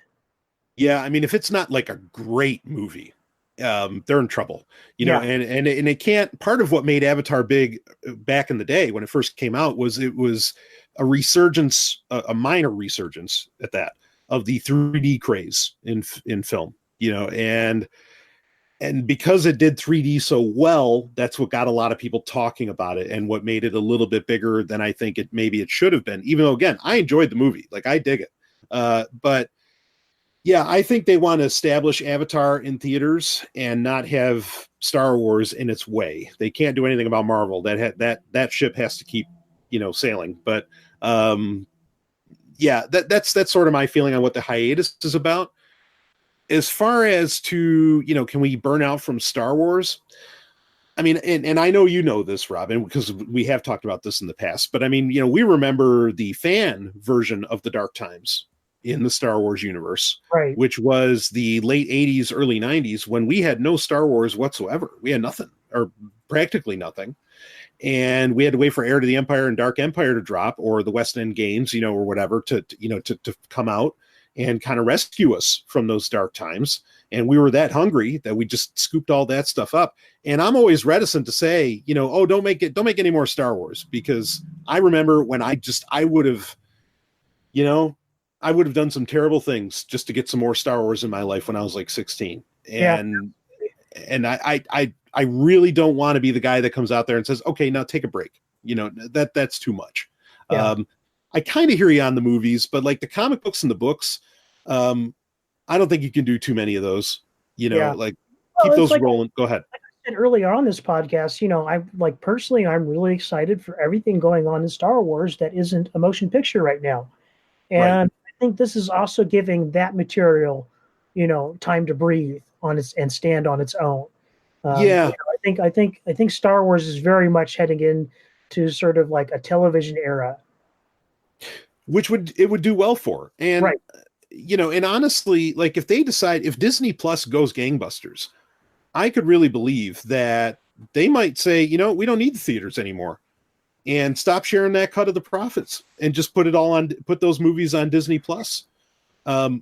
[SPEAKER 3] Yeah. I mean, if it's not like a great movie, they're in trouble, and it can't. Part of what made Avatar big back in the day when it first came out was it was a resurgence, a minor resurgence at that, of the 3D craze in film, and because it did 3D so well, that's what got a lot of people talking about it and what made it a little bit bigger than I think it should have been. Even though, again, I enjoyed the movie, like I dig it, but. Yeah, I think they want to establish Avatar in theaters and not have Star Wars in its way. They can't do anything about Marvel. That ship has to keep, sailing. But that's sort of my feeling on what the hiatus is about. As far as to, can we burn out from Star Wars? I mean, and I know this, Robin, because we have talked about this in the past. But I mean, we remember the fan version of the Dark Times in the Star Wars universe,
[SPEAKER 4] right?
[SPEAKER 3] Which was the late 80s, early 90s, when we had no Star Wars whatsoever. We had nothing, or practically nothing. And we had to wait for Heir to the Empire and Dark Empire to drop, or the West End Games, or whatever, to come out and kind of rescue us from those dark times. And we were that hungry that we just scooped all that stuff up. And I'm always reticent to say, don't make any more Star Wars, because I remember when I would have, I would have done some terrible things just to get some more Star Wars in my life when I was like 16. And I really don't want to be the guy that comes out there and says, okay, now take a break. That's too much.
[SPEAKER 4] Yeah.
[SPEAKER 3] I kind of hear you on the movies, but like the comic books and the books, I don't think you can do too many of those, keep those rolling. Go ahead.
[SPEAKER 4] Like I said earlier on this podcast, personally, I'm really excited for everything going on in Star Wars that isn't a motion picture right now. And I think this is also giving that material, time to breathe on its and stand on its own. I think Star Wars is very much heading into sort of like a television era,
[SPEAKER 3] which it would do well for. And and honestly, like if Disney Plus goes gangbusters, I could really believe that they might say, we don't need the theaters anymore, and stop sharing that cut of the profits and just put those movies on Disney Plus.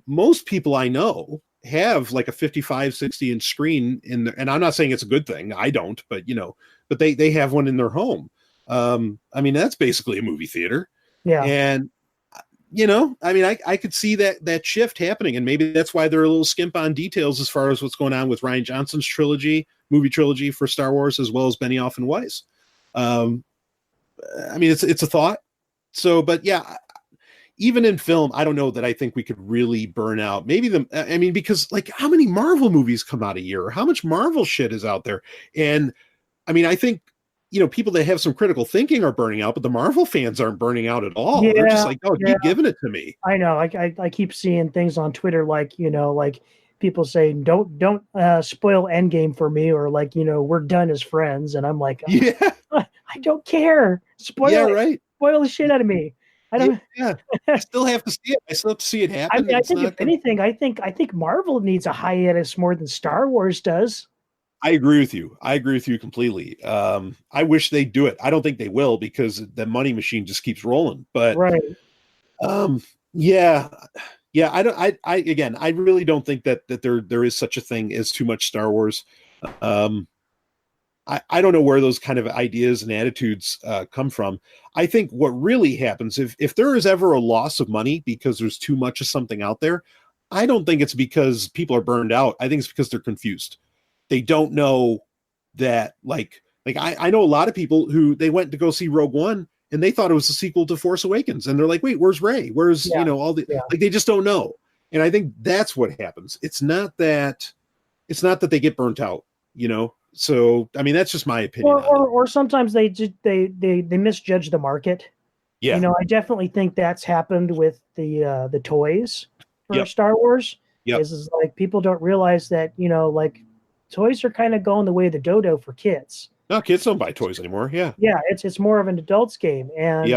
[SPEAKER 3] Most people I know have like a 55, 60 inch screen and I'm not saying it's a good thing. I don't, but but they have one in their home. I mean, that's basically a movie theater.
[SPEAKER 4] Yeah.
[SPEAKER 3] And, I mean, I could see that shift happening, and maybe that's why they're a little skimp on details as far as what's going on with Rian Johnson's movie trilogy for Star Wars, as well as Benioff and Weiss. I mean, it's a thought. So, but yeah, even in film, I don't know that I think we could really burn out. Because like, how many Marvel movies come out a year? How much Marvel shit is out there? And I mean, I think, people that have some critical thinking are burning out, but the Marvel fans aren't burning out at all.
[SPEAKER 4] Yeah,
[SPEAKER 3] they're just like, oh, keep giving it to me.
[SPEAKER 4] I know. I keep seeing things on Twitter, like, like people saying, don't spoil Endgame for me, or like, we're done as friends. And I'm like,
[SPEAKER 3] yeah,
[SPEAKER 4] I don't care. Spoil the shit out of me. I don't.
[SPEAKER 3] Yeah, I still have to see it. I still have to see it happen.
[SPEAKER 4] I mean, I think if anything, I think Marvel needs a hiatus more than Star Wars does.
[SPEAKER 3] I agree with you completely. I wish they'd do it. I don't think they will, because the money machine just keeps rolling. But
[SPEAKER 4] right.
[SPEAKER 3] Yeah. I really don't think that there is such a thing as too much Star Wars. I don't know where those kind of ideas and attitudes come from. I think what really happens, if there is ever a loss of money because there's too much of something out there, I don't think it's because people are burned out. I think it's because they're confused. They don't know that, like I know a lot of people who they went to go see Rogue One and they thought it was a sequel to Force Awakens, and they're like, wait, where's Rey? Where's all the like, they just don't know. And I think that's what happens. It's not that they get burnt out, So I mean, that's just my opinion.
[SPEAKER 4] Or sometimes they misjudge the market.
[SPEAKER 3] Yeah.
[SPEAKER 4] I definitely think that's happened with the toys for Star Wars.
[SPEAKER 3] Yeah.
[SPEAKER 4] Is like, people don't realize that, like, toys are kind of going the way of the dodo for kids.
[SPEAKER 3] No, kids don't buy toys anymore. Yeah.
[SPEAKER 4] Yeah, it's more of an adult's game. And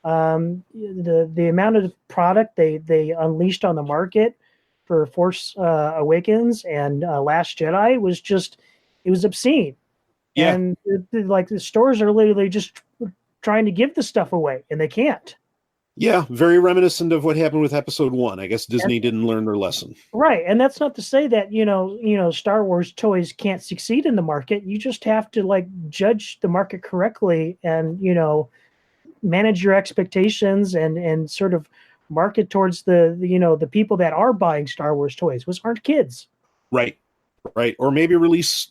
[SPEAKER 4] the amount of product they unleashed on the market for Force Awakens and Last Jedi was just, it was obscene.
[SPEAKER 3] Yeah.
[SPEAKER 4] And like, the stores are literally just trying to give the stuff away, and they can't.
[SPEAKER 3] Yeah, very reminiscent of what happened with Episode 1. I guess Disney didn't learn their lesson.
[SPEAKER 4] Right, and that's not to say that Star Wars toys can't succeed in the market. You just have to, like, judge the market correctly, and manage your expectations, and sort of market towards the people that are buying Star Wars toys, which aren't kids.
[SPEAKER 3] Right. Or maybe release,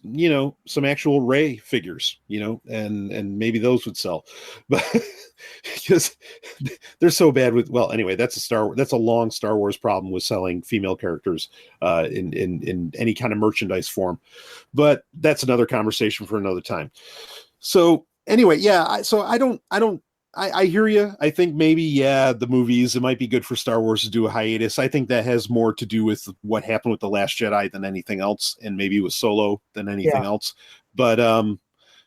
[SPEAKER 3] some actual Rey figures, and maybe those would sell, but because they're so bad with, well, anyway, that's a long Star Wars problem with selling female characters in any kind of merchandise form, but that's another conversation for another time. So anyway, yeah, I hear you. I think maybe, the movies, it might be good for Star Wars to do a hiatus. I think that has more to do with what happened with The Last Jedi than anything else, and maybe with Solo than anything else. But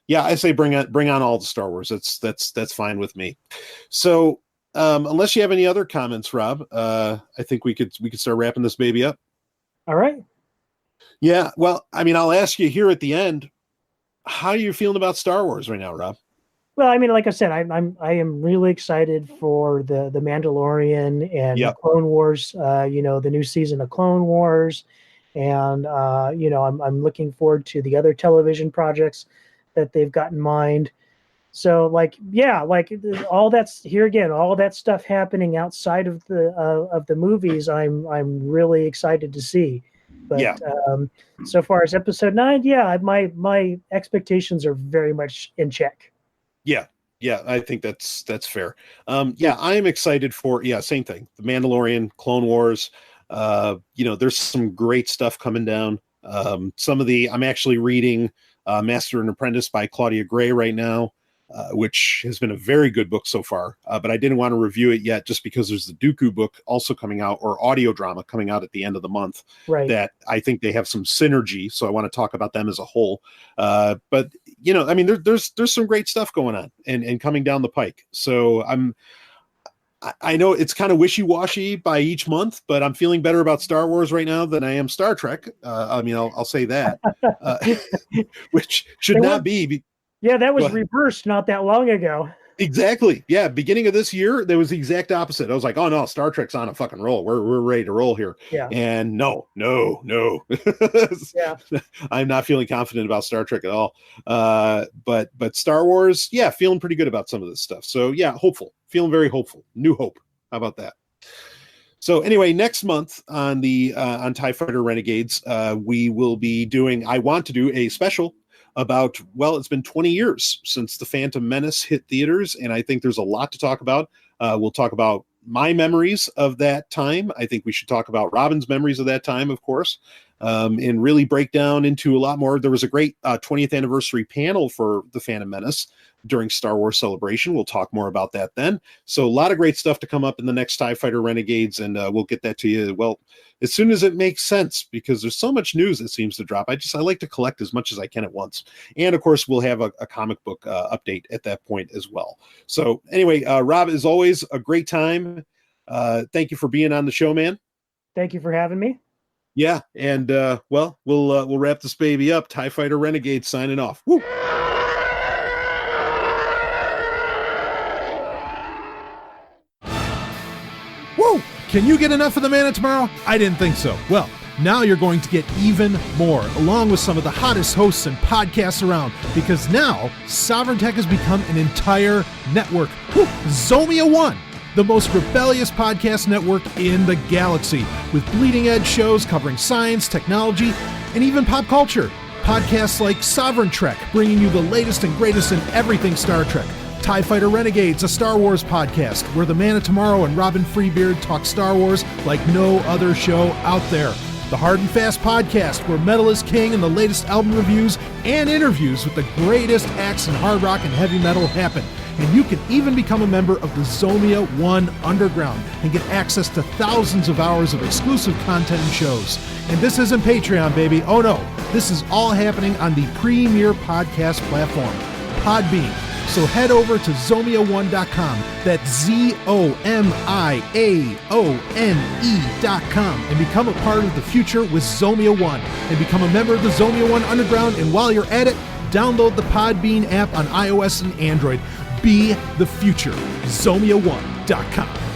[SPEAKER 3] I say bring on all the Star Wars. That's fine with me. So unless you have any other comments, Rob, I think we could start wrapping this baby up.
[SPEAKER 4] All right.
[SPEAKER 3] Yeah. Well, I mean, I'll ask you here at the end, how are you feeling about Star Wars right now, Rob?
[SPEAKER 4] Well, I mean, like I said, I am really excited for the Mandalorian and Clone Wars. The new season of Clone Wars, and I'm looking forward to the other television projects that they've got in mind. So, all that's here again, all that stuff happening outside of the movies, I'm really excited to see. But so far as Episode 9, my expectations are very much in check.
[SPEAKER 3] Yeah, I think that's fair. I am excited for, same thing. The Mandalorian, Clone Wars, there's some great stuff coming down. I'm actually reading Master and Apprentice by Claudia Gray right now, which has been a very good book so far. But I didn't want to review it yet just because there's the Dooku book also coming out, or audio drama coming out at the end of the month.
[SPEAKER 4] Right. That
[SPEAKER 3] I think they have some synergy. So I want to talk about them as a whole. But there's some great stuff going on and coming down the pike. So I know it's kind of wishy-washy by each month, but I'm feeling better about Star Wars right now than I am Star Trek. I'll say that, which should not be.
[SPEAKER 4] Yeah, that was reversed not that long ago.
[SPEAKER 3] Exactly. Yeah. Beginning of this year, there was the exact opposite. I was like, oh no, Star Trek's on a fucking roll. We're ready to roll here.
[SPEAKER 4] Yeah.
[SPEAKER 3] And no.
[SPEAKER 4] Yeah.
[SPEAKER 3] I'm not feeling confident about Star Trek at all. But Star Wars, yeah, feeling pretty good about some of this stuff. So yeah, hopeful. Feeling very hopeful. New hope. How about that? So anyway, next month on the on TIE Fighter Renegades, we will be doing, I want to do a special about, well, it's been 20 years since The Phantom Menace hit theaters, and I think there's a lot to talk about. We'll talk about my memories of that time. I think we should talk about Robin's memories of that time, of course, and really break down into a lot more. There was a great 20th anniversary panel for The Phantom Menace during Star Wars Celebration. We'll talk more about that then. So a lot of great stuff to come up in the next TIE Fighter Renegades, and we'll get that to you, well, as soon as it makes sense, because there's so much news that seems to drop. I like to collect as much as I can at once. And of course, we'll have a comic book update at that point as well. So anyway, Rob, as always, a great time. Thank you for being on the show, man.
[SPEAKER 4] Thank you for having me.
[SPEAKER 3] Yeah, and well, we'll wrap this baby up. TIE Fighter Renegades signing off. Woo!
[SPEAKER 1] Woo! Can you get enough of the Man of Tomorrow? I didn't think so. Well, now you're going to get even more, along with some of the hottest hosts and podcasts around, because now Sovryn Tech has become an entire network. Woo! Zomia ONE, the most rebellious podcast network in the galaxy, with bleeding edge shows covering science, technology, and even pop culture. Podcasts like Sovryn Trek, bringing you the latest and greatest in everything Star Trek. TIE Fighter Renegades, a Star Wars podcast, where the Man of Tomorrow and Robin Freebeard talk Star Wars like no other show out there. The Hard and Fast podcast, where metal is king and the latest album reviews and interviews with the greatest acts in hard rock and heavy metal happen. And you can even become a member of the Zomia ONE Underground and get access to thousands of hours of exclusive content and shows. And this isn't Patreon, baby. Oh no, this is all happening on the premier podcast platform, Podbean. So head over to ZomiaOne.com, that's ZomiaOne.com, and become a part of the future with Zomia ONE, and become a member of the Zomia ONE Underground. And while you're at it, download the Podbean app on iOS and Android. Be the future. ZomiaOne.com.